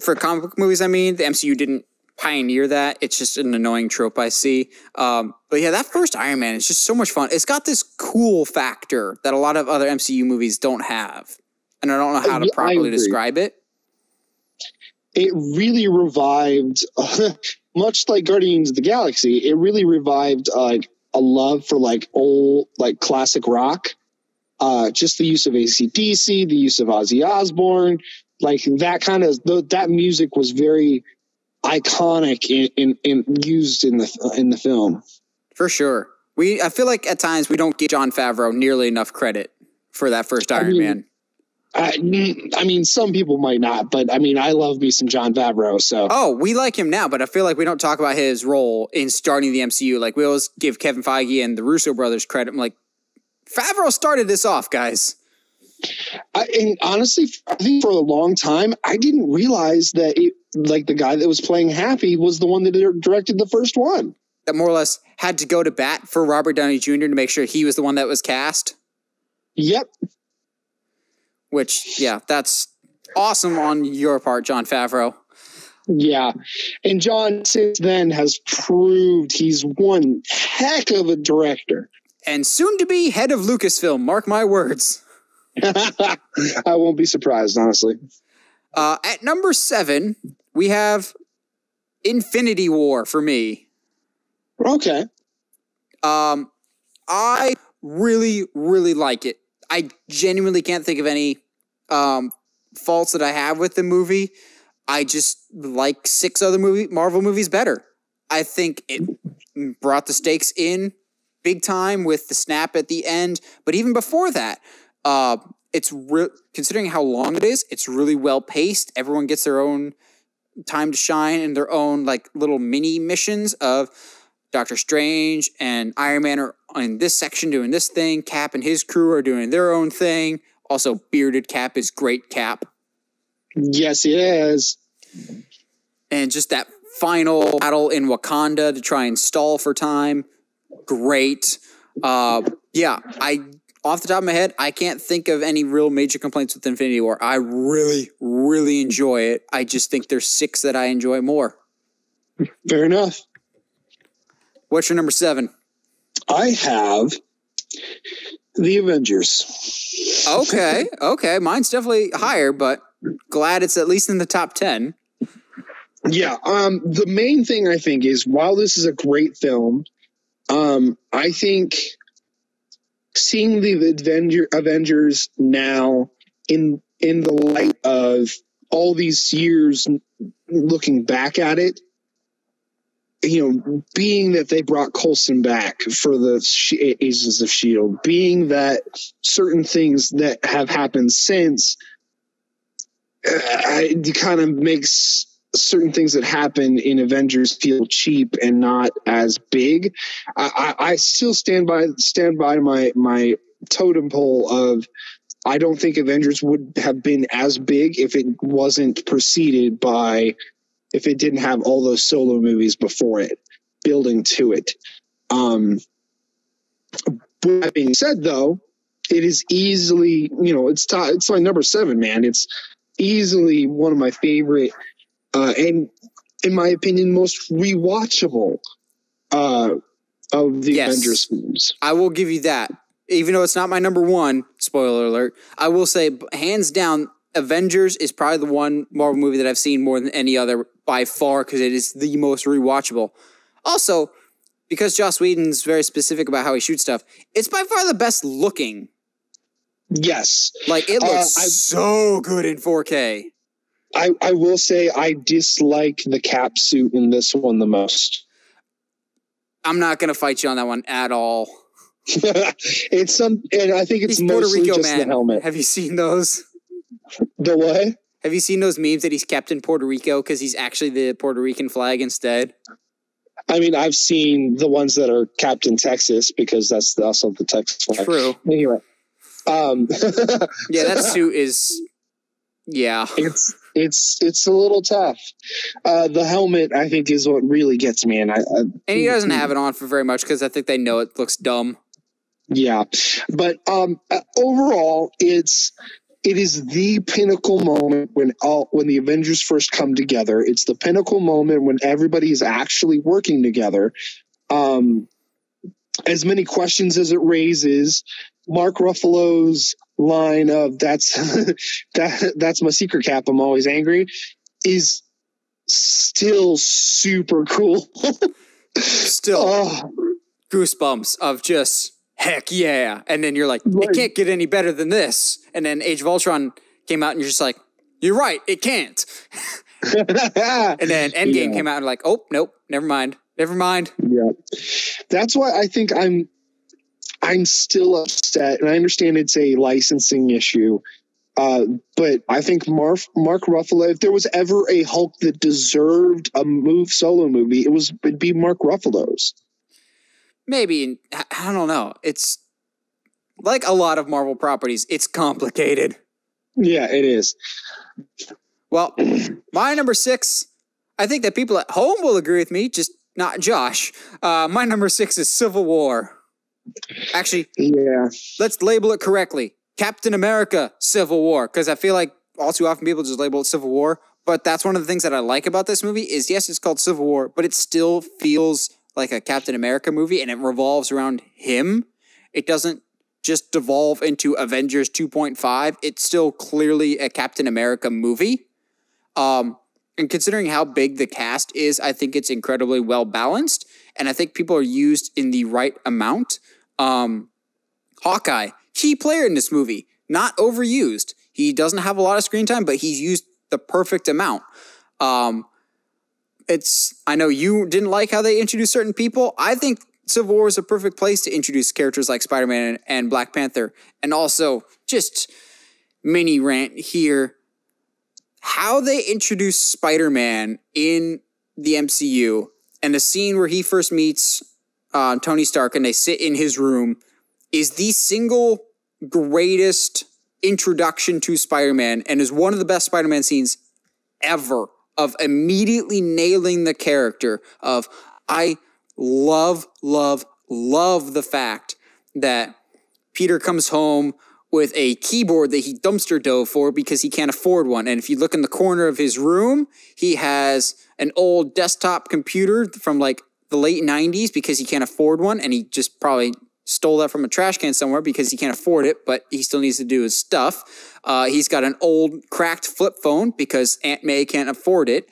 Speaker 1: For comic book movies, I mean, the MCU didn't pioneer that. It's just an annoying trope I see. But yeah, that first Iron Man is just so much fun. It's got this cool factor that a lot of other MCU movies don't have. And I don't know how to properly describe it.
Speaker 2: It really revived, much like Guardians of the Galaxy, it really revived like a love for like old, like classic rock. Just the use of AC/DC, the use of Ozzy Osbourne, like that kind of, that music was very iconic in used in the film.
Speaker 1: For sure. I feel like at times we don't give Jon Favreau nearly enough credit for that first Iron Man.
Speaker 2: I mean, some people might not, but I mean, I love me some Jon Favreau. So,
Speaker 1: we like him now, but I feel like we don't talk about his role in starting the MCU. Like, we always give Kevin Feige and the Russo brothers credit. I'm like, Favreau started this off, guys.
Speaker 2: And honestly, I think for a long time, I didn't realize that the guy that was playing Happy was the one that directed the first one.
Speaker 1: That more or less had to go to bat for Robert Downey Jr. to make sure he was the one that was cast.
Speaker 2: Yep.
Speaker 1: Which, yeah, that's awesome on your part, Jon Favreau.
Speaker 2: Yeah. And Jon, since then, has proved he's one heck of a director.
Speaker 1: And soon to be head of Lucasfilm, mark my words.
Speaker 2: I won't be surprised, honestly.
Speaker 1: At number 7, we have Infinity War for me.
Speaker 2: Okay.
Speaker 1: I really, really like it. I genuinely can't think of any faults that I have with the movie. I just like 6 other Marvel movies better. I think it brought the stakes in big time with the snap at the end. But even before that, it's considering how long it is, it's really well paced. Everyone gets their own time to shine and their own like little mini missions of Doctor Strange and Iron Man are in this section doing this thing. Cap and his crew are doing their own thing. Also, bearded Cap is great Cap.
Speaker 2: Yes, he is.
Speaker 1: And just that final battle in Wakanda to try and stall for time. Great. Yeah, off the top of my head, I can't think of any real major complaints with Infinity War. I really, really enjoy it. I just think there's 6 that I enjoy more.
Speaker 2: Fair enough.
Speaker 1: What's your number 7?
Speaker 2: I have the Avengers.
Speaker 1: Okay. Mine's definitely higher, but glad it's at least in the top 10.
Speaker 2: Yeah. The main thing I think is, while this is a great film, I think seeing the Avengers now in the light of all these years, looking back at it, being that they brought Coulson back for the Agents of S.H.I.E.L.D., being that certain things that have happened since, it kind of makes certain things that happen in Avengers feel cheap and not as big. I still stand by my totem pole of, I don't think Avengers would have been as big if it wasn't preceded by, if it didn't have all those solo movies before it, building to it. That being said, though, it is easily, it's my number 7, man. It's easily one of my favorite, and in my opinion, most rewatchable of the Avengers films.
Speaker 1: I will give you that. Even though it's not my number 1, spoiler alert, I will say, hands down, Avengers is probably the one Marvel movie that I've seen more than any other by far, because it is the most rewatchable. Also, because Joss Whedon's very specific about how he shoots stuff, it's by far the best looking.
Speaker 2: Yes.
Speaker 1: Like, it looks so good in 4K.
Speaker 2: I will say I dislike the Cap suit in this one the most.
Speaker 1: I'm not going to fight you on that one at all.
Speaker 2: And I think it's
Speaker 1: he's Puerto
Speaker 2: mostly
Speaker 1: Rico,
Speaker 2: just
Speaker 1: man.
Speaker 2: the helmet.
Speaker 1: Have you seen those?
Speaker 2: The what?
Speaker 1: Have you seen those memes that he's Captain Puerto Rico because he's actually the Puerto Rican flag instead?
Speaker 2: I mean, I've seen the ones that are Captain Texas, because that's also the Texas flag.
Speaker 1: True.
Speaker 2: Anyway.
Speaker 1: Yeah, that suit is... Yeah.
Speaker 2: It's a little tough. The helmet, I think, is what really gets me. And
Speaker 1: he doesn't have it on for very much because I think they know it looks dumb.
Speaker 2: Yeah. But overall, it is the pinnacle moment when the Avengers first come together. It's the pinnacle moment when everybody is actually working together. As many questions as it raises, Mark Ruffalo's line of that's my secret Cap, I'm always angry, is still super cool.
Speaker 1: Still goosebumps of just heck yeah. And then you're like, it can't get any better than this. And then Age of Ultron came out and you're just like, you're right, it can't. And then Endgame came out and like, oh, nope, never mind.
Speaker 2: Yeah. That's why I think I'm still upset, and I understand it's a licensing issue. But I think Mark Ruffalo, if there was ever a Hulk that deserved a solo movie, it'd be Mark Ruffalo's.
Speaker 1: Maybe. I don't know. It's like a lot of Marvel properties. It's complicated.
Speaker 2: Yeah, it is.
Speaker 1: Well, my number 6, I think that people at home will agree with me, just not Josh. My number 6 is Civil War. Actually, yeah. Let's label it correctly. Captain America Civil War, because I feel like all too often people just label it Civil War, but that's one of the things that I like about this movie is, yes, it's called Civil War, but it still feels like a Captain America movie, and it revolves around him. It doesn't just devolve into Avengers 2.5. It's still clearly a Captain America movie. And considering how big the cast is, I think it's incredibly well balanced, and I think people are used in the right amount. Hawkeye, key player in this movie, not overused. He doesn't have a lot of screen time, but he's used the perfect amount. I know you didn't like how they introduced certain people. I think Civil War is a perfect place to introduce characters like Spider-Man and Black Panther. And also, just mini rant here, how they introduced Spider-Man in the MCU And the scene where he first meets Tony Stark and they sit in his room is the single greatest introduction to Spider-Man and is one of the best Spider-Man scenes ever, of immediately nailing the character of, I love the fact that Peter comes home with a keyboard that he dumpster dove for because he can't afford one. And if you look in the corner of his room, he has an old desktop computer from like the late 90s because he can't afford one. And he just probably stole that from a trash can somewhere because he can't afford it, but he still needs to do his stuff. He's got an old cracked flip phone because Aunt May can't afford it.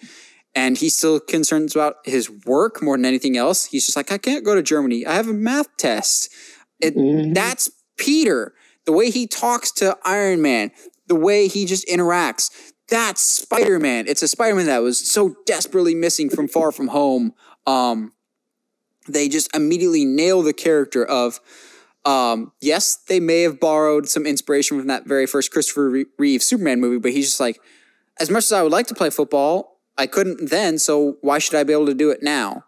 Speaker 1: And he's still concerned about his work more than anything else. He's just like, I can't go to Germany. I have a math test. That's Peter. The way he talks to Iron Man, the way he just interacts, that's Spider-Man. It's a Spider-Man that was so desperately missing from Far From Home. They just immediately nail the character of, yes, they may have borrowed some inspiration from that very first Christopher Reeve Superman movie, but he's just like, as much as I would like to play football, I couldn't then, so why should I be able to do it now?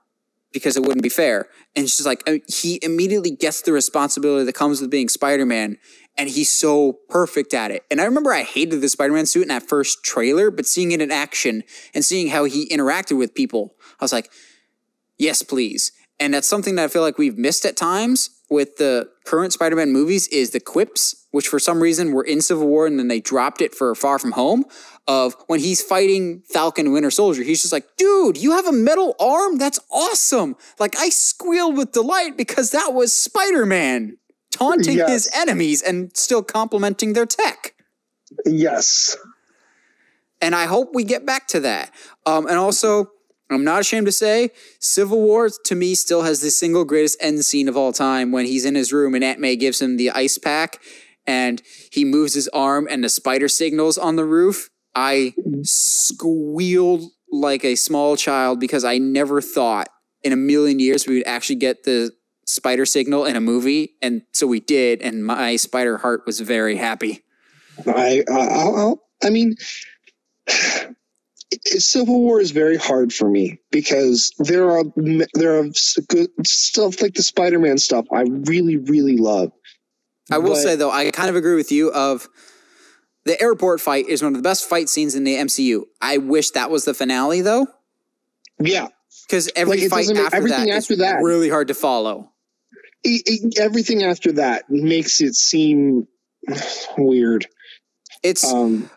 Speaker 1: Because it wouldn't be fair. And it's just like, he immediately gets the responsibility that comes with being Spider-Man, and he's so perfect at it. And I remember I hated the Spider-Man suit in that first trailer, but seeing it in action and seeing how he interacted with people, I was like, yes, please. And that's something that I feel like we've missed at times with the current Spider-Man movies is the quips, which for some reason were in Civil War and then they dropped it for Far From Home, of when he's fighting Falcon and Winter Soldier. He's just like, dude, you have a metal arm? That's awesome. Like, I squealed with delight because that was Spider-Man taunting his enemies and still complimenting their tech.
Speaker 2: Yes.
Speaker 1: And I hope we get back to that. And also, I'm not ashamed to say, Civil War to me still has the single greatest end scene of all time when he's in his room and Aunt May gives him the ice pack and he moves his arm and the spider signals on the roof. I squealed like a small child because I never thought in a million years we would actually get the spider signal in a movie. And so we did. And my spider heart was very happy.
Speaker 2: I mean, Civil War is very hard for me because there are good stuff like the Spider-Man stuff I really, really love.
Speaker 1: I will say, though, I kind of agree with you of the airport fight is one of the best fight scenes in the MCU. I wish that was the finale, though.
Speaker 2: Yeah.
Speaker 1: Because every fight after that is really hard to follow.
Speaker 2: Everything after that makes it seem weird.
Speaker 1: It's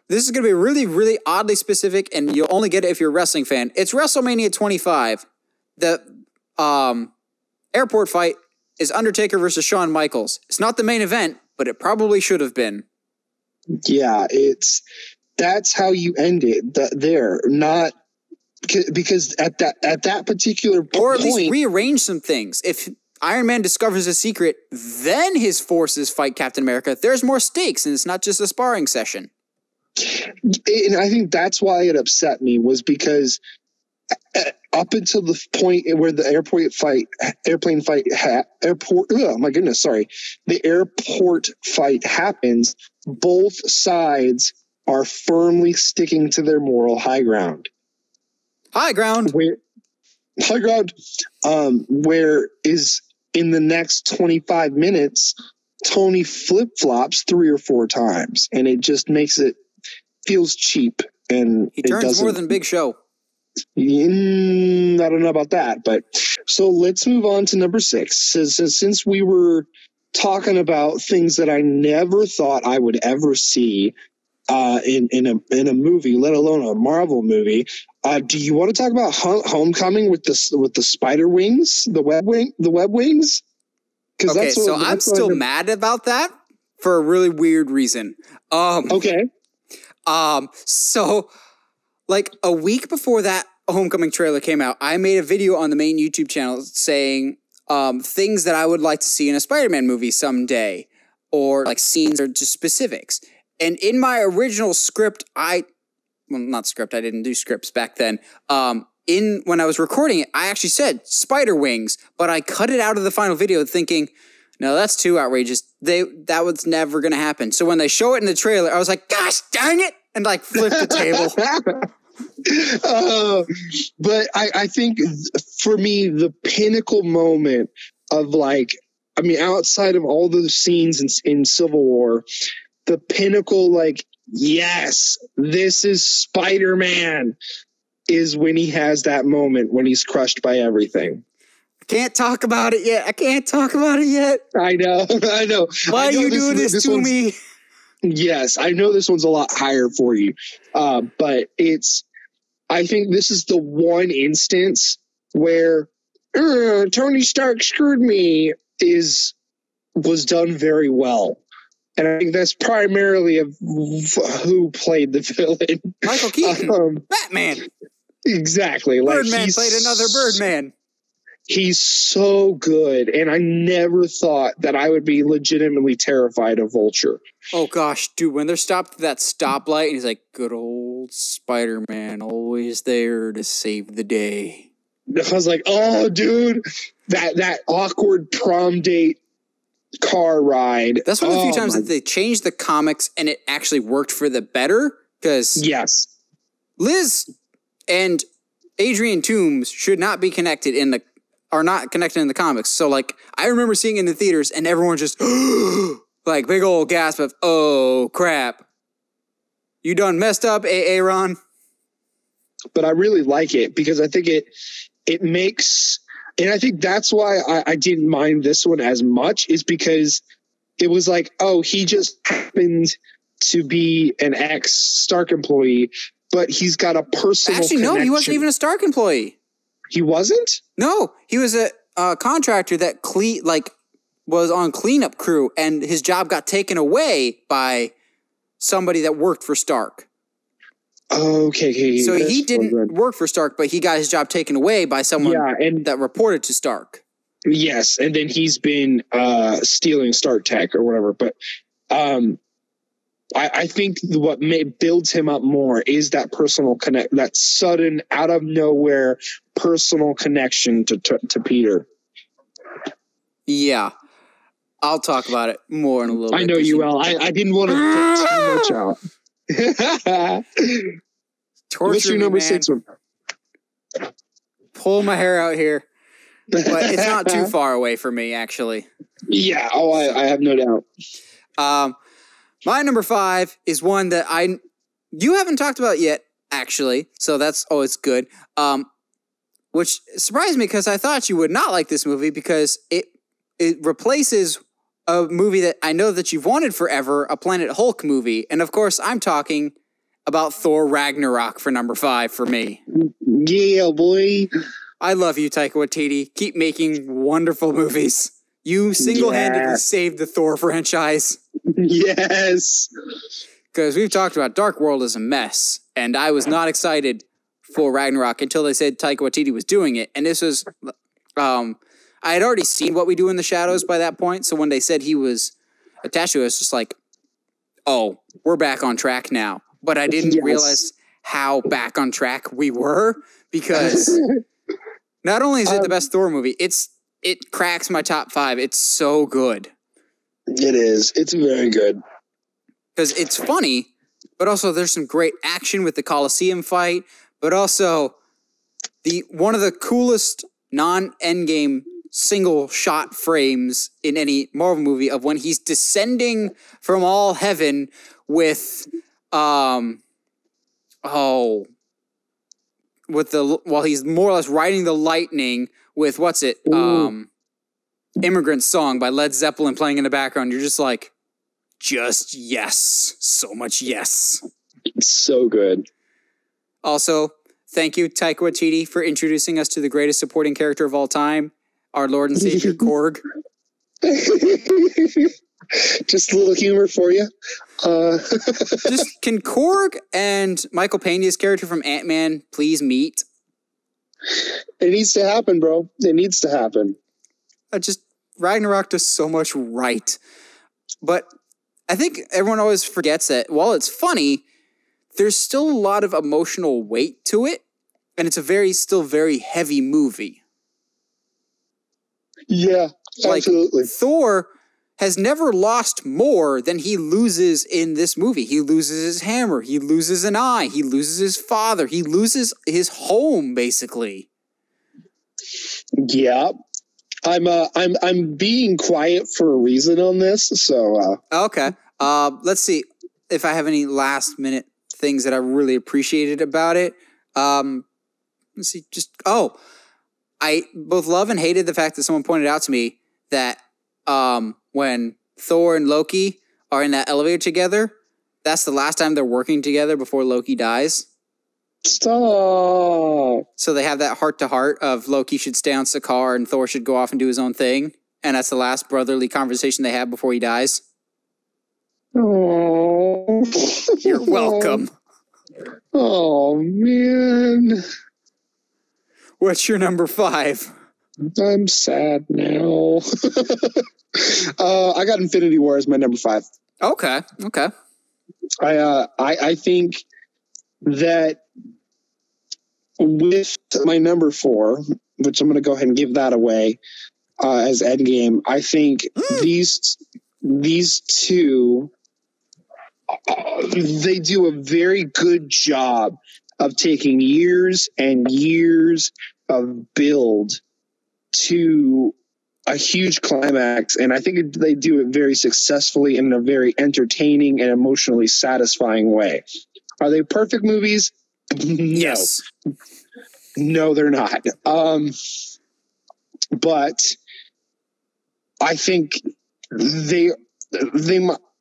Speaker 1: this is going to be really, really oddly specific, and you'll only get it if you're a wrestling fan. It's WrestleMania 25. The airport fight is Undertaker versus Shawn Michaels. It's not the main event, but it probably should have been.
Speaker 2: Yeah, that's how you end it there, not because at that particular point,
Speaker 1: or at least rearrange some things. If Iron Man discovers a secret, then his forces fight Captain America. There's more stakes, and it's not just a sparring session.
Speaker 2: And I think that's why it upset me was because up until the point where the airport fight happens, both sides are firmly sticking to their moral high ground. Where is in the next 25 minutes, Tony flip-flops 3 or 4 times, and it just makes it feels cheap. And
Speaker 1: he turns more than Big Show.
Speaker 2: I don't know about that, but so let's move on to number 6. Since we were talking about things that I never thought I would ever see in a movie, let alone a Marvel movie, do you want to talk about Homecoming with the spider wings, the web wings?
Speaker 1: Okay, so I'm still mad about that for a really weird reason.
Speaker 2: Okay.
Speaker 1: So like a week before that Homecoming trailer came out, I made a video on the main YouTube channel saying things that I would like to see in a Spider-Man movie someday, or like scenes or just specifics. And in my original script, I didn't do scripts back then. When I was recording it, I actually said spider wings, but I cut it out of the final video thinking, no, that's too outrageous. That was never going to happen. So when they show it in the trailer, I was like, gosh dang it. And like flipped the table.
Speaker 2: But I think for me, the pinnacle moment of like, I mean, outside of all the scenes in Civil War, the pinnacle, like, yes, this is Spider-Man, is when he has that moment when he's crushed by everything.
Speaker 1: Can't talk about it yet. I can't talk about it yet.
Speaker 2: I know.
Speaker 1: Why are you doing this to me?
Speaker 2: Yes, I know this one's a lot higher for you. But I think this is the one instance where Tony Stark screwed me was done very well. And I think that's primarily of who played the villain.
Speaker 1: Michael Keaton, Batman.
Speaker 2: Exactly.
Speaker 1: Birdman played another Birdman.
Speaker 2: He's so good, and I never thought that I would be legitimately terrified of Vulture.
Speaker 1: Oh gosh, dude, when they're stopped at that stoplight and he's like, good old Spider-Man, always there to save the day.
Speaker 2: I was like, oh, dude, that awkward prom date car ride.
Speaker 1: That's one of the few times that they changed the comics and it actually worked for the better, because
Speaker 2: yes,
Speaker 1: Liz and Adrian Toomes should not be connected are not connected in the comics. So, like, I remember seeing it in the theaters and everyone just, like, big old gasp of, oh, crap. You done messed up, Aaron.
Speaker 2: But I really like it because I think it makes, and I think that's why I didn't mind this one as much, is because it was like, oh, he just happened to be an ex-Stark employee, but he's got a personal connection.
Speaker 1: No, he wasn't even a Stark employee.
Speaker 2: He wasn't?
Speaker 1: No, he was a contractor that was on cleanup crew, and his job got taken away by somebody that worked for Stark.
Speaker 2: Okay.
Speaker 1: So he didn't work for Stark, but he got his job taken away by someone that reported to Stark.
Speaker 2: Yes, and then he's been stealing Stark tech or whatever. But I think what builds him up more is that personal connect, that sudden, out of nowhere personal connection to Peter.
Speaker 1: Yeah, I'll talk about it more in a little bit.
Speaker 2: I know you will. I didn't want to put too much out. What's your number 6 one?
Speaker 1: Pull my hair out here. But it's not too far away from me, actually.
Speaker 2: Yeah, I have no doubt.
Speaker 1: My number 5 is one that you haven't talked about yet, actually, so that's always good. Which surprised me because I thought you would not like this movie because it replaces a movie that I know that you've wanted forever, a Planet Hulk movie. And of course, I'm talking about Thor Ragnarok for number 5 for me.
Speaker 2: Yeah, boy.
Speaker 1: I love you, Taika Waititi. Keep making wonderful movies. You single-handedly saved the Thor franchise.
Speaker 2: Yes.
Speaker 1: Because we've talked about Dark World is a mess, and I was not excited for Ragnarok until they said Taika Waititi was doing it. And this was, I had already seen What We Do in the Shadows by that point, so when they said he was attached to it, it's just like, oh, we're back on track now. But I didn't realize how back on track we were, because not only is it the best Thor movie, it cracks my top 5. It's so good.
Speaker 2: It is. It's very good.
Speaker 1: Because it's funny, but also there's some great action with the Colosseum fight, but also one of the coolest non-Endgame single shot frames in any Marvel movie of when he's descending from all heaven with while he's more or less riding the lightning with Immigrant Song by Led Zeppelin playing in the background. You're just like, just yes. So much yes.
Speaker 2: It's so good.
Speaker 1: Also, thank you, Taika Waititi, for introducing us to the greatest supporting character of all time, our Lord and Savior, Korg.
Speaker 2: Just a little humor for you.
Speaker 1: Just, can Korg and Michael Pena's character from Ant-Man please meet?
Speaker 2: It needs to happen, bro. It needs to happen.
Speaker 1: Ragnarok does so much right. But I think everyone always forgets that while it's funny, there's still a lot of emotional weight to it, and it's still very heavy movie.
Speaker 2: Yeah, absolutely.
Speaker 1: Thor has never lost more than he loses in this movie. He loses his hammer. He loses an eye. He loses his father. He loses his home, basically.
Speaker 2: Yeah. I'm being quiet for a reason on this. So
Speaker 1: okay. Let's see if I have any last minute things that I really appreciated about it. Let's see. I both love and hated the fact that someone pointed out to me that when Thor and Loki are in that elevator together, that's the last time they're working together before Loki dies.
Speaker 2: Stop.
Speaker 1: So they have that heart-to-heart of Loki should stay on Sakaar and Thor should go off and do his own thing. And that's the last brotherly conversation they have before he dies.
Speaker 2: Oh,
Speaker 1: you're welcome.
Speaker 2: Oh, man.
Speaker 1: What's your number 5?
Speaker 2: I'm sad now. I got Infinity War as my number 5.
Speaker 1: Okay.
Speaker 2: I think that with my number 4, which I'm going to go ahead and give that away as Endgame, I think these two, they do a very good job of taking years and years of build to a huge climax, and I think they do it very successfully in a very entertaining and emotionally satisfying way. Are they perfect movies?
Speaker 1: Yes.
Speaker 2: No, they're not. But I think they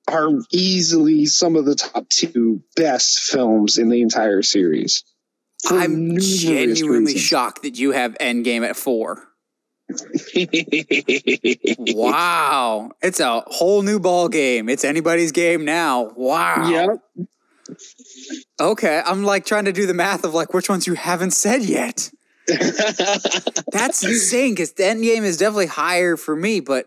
Speaker 2: are easily some of the top 2 best films in the entire series.
Speaker 1: I'm genuinely shocked that you have Endgame at 4. Wow. It's a whole new ball game. It's anybody's game now. Wow.
Speaker 2: Yep.
Speaker 1: Okay. I'm like trying to do the math of like which ones you haven't said yet. That's insane because the Endgame is definitely higher for me, but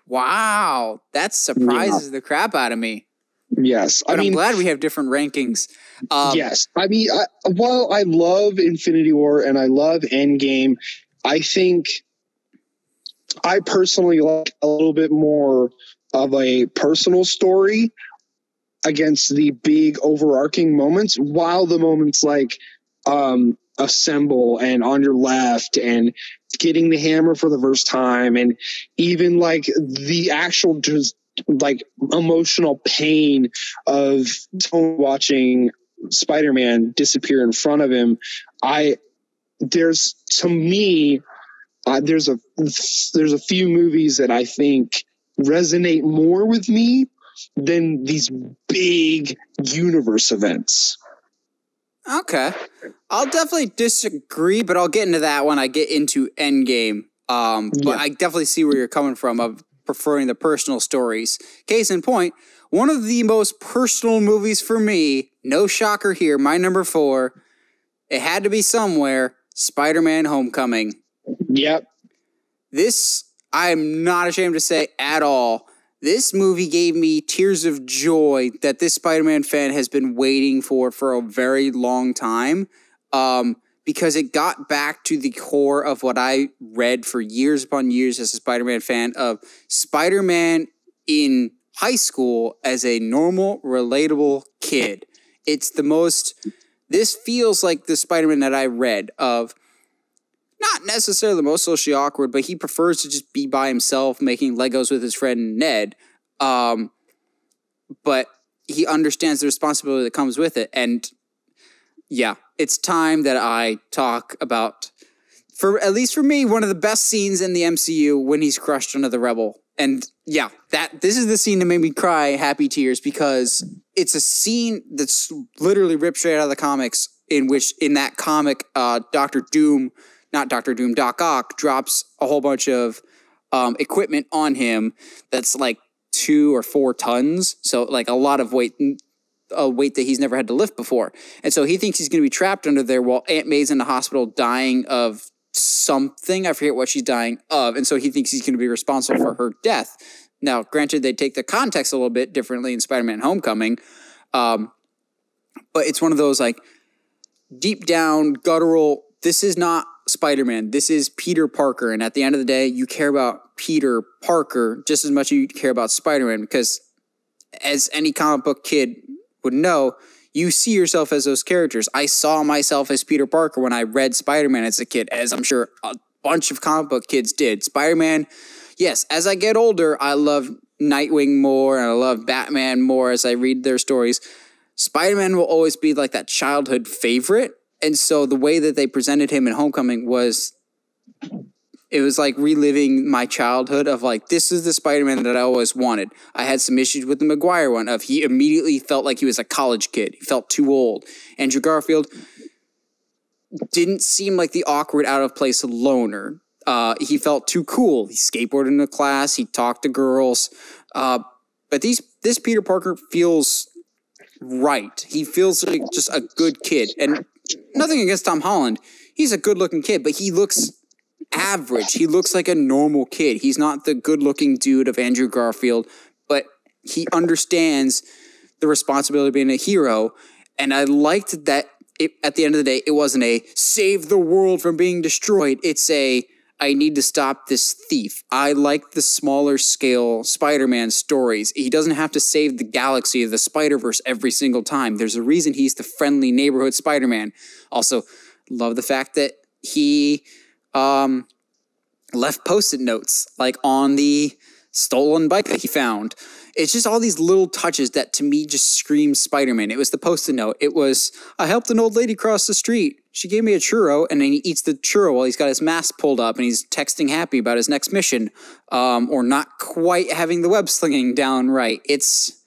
Speaker 1: wow. That surprises the crap out of me.
Speaker 2: Yes.
Speaker 1: But I'm glad we have different rankings.
Speaker 2: Yes. I mean, while I love Infinity War and I love Endgame, I think I personally like a little bit more of a personal story against the big overarching moments, while the moments like Assemble and On Your Left and getting the hammer for the first time and even like the actual just like emotional pain of Tony watching Spider-Man disappear in front of him. There's a few movies that I think resonate more with me than these big universe events.
Speaker 1: Okay. I'll definitely disagree, but I'll get into that when I get into Endgame. But I definitely see where you're coming from of preferring the personal stories. Case in point, one of the most personal movies for me, no shocker here, my number 4, it had to be somewhere, Spider-Man Homecoming.
Speaker 2: Yep.
Speaker 1: This, I'm not ashamed to say at all, this movie gave me tears of joy that this Spider-Man fan has been waiting for a very long time, because it got back to the core of what I read for years upon years as a Spider-Man fan of Spider-Man in high school as a normal, relatable kid. It's the most, this feels like the Spider-Man that I read of not necessarily the most socially awkward, but he prefers to just be by himself making Legos with his friend Ned. But he understands the responsibility that comes with it. And yeah, it's time that I talk about, for at least for me, one of the best scenes in the MCU when he's crushed under the Rebel. And yeah, this is the scene that made me cry happy tears because it's a scene that's literally ripped straight out of the comics, in which in that comic, Doc Ock drops a whole bunch of equipment on him that's like 2 or 4 tons. So like a lot of weight, a weight that he's never had to lift before. And so he thinks he's going to be trapped under there while Aunt May's in the hospital dying of something. I forget what she's dying of. And so he thinks he's going to be responsible for her death. Now, granted, they take the context a little bit differently in Spider-Man Homecoming. But it's one of those like deep down guttural, this is not Spider-Man. This is Peter Parker. And at the end of the day, you care about Peter Parker just as much as you care about Spider-Man, because as any comic book kid would know, you see yourself as those characters. I saw myself as Peter Parker when I read Spider-Man as a kid, as I'm sure a bunch of comic book kids did. Spider-Man, yes, as I get older, I love Nightwing more and I love Batman more as I read their stories. Spider-Man will always be like that childhood favorite. And so the way that they presented him in Homecoming was, it was like reliving my childhood of like, this is the Spider-Man that I always wanted. I had some issues with the Maguire one of he immediately felt like he was a college kid. He felt too old. Andrew Garfield didn't seem like the awkward, out of place loner. He felt too cool. He skateboarded in the class. He talked to girls. But this Peter Parker feels right. He feels like just a good kid. And nothing against Tom Holland. He's a good-looking kid, but he looks average. He looks like a normal kid. He's not the good-looking dude of Andrew Garfield, but he understands the responsibility of being a hero. And I liked that at the end of the day, it wasn't a save the world from being destroyed. It's a I need to stop this thief. I like the smaller scale Spider-Man stories. He doesn't have to save the galaxy of the Spider-Verse every single time. There's a reason he's the friendly neighborhood Spider-Man. Also, love the fact that he left Post-it notes like on the stolen bike that he found. It's just all these little touches that to me just scream Spider-Man. It was the Post-it note. It was, I helped an old lady cross the street. She gave me a churro, and then he eats the churro while he's got his mask pulled up and he's texting happy about his next mission, or not quite having the web slinging down right. It's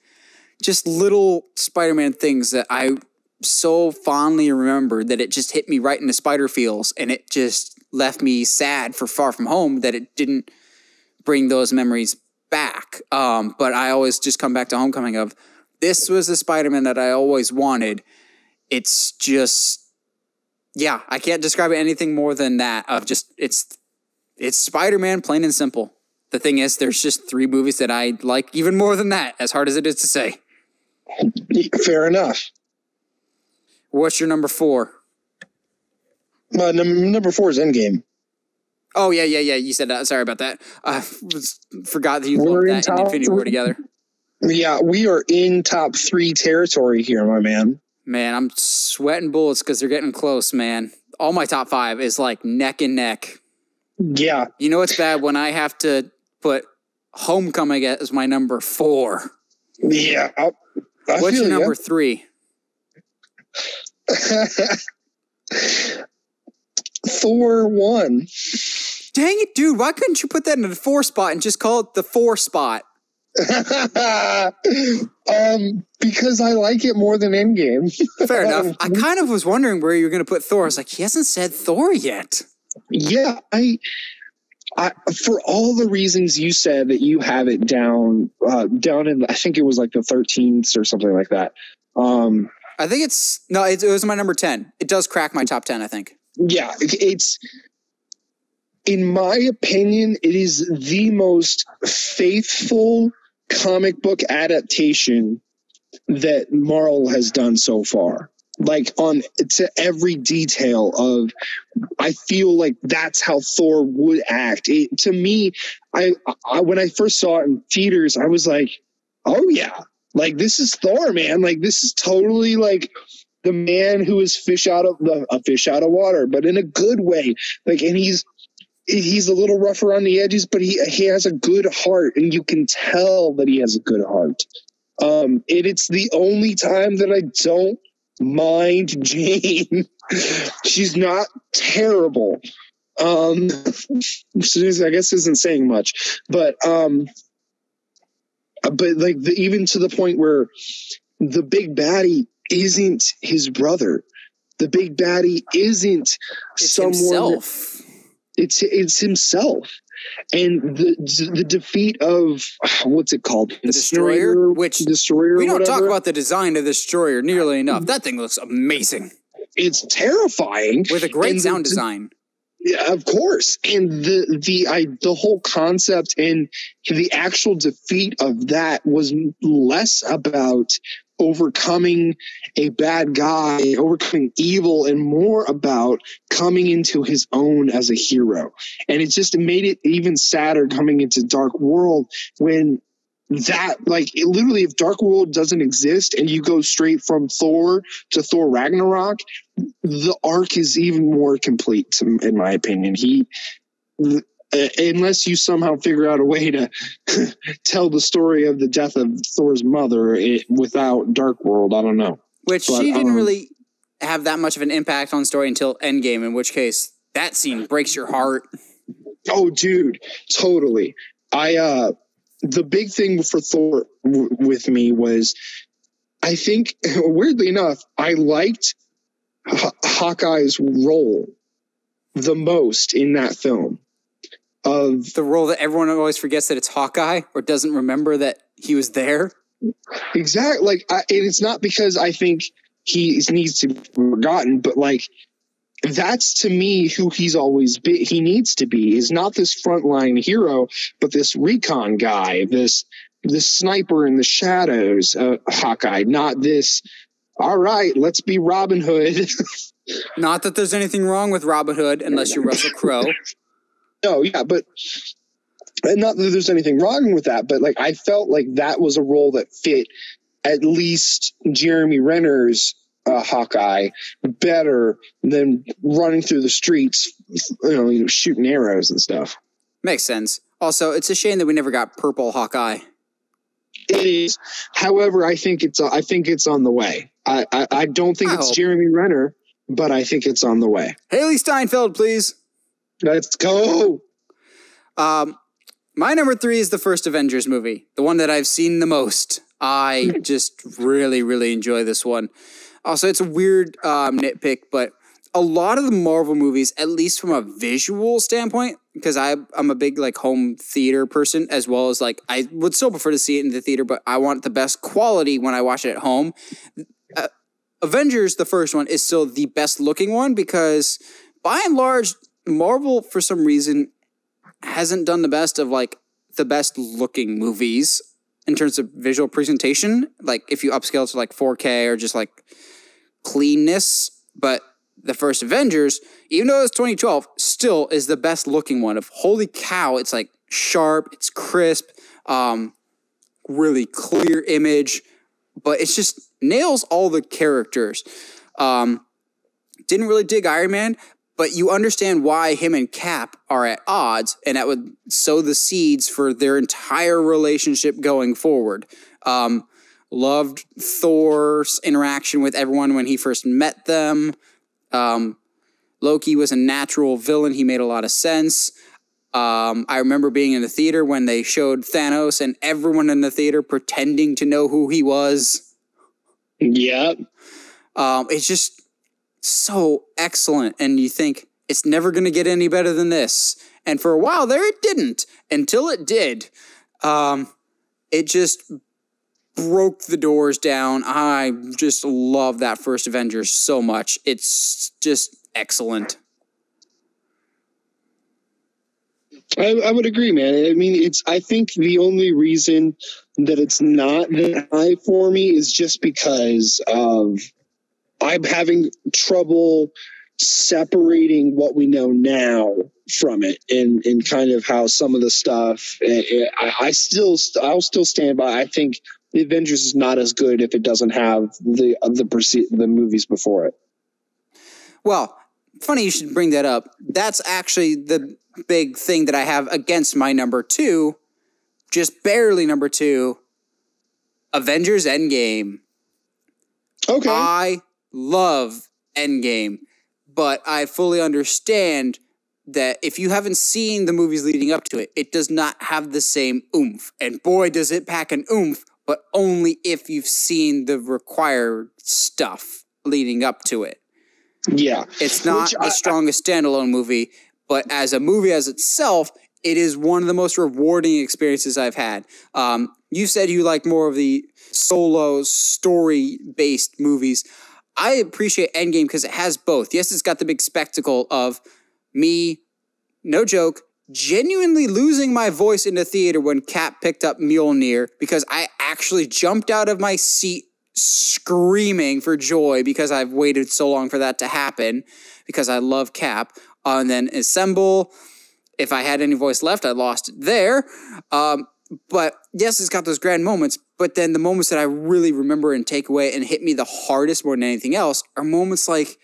Speaker 1: just little Spider-Man things that I so fondly remember that it just hit me right in the spider feels, and it just left me sad for Far From Home that it didn't bring those memories back. But I always just come back to Homecoming of, this was the Spider-Man that I always wanted. It's just, yeah, I can't describe it anything more than that of just, it's Spider-Man, plain and simple. The thing is, there's just 3 movies that I like even more than that, as hard as it is to say.
Speaker 2: Fair enough.
Speaker 1: What's your number 4?
Speaker 2: Number 4 is Endgame.
Speaker 1: Oh, yeah. You said that. Sorry about that. I forgot that you lumped that and Infinity War together.
Speaker 2: Yeah, we are in top 3 territory here, my man.
Speaker 1: Man, I'm sweating bullets because they're getting close, man. All my top 5 is like neck and neck.
Speaker 2: Yeah.
Speaker 1: You know what's bad? When I have to put Homecoming as my number 4.
Speaker 2: Yeah.
Speaker 1: What's your number 3?
Speaker 2: Thor 1.
Speaker 1: Dang it, dude. Why couldn't you put that in the 4 spot and just call it the 4 spot?
Speaker 2: Because I like it more than Endgame.
Speaker 1: Fair enough. I kind of was wondering where you were going to put Thor. I was like, he hasn't said Thor yet.
Speaker 2: Yeah, I for all the reasons you said that you have it down in, I think it was like the 13th or something like that.
Speaker 1: I think it was my number 10. It does crack my top 10, I think.
Speaker 2: Yeah, it's, in my opinion, it is the most faithful comic book adaptation that Marvel has done so far. Like, on to every detail of, I feel like that's how Thor would act. To me, I when I first saw it in theaters, I was like, oh yeah, like this is Thor, man. Like this is totally like the man who is a fish out of water, but in a good way. Like, and he's a little rough around the edges, but he has a good heart, and you can tell that he has a good heart. It's the only time that I don't mind Jane. She's not terrible. I guess isn't saying much, but like even to the point where the big baddie isn't his brother. The big baddie isn't someone.
Speaker 1: Himself.
Speaker 2: It's himself. And the defeat of, what's it called?
Speaker 1: The Destroyer?
Speaker 2: Destroyer.
Speaker 1: We don't talk about the design of the Destroyer nearly enough. That thing looks amazing.
Speaker 2: It's terrifying.
Speaker 1: With a great sound design.
Speaker 2: Yeah, of course. And the whole concept and the actual defeat of that was less about overcoming a bad guy, overcoming evil, and more about coming into his own as a hero. And it just made it even sadder coming into Dark World when that, like, it literally, if Dark World doesn't exist and you go straight from Thor to Thor Ragnarok, the arc is even more complete, in my opinion. Unless you somehow figure out a way to tell the story of the death of Thor's mother without Dark World, I don't know.
Speaker 1: But she didn't really have that much of an impact on story until Endgame, in which case that scene breaks your heart.
Speaker 2: Oh, dude, totally. The big thing for Thor with me was, I think, weirdly enough, I liked Hawkeye's role the most in that film. Of
Speaker 1: the role that everyone always forgets that it's Hawkeye or doesn't remember that he was there.
Speaker 2: Exactly. Like, and it's not because I think he needs to be forgotten, but like, that's to me who he's always been. He needs to be, is not this frontline hero, but this recon guy, this sniper in the shadows, Hawkeye, not this, all right, let's be Robin Hood.
Speaker 1: Not that there's anything wrong with Robin Hood unless you're Russell Crowe.
Speaker 2: No, yeah, but not that there's anything wrong with that, but like, I felt like that was a role that fit at least Jeremy Renner's Hawkeye better than running through the streets, shooting arrows and stuff.
Speaker 1: Makes sense. Also, it's a shame that we never got purple Hawkeye.
Speaker 2: It is. However, I think it's on the way. I don't think it's Jeremy Renner, but I think it's on the way.
Speaker 1: Haley Steinfeld, please.
Speaker 2: Let's go.
Speaker 1: My number 3 is the first Avengers movie, the one that I've seen the most. I just really, really enjoy this one. Also, it's a weird nitpick, but a lot of the Marvel movies, at least from a visual standpoint, because I'm a big like home theater person, as well as like I would still prefer to see it in the theater, but I want the best quality when I watch it at home. Avengers, the first one, is still the best looking one because by and large, Marvel, for some reason, hasn't done the best of like the best looking movies in terms of visual presentation. Like if you upscale to like 4K or just like cleanness. But the first Avengers, even though it's 2012, still is the best looking one. Of holy cow, it's like sharp, it's crisp, really clear image, but it's just nails all the characters. Didn't really dig Iron Man, but you understand why him and Cap are at odds, and that would sow the seeds for their entire relationship going forward. Loved Thor's interaction with everyone when he first met them. Loki was a natural villain. He made a lot of sense. I remember being in the theater when they showed Thanos and everyone in the theater pretending to know who he was.
Speaker 2: Yep.
Speaker 1: It's just so excellent, and you think it's never going to get any better than this. And for a while there, it didn't, until it did. It just broke the doors down. I just love that first Avengers so much. It's just excellent.
Speaker 2: I would agree, man. I mean, I think the only reason that it's not that high for me is just because of I'm having trouble separating what we know now from it, and kind of how some of the stuff. I'll still stand by. I think the Avengers is not as good if it doesn't have the movies before it.
Speaker 1: Well, funny you should bring that up. That's actually the big thing that I have against my number 2, just barely number 2, Avengers Endgame.
Speaker 2: Okay.
Speaker 1: I love Endgame, but I fully understand that if you haven't seen the movies leading up to it, it does not have the same oomph. And boy, does it pack an oomph, but only if you've seen the required stuff leading up to it.
Speaker 2: Yeah.
Speaker 1: It's not the strongest standalone movie, but as a movie as itself, it is one of the most rewarding experiences I've had. You said you like more of the solo story-based movies. I appreciate Endgame because it has both. Yes, it's got the big spectacle of me, no joke, genuinely losing my voice in the theater when Cap picked up Mjolnir because I actually jumped out of my seat screaming for joy because I've waited so long for that to happen because I love Cap. And then Assemble, if I had any voice left, I lost it there. But yes, it's got those grand moments, but then the moments that I really remember and take away and hit me the hardest more than anything else are moments like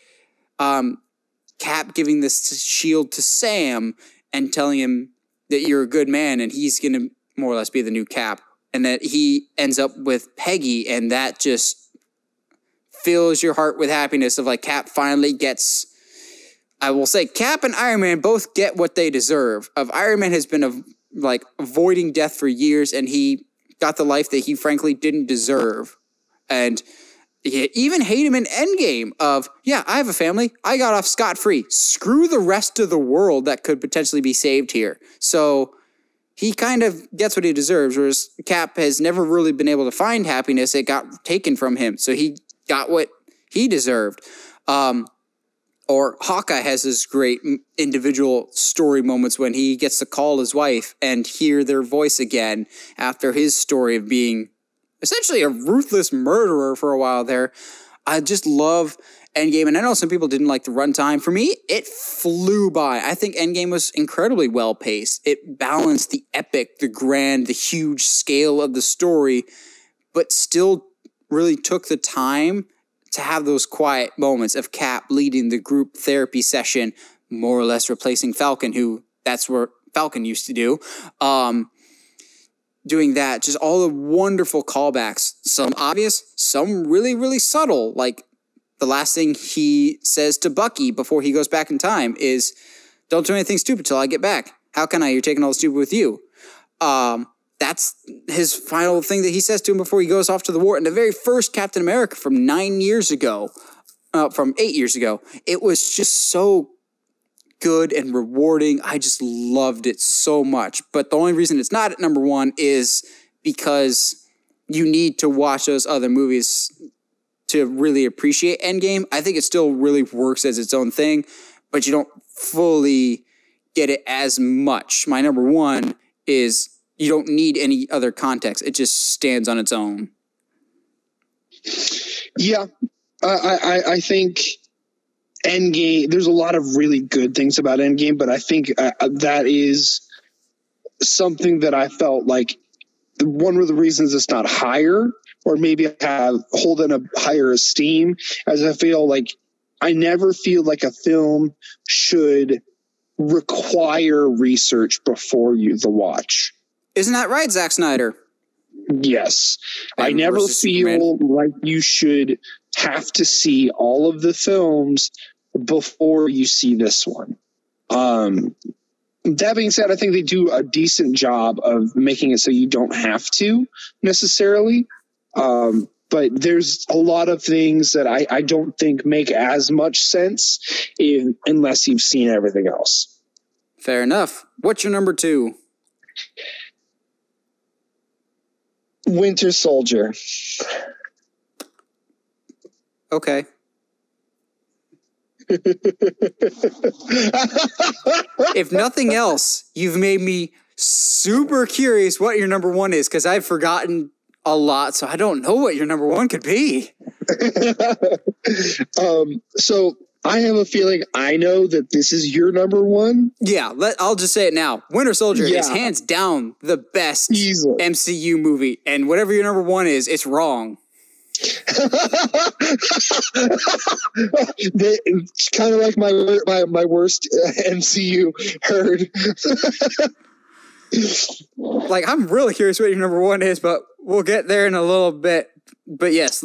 Speaker 1: Cap giving this shield to Sam and telling him that you're a good man and he's going to more or less be the new Cap, and that he ends up with Peggy, and that just fills your heart with happiness of like Cap finally gets, I will say Cap and Iron Man both get what they deserve. Iron Man has been avoiding death for years, and he got the life that he frankly didn't deserve. And you even hate him in Endgame of, yeah, I have a family. I got off scot-free. Screw the rest of the world that could potentially be saved here. So he kind of gets what he deserves, whereas Cap has never really been able to find happiness. It got taken from him. So he got what he deserved. Or Hawkeye has this great individual story moments when he gets to call his wife and hear their voice again after his story of being essentially a ruthless murderer for a while there. I just love Endgame, and I know some people didn't like the runtime. For me, it flew by. I think Endgame was incredibly well-paced. It balanced the epic, the grand, the huge scale of the story, but still really took the time to have those quiet moments of Cap leading the group therapy session, more or less replacing Falcon, who that's what Falcon used to do. Doing that, just all the wonderful callbacks, some obvious, some really, really subtle, like the last thing he says to Bucky before he goes back in time is, don't do anything stupid till I get back. How can I? You're taking all the stupid with you. That's his final thing that he says to him before he goes off to the war. And the very first Captain America from 9 years ago, from 8 years ago, it was just so good and rewarding. I just loved it so much. But the only reason it's not at number one is because you need to watch those other movies to really appreciate Endgame. I think it still really works as its own thing, but you don't fully get it as much. My number one is you don't need any other context. It just stands on its own.
Speaker 2: Yeah, I think Endgame, there's a lot of really good things about Endgame, but I think that is something that I felt like one of the reasons it's not higher, or maybe I hold in a higher esteem, as I feel like I never feel like a film should require research before the watch.
Speaker 1: Isn't that right, Zack Snyder?
Speaker 2: Yes. I never feel like you should have to see all of the films before you see this one. That being said, I think they do a decent job of making it so you don't have to necessarily. But there's a lot of things that I don't think make as much sense unless you've seen everything else.
Speaker 1: Fair enough. What's your number two?
Speaker 2: Winter Soldier.
Speaker 1: Okay. If nothing else, you've made me super curious what your number one is, because I've forgotten a lot, so I don't know what your number one could be.
Speaker 2: So I have a feeling I know that this is your number one.
Speaker 1: Yeah, I'll just say it now. Winter Soldier is hands down the best MCU movie, and whatever your number one is, it's wrong.
Speaker 2: It's kind of like my worst MCU heard.
Speaker 1: Like, I'm really curious what your number one is, but we'll get there in a little bit. But yes,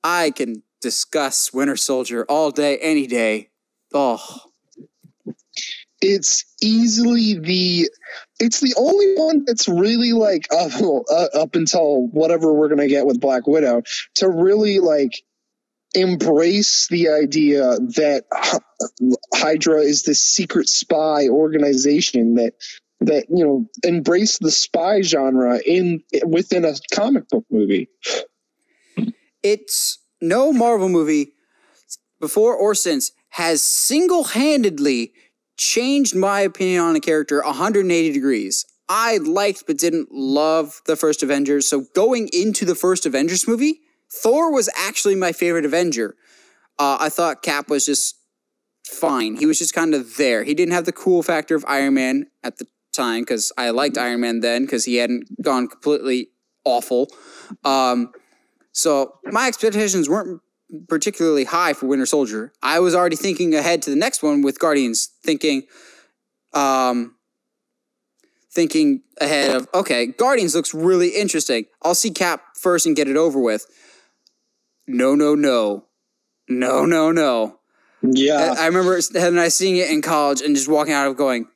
Speaker 1: I can discuss Winter Soldier all day, any day. Oh,
Speaker 2: it's easily it's the only one that's really like up until whatever we're gonna get with Black Widow to really like embrace the idea that Hydra is this secret spy organization that embrace the spy genre within a comic book movie.
Speaker 1: It's no Marvel movie before or since has single-handedly changed my opinion on a character 180 degrees. I liked but didn't love the first Avengers, so going into the first Avengers movie Thor was actually my favorite Avenger. I thought Cap was just fine. He was just kind of there. He didn't have the cool factor of Iron Man at the time, because I liked Iron Man then because he hadn't gone completely awful. So my expectations weren't particularly high for Winter Soldier. I was already thinking ahead to the next one with Guardians, thinking ahead of, okay, Guardians looks really interesting. I'll see Cap first and get it over with. No.
Speaker 2: Yeah.
Speaker 1: I remember Heather and I seeing it in college and just walking out of going,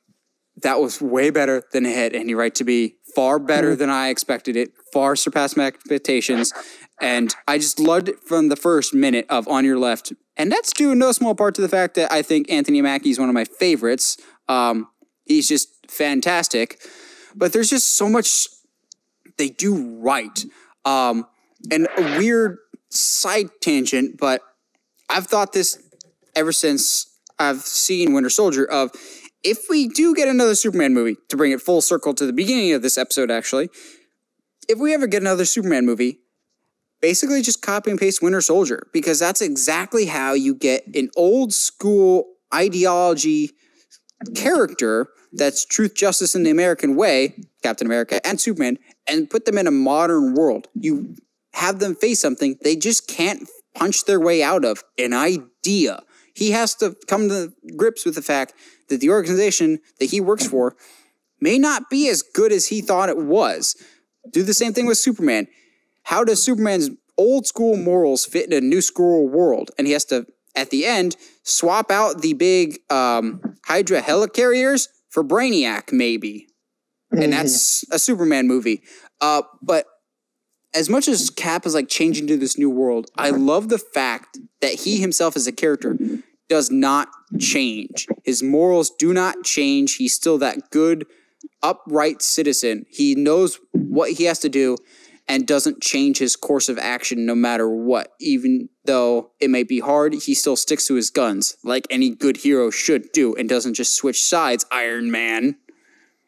Speaker 1: that was way better than it had any right to be. Far better than I expected it. Far surpassed my expectations. And I just loved it from the first minute of On Your Left. And that's due in no small part to the fact that I think Anthony Mackie is one of my favorites. He's just fantastic. But there's just so much they do right. And a weird side tangent, but I've thought this ever since I've seen Winter Soldier of, if we do get another Superman movie, to bring it full circle to the beginning of this episode actually, if we ever get another Superman movie, basically just copy and paste Winter Soldier, because that's exactly how you get an old school ideology character that's truth, justice, in the American way, Captain America and Superman, and put them in a modern world. You have them face something they just can't punch their way out of, an idea. He has to come to grips with the fact that the organization that he works for may not be as good as he thought it was. Do the same thing with Superman. How does Superman's old school morals fit in a new school world? And he has to, at the end, swap out the big Hydra helicarriers for Brainiac, maybe. And that's a Superman movie. But as much as Cap is like changing to this new world, I love the fact that he himself as a character does not change. His morals do not change. He's still that good, upright citizen. He knows what he has to do and doesn't change his course of action no matter what. Even though it may be hard, he still sticks to his guns like any good hero should do and doesn't just switch sides, Iron Man.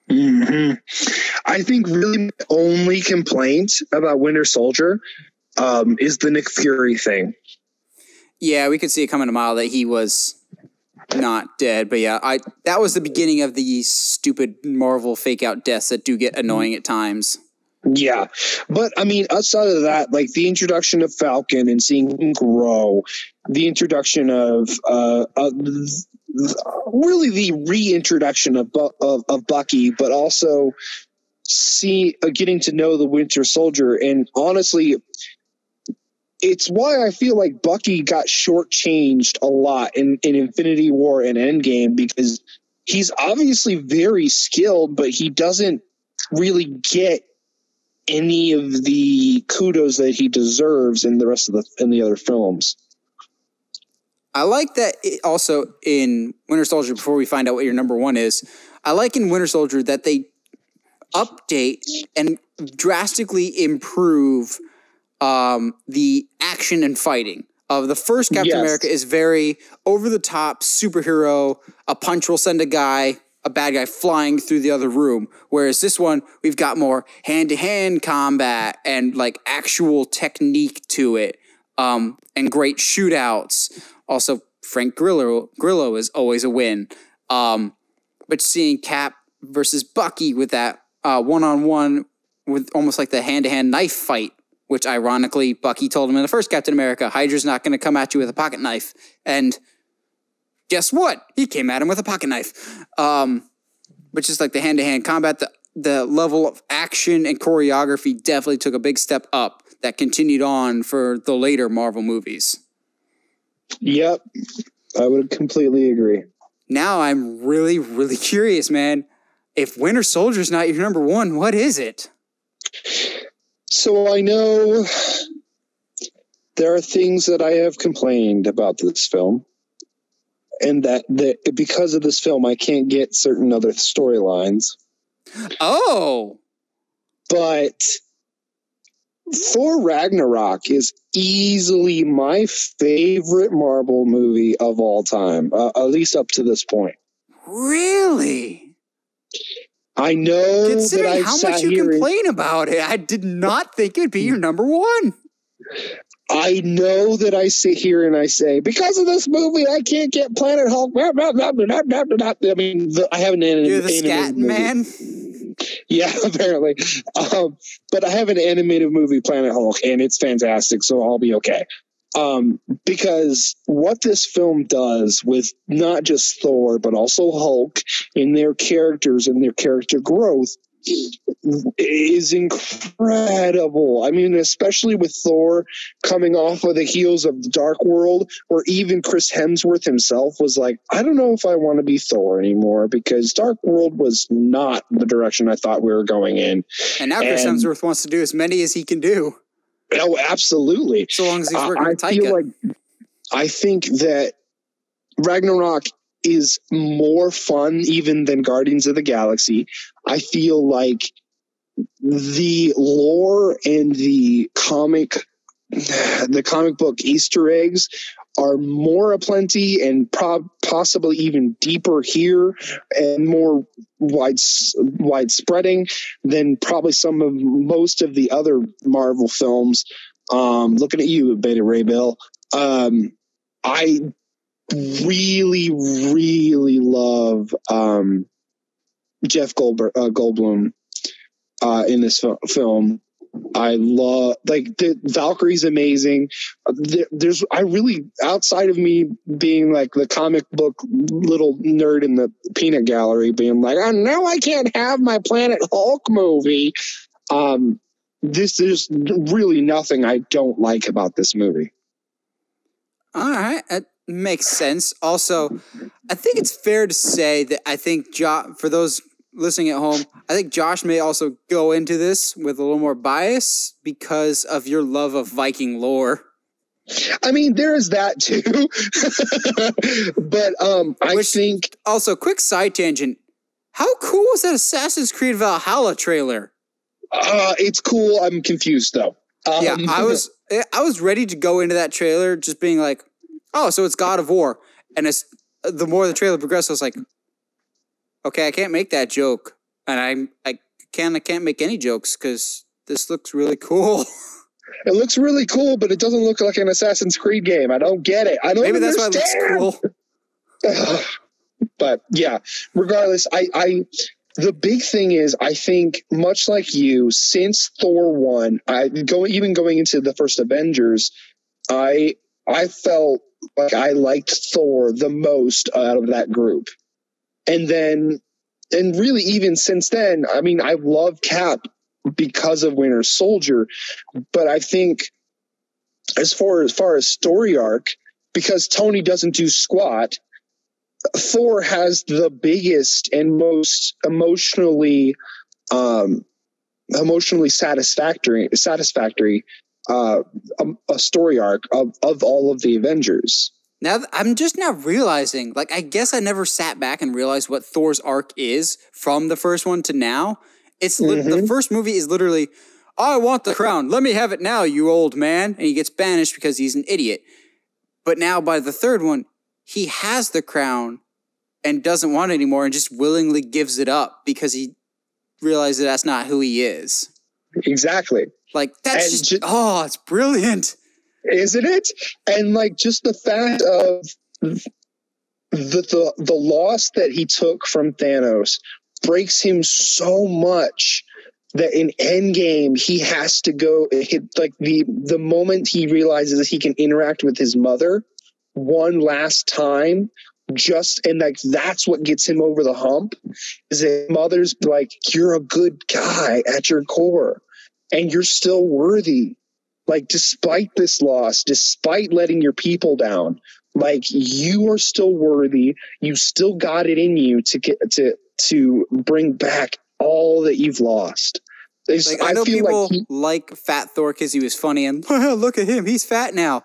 Speaker 2: I think really the only complaint about Winter Soldier is the Nick Fury thing.
Speaker 1: Yeah, we could see it coming a mile that he was not dead. But yeah, that was the beginning of these stupid Marvel fake out deaths that do get annoying at times.
Speaker 2: Yeah. But I mean, outside of that, like the introduction of Falcon and seeing him grow, the introduction of really the reintroduction of Bucky, but also getting to know the Winter Soldier. And honestly, it's why I feel like Bucky got shortchanged a lot in Infinity War and Endgame, because he's obviously very skilled, but he doesn't really get any of the kudos that he deserves in the rest of the other films.
Speaker 1: I like that also in Winter Soldier, before we find out what your number one is, I like in Winter Soldier that they update and drastically improve the action and fighting. Of the first Captain America is very over-the-top superhero, a punch will send a bad guy flying through the other room. Whereas this one, we've got more hand-to-hand combat and like actual technique to it, and great shootouts. Also, Frank Grillo is always a win. But seeing Cap versus Bucky with that one-on-one with almost like the hand-to-hand knife fight, which ironically Bucky told him in the first Captain America, Hydra's not going to come at you with a pocket knife. And guess what? He came at him with a pocket knife. Which is like the hand-to-hand combat. The level of action and choreography definitely took a big step up that continued on for the later Marvel movies.
Speaker 2: Yep. I would completely agree.
Speaker 1: Now I'm really, really curious, man. If Winter Soldier's not your number one, what is it?
Speaker 2: So I know there are things that I have complained about this film, and that because of this film, I can't get certain other storylines.
Speaker 1: Oh.
Speaker 2: But Thor Ragnarok is easily my favorite Marvel movie of all time, at least up to this point.
Speaker 1: Really?
Speaker 2: I know.
Speaker 1: Considering how much you complain about it, I did not think it'd be your number one.
Speaker 2: I know that I sit here and I say, because of this movie, I can't get Planet Hulk. I mean, I have an
Speaker 1: You're the
Speaker 2: animated
Speaker 1: scat
Speaker 2: movie.
Speaker 1: man?
Speaker 2: Yeah, apparently. But I have an animated movie, Planet Hulk, and it's fantastic, so I'll be okay. Because what this film does with not just Thor, but also Hulk in their characters and their character growth is incredible. I mean, especially with Thor coming off of the heels of the Dark World, where even Chris Hemsworth himself was like, I don't know if I want to be Thor anymore, because Dark World was not the direction I thought we were going in.
Speaker 1: And now Chris Hemsworth wants to do as many as he can do.
Speaker 2: Oh, absolutely.
Speaker 1: So long as he's working with Taika.
Speaker 2: I think that Ragnarok is more fun even than Guardians of the Galaxy. I feel like the lore and the comic book Easter eggs are more aplenty and possibly even deeper here and more widespreading than probably most of the other Marvel films. Looking at you, Beta Ray Bill. I really, really love Jeff Goldblum in this film. I love, like, the Valkyrie's amazing. I really, outside of me being like the comic book little nerd in the peanut gallery, being like, oh, now I can't have my Planet Hulk movie. There's really nothing I don't like about this movie.
Speaker 1: All right, that makes sense. Also, I think it's fair to say that I think for those listening at home, I think Josh may also go into this with a little more bias because of your love of Viking lore.
Speaker 2: I mean, there is that too. But I think
Speaker 1: also, quick side tangent. How cool was that Assassin's Creed Valhalla trailer?
Speaker 2: It's cool. I'm confused though.
Speaker 1: Yeah, I was ready to go into that trailer just being like, oh, so it's God of War. And the more the trailer progressed, I was like, okay, I can't make that joke. And I can't make any jokes because this looks really cool.
Speaker 2: It looks really cool, but it doesn't look like an Assassin's Creed game. I don't get it. I don't
Speaker 1: Maybe
Speaker 2: understand.
Speaker 1: That's why it looks
Speaker 2: cool. But yeah, regardless, the big thing is, I think, much like you, since Thor 1, even going into the first Avengers, I felt like I liked Thor the most out of that group. And really even since then, I mean, I love Cap because of Winter Soldier, but I think as far as story arc, because Tony doesn't do squat, Thor has the biggest and most emotionally satisfactory a story arc of all of the Avengers.
Speaker 1: Now, I'm just now realizing, like, I guess I never sat back and realized what Thor's arc is from the first one to now. It's the first movie is literally, I want the crown. Let me have it now, you old man. And he gets banished because he's an idiot. But now by the third one, he has the crown and doesn't want it anymore and just willingly gives it up because he realizes that's not who he is.
Speaker 2: Exactly.
Speaker 1: Like, that's it's brilliant.
Speaker 2: Isn't it? And like, just the fact of the loss that he took from Thanos breaks him so much that in Endgame he has to go hit, like, the moment he realizes that he can interact with his mother one last time, and like, that's what gets him over the hump, is that mother's like, you're a good guy at your core and you're still worthy. Like, despite this loss, despite letting your people down, like, you are still worthy. You still got it in you to bring back all that you've lost.
Speaker 1: Like, I know people like Fat Thor because he was funny and look at him, he's fat now.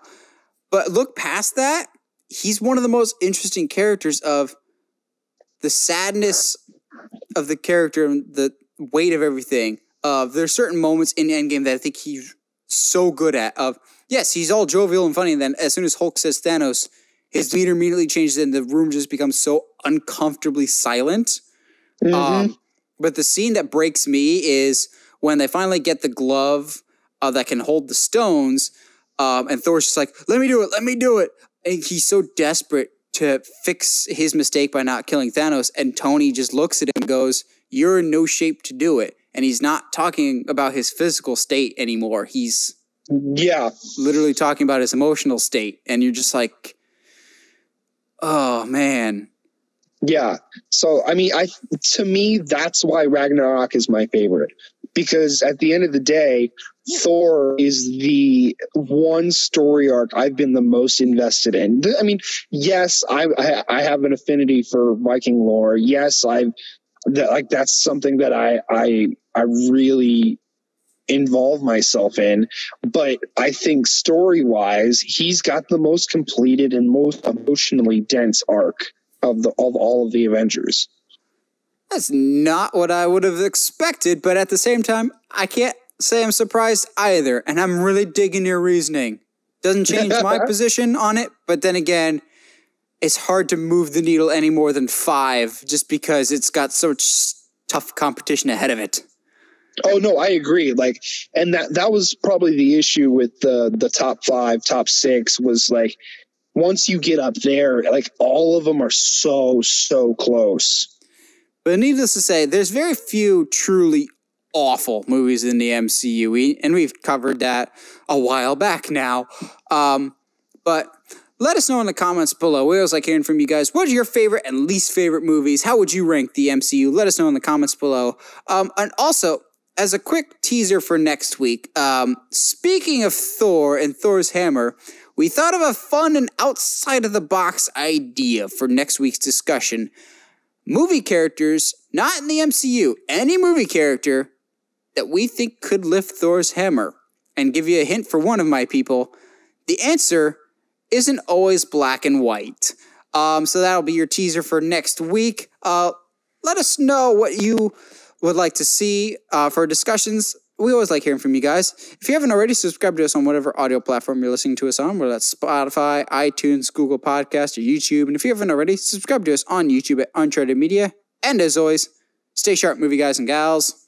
Speaker 1: But look past that, he's one of the most interesting characters of the sadness of the character and the weight of everything. There's certain moments in Endgame that I think he's so good at. Yes, he's all jovial and funny, and then as soon as Hulk says Thanos, his demeanor immediately changes and the room just becomes so uncomfortably silent. But the scene that breaks me is when they finally get the glove that can hold the stones. And Thor's just like, let me do it. And he's so desperate to fix his mistake by not killing Thanos. And Tony just looks at him and goes, you're in no shape to do it. And he's not talking about his physical state anymore. He's literally talking about his emotional state. And you're just like, oh, man.
Speaker 2: Yeah. So, I mean, to me, that's why Ragnarok is my favorite. Because at the end of the day, Thor is the one story arc I've been the most invested in. I mean, yes, I have an affinity for Viking lore. Yes, that's something that I really involve myself in. But I think story-wise, he's got the most completed and most emotionally dense arc of all of the Avengers.
Speaker 1: That's not what I would have expected, but at the same time, I can't say I'm surprised either, and I'm really digging your reasoning. Doesn't change my position on it, but then again, it's hard to move the needle any more than 5 just because it's got such tough competition ahead of it.
Speaker 2: Oh no, I agree. Like, and that was probably the issue with the top 5, top 6 was like, once you get up there, like all of them are so close.
Speaker 1: But needless to say, there's very few truly awful movies in the MCU, and we've covered that a while back now. But let us know in the comments below. We always like hearing from you guys. What are your favorite and least favorite movies? How would you rank the MCU? Let us know in the comments below. And also, as a quick teaser for next week, speaking of Thor and Thor's hammer, we thought of a fun and outside-of-the-box idea for next week's discussion. Movie characters, not in the MCU, any movie character that we think could lift Thor's hammer. And give you a hint for one of my people, the answer isn't always black and white. So that'll be your teaser for next week. Let us know what you would like to see for discussions. We always like hearing from you guys. If you haven't already, subscribe to us on whatever audio platform you're listening to us on, whether that's Spotify, iTunes, Google Podcasts, or YouTube. And if you haven't already, subscribe to us on YouTube at Uncharted Media. And as always, stay sharp, movie guys and gals.